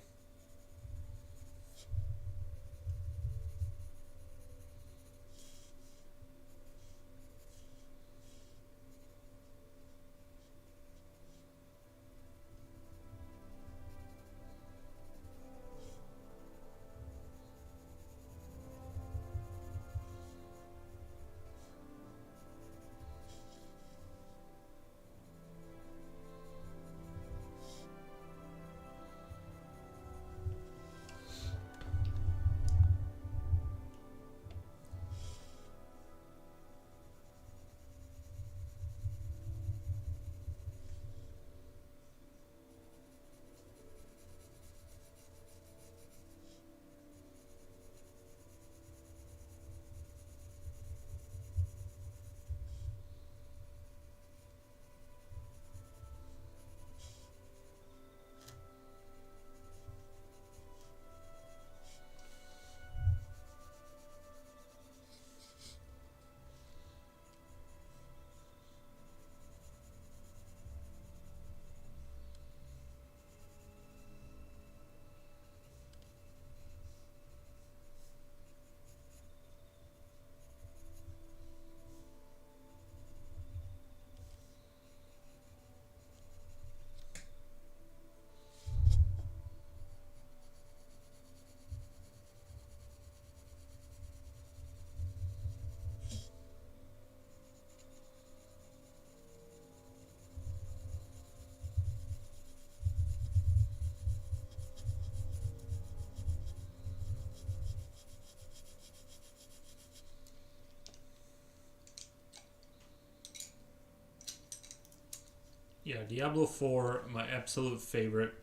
Speaker 1: Yeah, Diablo 4, my absolute favorite.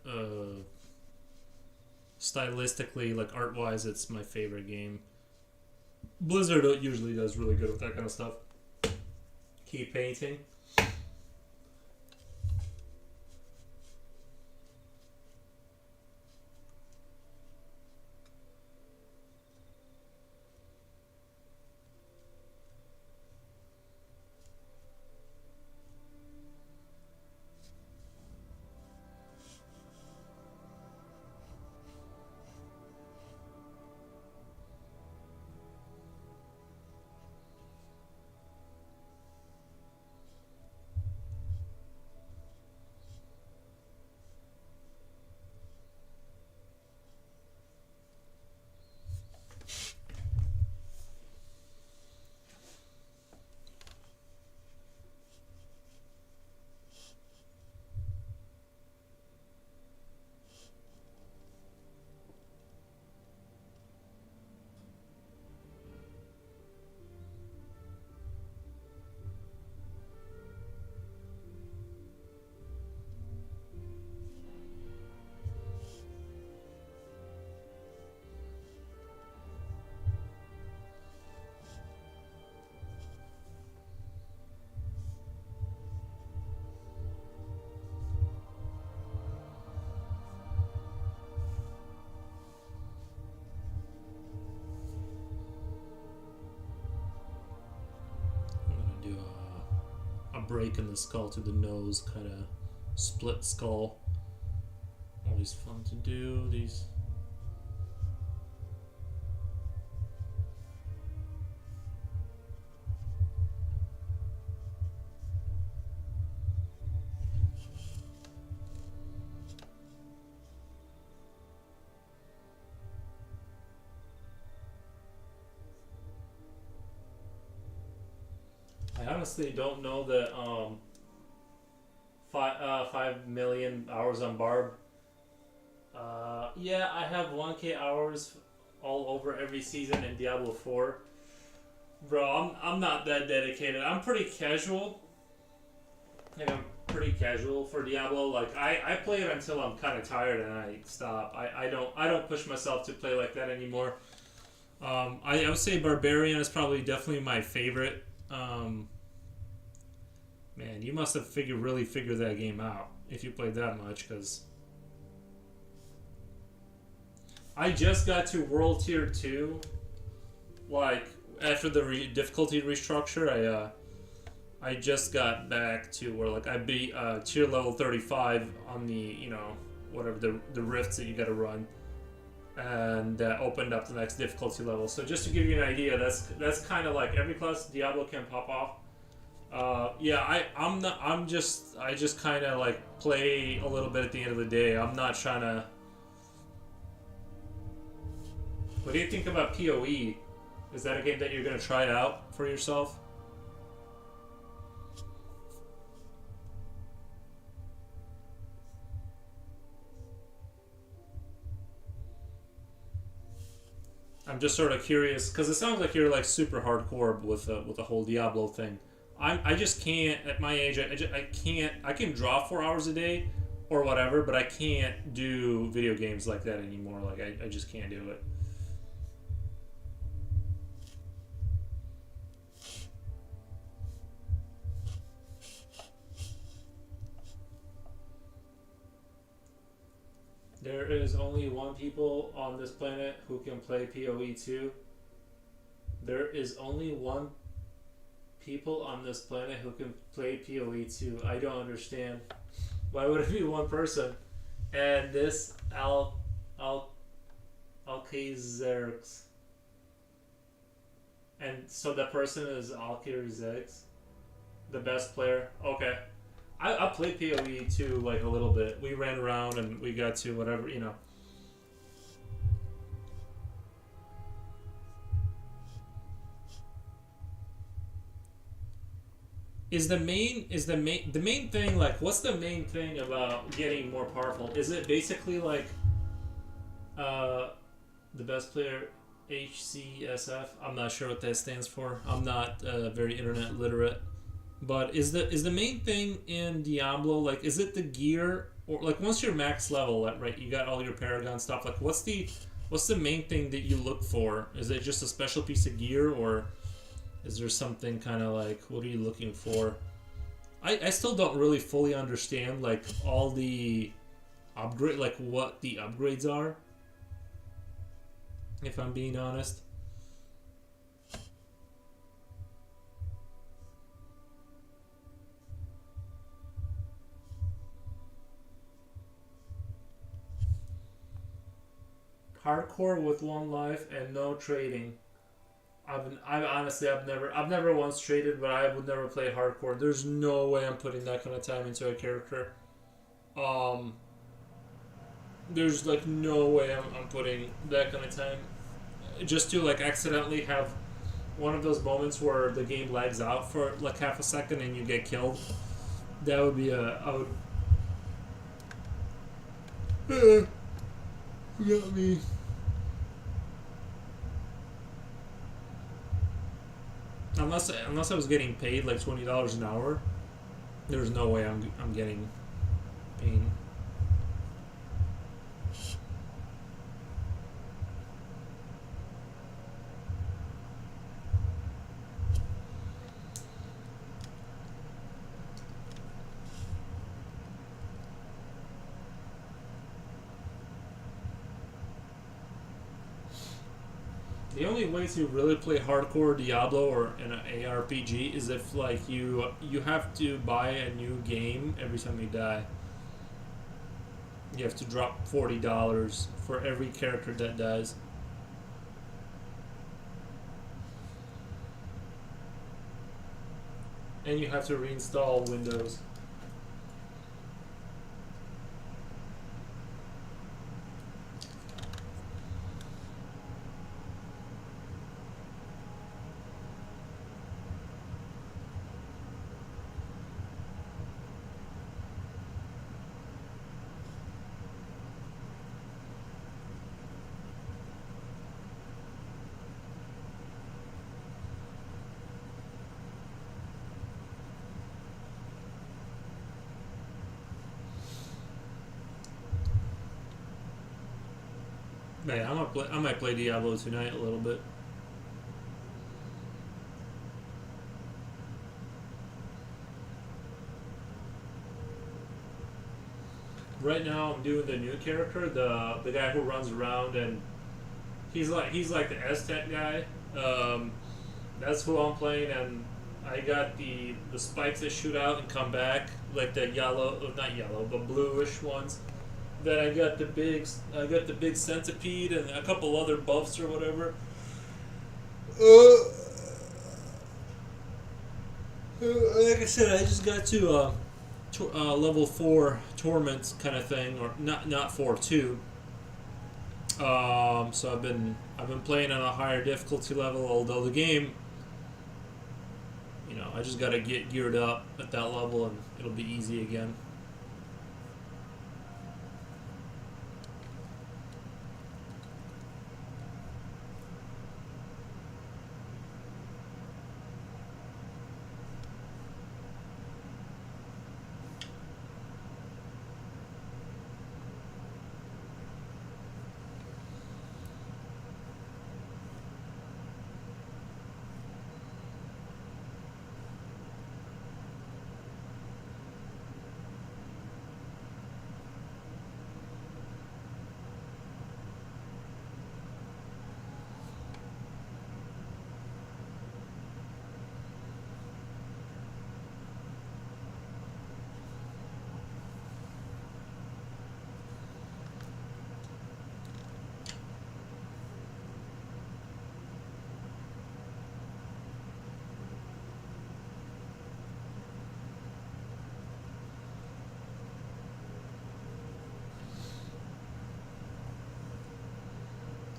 Speaker 1: Stylistically, like art wise, it's my favorite game. Blizzard usually does really good with that kind of stuff. Keep painting. break in the skull to the nose, kind of split skull. Always fun to do these. I honestly don't know that 5 million hours on Barb. Yeah, I have 1K hours all over every season in Diablo 4. Bro, I'm not that dedicated. I'm pretty casual. Like, I'm pretty casual for Diablo. Like, I play it until I'm kind of tired and I stop. I don't push myself to play like that anymore. I would say Barbarian is probably definitely my favorite. Man, you must have really figured that game out if you played that much, because I just got to World Tier 2, like, after the difficulty restructure. I just got back to where, like, I beat tier level 35 on the, whatever, the rifts that you gotta run, and that opened up the next difficulty level. So just to give you an idea, that's kind of like every class Diablo can pop off. I just kind of like play a little bit at the end of the day. I'm not trying to. What do you think about PoE? Is that a game that you're gonna try out for yourself? I'm just sort of curious because it sounds like you're like super hardcore with the whole Diablo thing. I just can't at my age. I can't. I can draw 4 hours a day or whatever, but I can't do video games like that anymore. Like I just can't do it. There is only one people on this planet who can play PoE 2. There is only one people on this planet who can play PoE 2. I don't understand. Why would it be one person? And this Alkazerx. And so that person is Alkazerx, the best player. Okay. I played PoE 2 like a little bit. We ran around and we got to whatever, the main thing, like, what's the main thing about getting more powerful? Is it basically like the best player HCSF? I'm not sure what that stands for. I'm not very internet literate. But is the main thing in Diablo, like, is it the gear, or like once you're max level, right, you got all your Paragon stuff, like what's the main thing that you look for? Is it just a special piece of gear, or is there something kind of like, what are you looking for? I still don't really fully understand like all the upgrade, like what the upgrades are, if I'm being honest. Hardcore with one life and no trading. I've never once traded, but I would never play hardcore. There's no way I'm putting that kind of time into a character. Um, there's like no way I'm putting that kind of time just to like accidentally have one of those moments where the game lags out for like half a second and you get killed. That would be you got me. Unless I was getting paid like $20 an hour, there's no way I'm getting paid. The only way to really play hardcore Diablo or an ARPG is if like you have to buy a new game every time you die. You have to drop $40 for every character that dies. And you have to reinstall Windows. Man, I might play Diablo tonight a little bit. Right now, I'm doing the new character, the guy who runs around and he's like the Aztec guy. That's who I'm playing, and I got the spikes that shoot out and come back, like the yellow, not yellow, but bluish ones. Then I got the big centipede and a couple other buffs or whatever. Like I said, I just got to level 4 torment kind of thing, or not 4 2. So I've been playing on a higher difficulty level, although the game, I just got to get geared up at that level and it'll be easy again.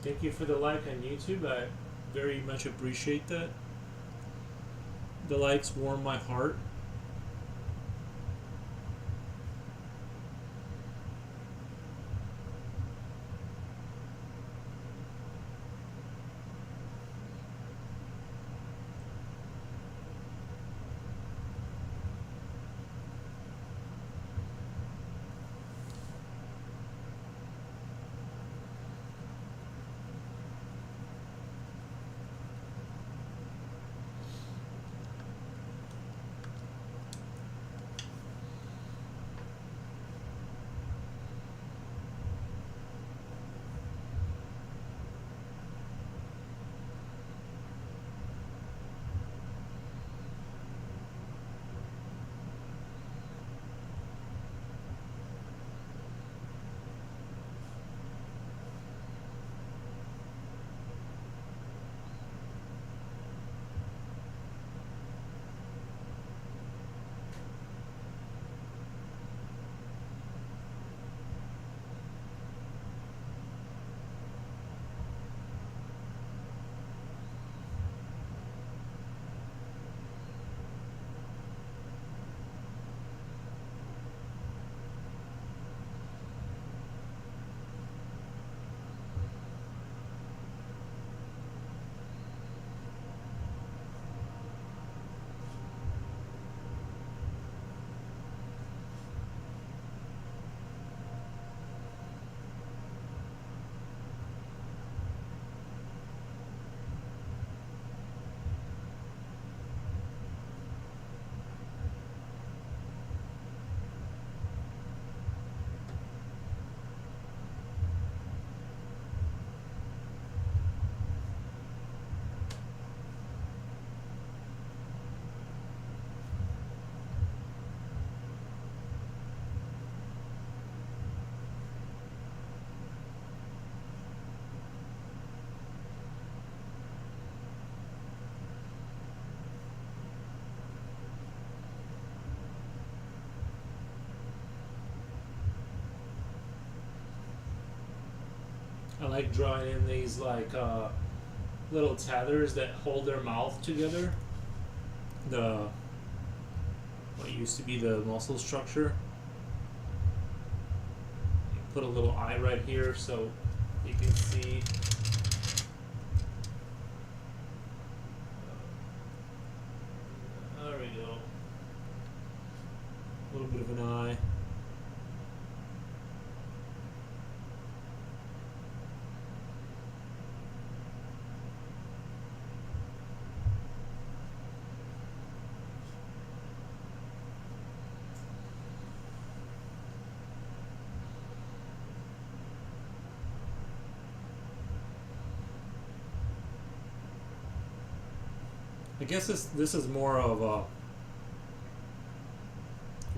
Speaker 1: Thank you for the like on YouTube. I very much appreciate that. The likes warm my heart. like drawing in these like little tethers that hold their mouth together. The what used to be the muscle structure. Put a little eye right here so you can see. There we go. A little bit of an eye. I guess this is more of a.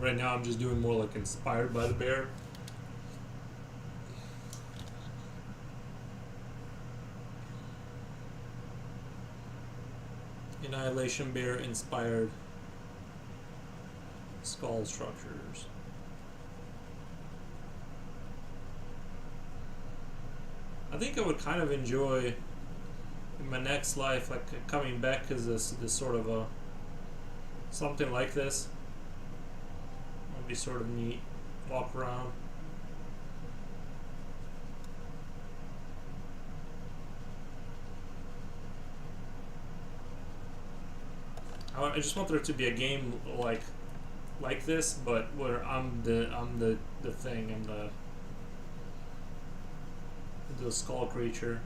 Speaker 1: Right now, I'm just doing more like inspired by the bear. Annihilation Bear inspired skull structures. I think I would kind of enjoy in my next life, like coming back as this sort of a something like this. Would be sort of neat. Walk around. I just want there to be a game like this, but where I'm the thing, I'm the skull creature.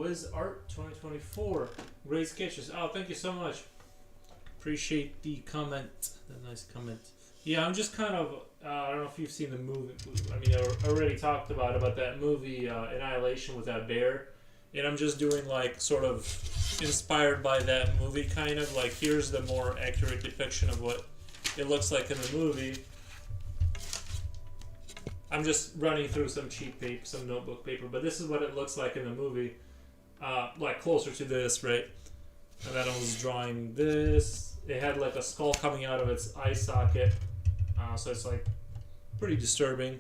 Speaker 1: Wiz Art 2024. Great sketches. Oh, thank you so much. Appreciate the comment. The nice comment. Yeah, I'm just kind of. I don't know if you've seen the movie. I mean, I already talked about that movie Annihilation with that bear, and I'm just doing like sort of inspired by that movie, kind of like here's the more accurate depiction of what it looks like in the movie. I'm just running through some cheap paper, some notebook paper, but this is what it looks like in the movie, like closer to this, right? And then I was drawing this. It had like a skull coming out of its eye socket, so it's like pretty disturbing.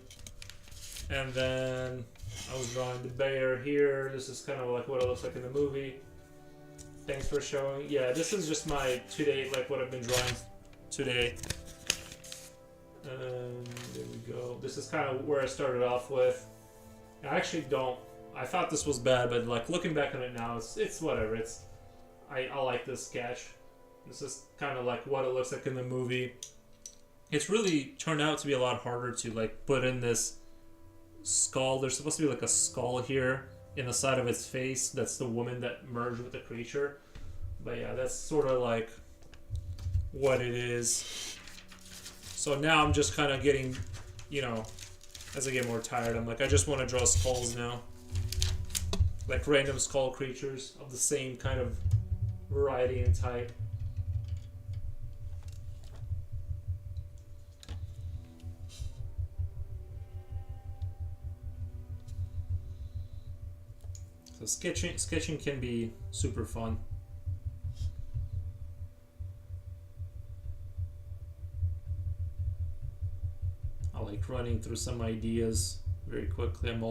Speaker 1: And then I was drawing the bear here. This is kind of like what it looks like in the movie. Thanks for showing. Yeah, this is just my today, like what I've been drawing today. There we go. This is kind of where I started off with. I actually don't. I thought this was bad, but like looking back on it now, it's whatever. I like this sketch. This is kind of like what it looks like in the movie. It's really turned out to be a lot harder to like put in this skull. There's supposed to be like a skull here in the side of its face. That's the woman that merged with the creature. But yeah, that's sort of like what it is. So now I'm just kind of getting, you know, as I get more tired, I'm like, I just want to draw skulls now. Like random skull creatures of the same kind of variety and type. So sketching can be super fun. I like running through some ideas very quickly. I'm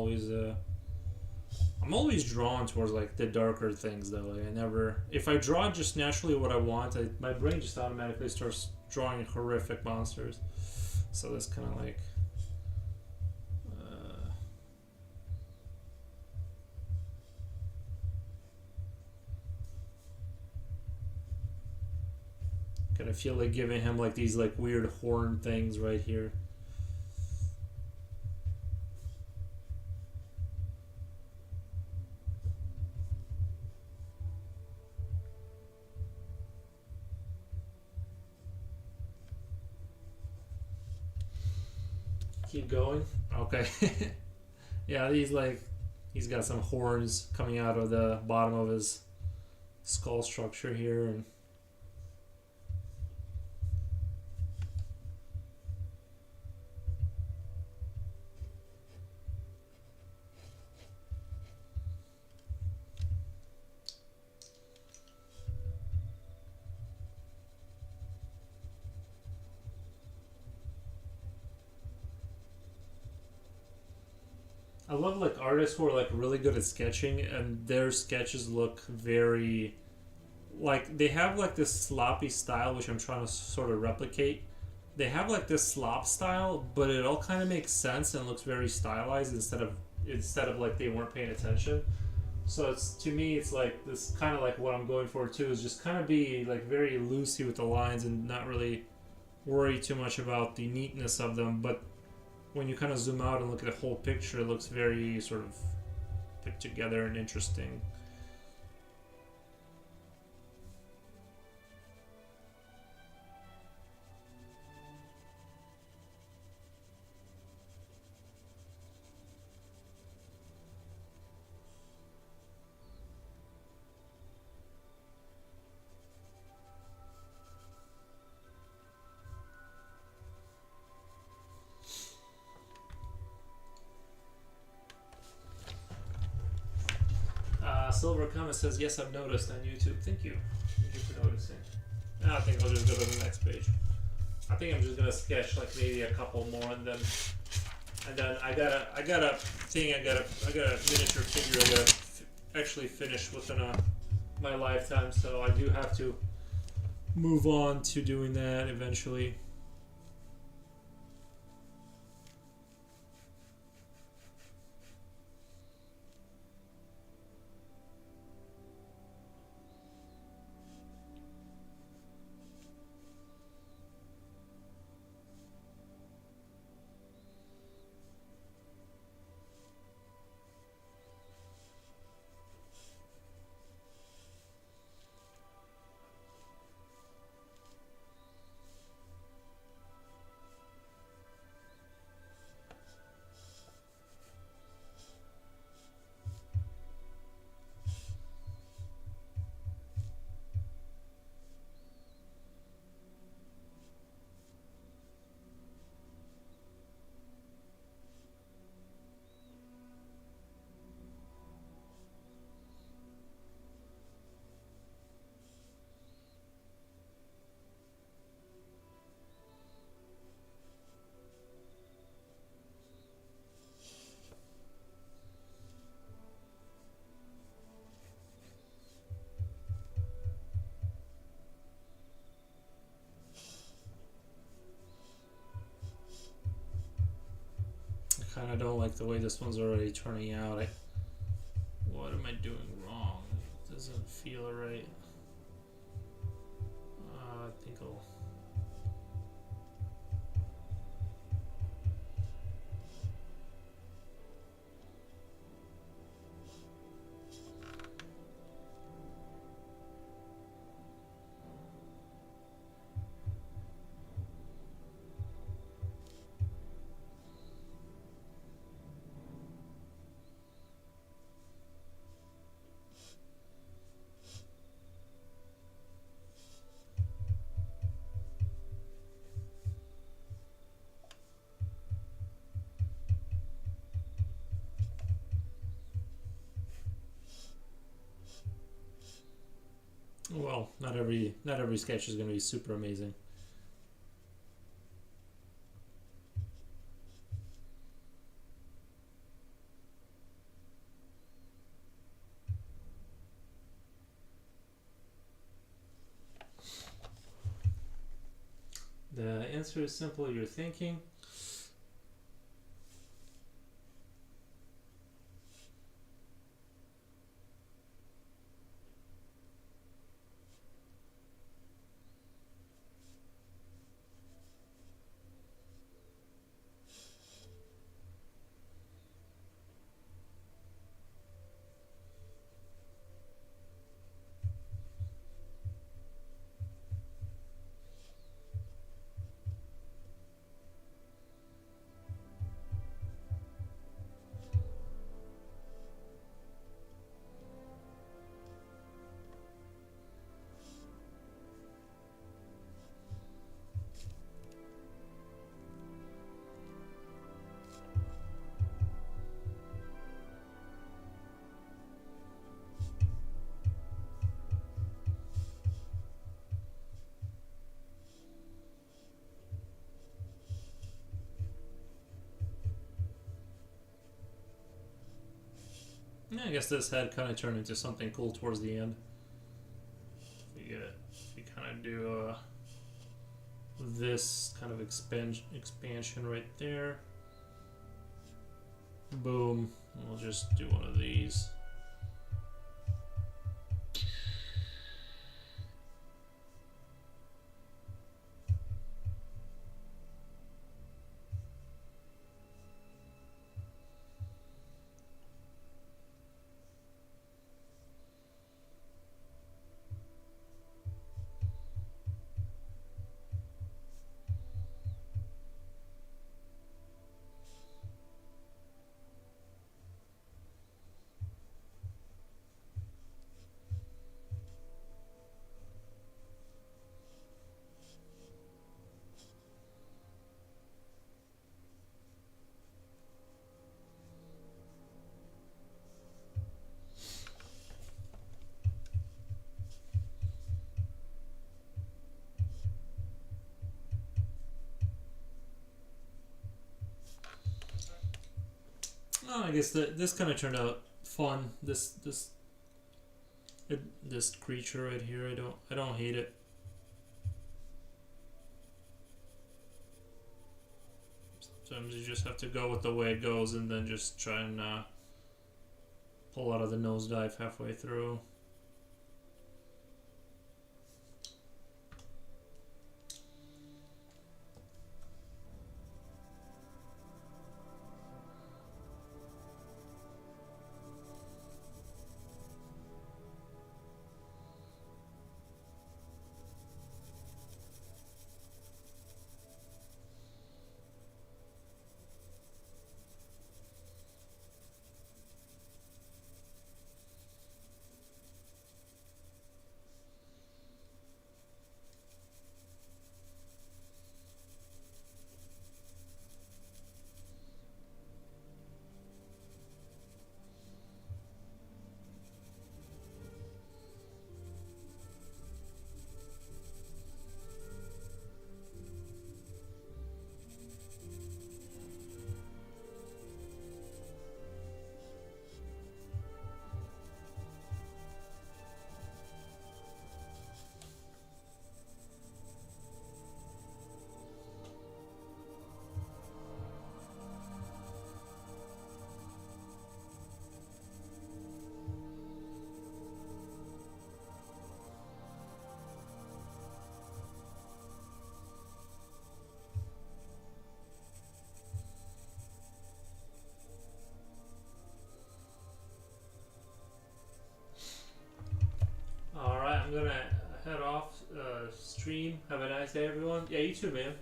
Speaker 1: always drawn towards like the darker things though. Like I never, if I draw just naturally what I want, my brain just automatically starts drawing horrific monsters. So that's kind of like kind of feel like giving him like these like weird horn things right here. Keep going. Okay. Yeah, he's got some horns coming out of the bottom of his skull structure here, and I love like artists who are like really good at sketching and their sketches look very like they have like this sloppy style which I'm trying to sort of replicate. They have like this slop style, but it all kind of makes sense and looks very stylized instead of like they weren't paying attention. So it's to me it's like this kind of like what I'm going for too is just kind of be like very loosey with the lines and not really worry too much about the neatness of them, but when you kind of zoom out and look at the whole picture, it looks very sort of put together and interesting. Silver Comment says, yes, I've noticed on YouTube. Thank you. Thank you for noticing. I think I'll just go to the next page. I think I'm just gonna sketch like maybe a couple more and then I got a miniature figure I gotta actually finish within my lifetime, so I do have to move on to doing that eventually. kind of don't like the way this one's already turning out. What am I doing wrong? It doesn't feel right. I think I'll... Well, not every sketch is going to be super amazing. The answer is simple. You're thinking. Yeah, I guess this head kind of turned into something cool towards the end. If you kind of do this kind of expansion right there. Boom. We'll just do one of these. Oh, I guess this kind of turned out fun. This creature right here, I don't hate it. Sometimes you just have to go with the way it goes, and then just try and pull out of the nosedive halfway through. I'm gonna head off stream. Have a nice day, everyone. Yeah, you too, man.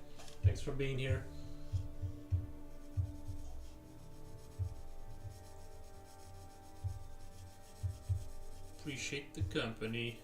Speaker 1: Thanks for being here. Appreciate the company.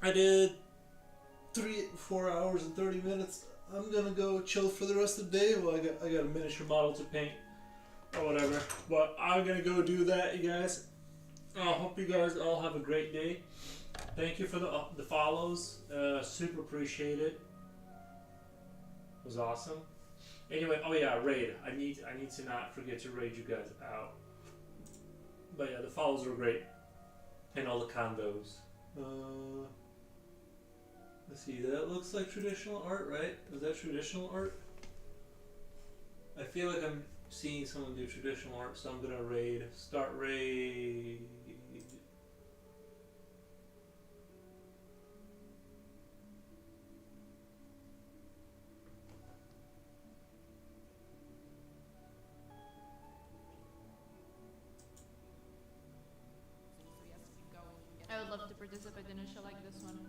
Speaker 1: I did 4 hours and 30 minutes. I'm gonna go chill for the rest of the day. Well, I got a miniature model to paint or whatever, but I'm gonna go do that, you guys. I hope you guys all have a great day. Thank you for the follows. Super appreciate it. It was awesome. Anyway, oh yeah, raid. I need to not forget to raid you guys out. But yeah, the follows were great, and all the convos. Let's see. That looks like traditional art, right? Is that traditional art? I feel like I'm seeing someone do traditional art, so I'm gonna raid. Start raid.
Speaker 2: I would love to participate in a show like this one.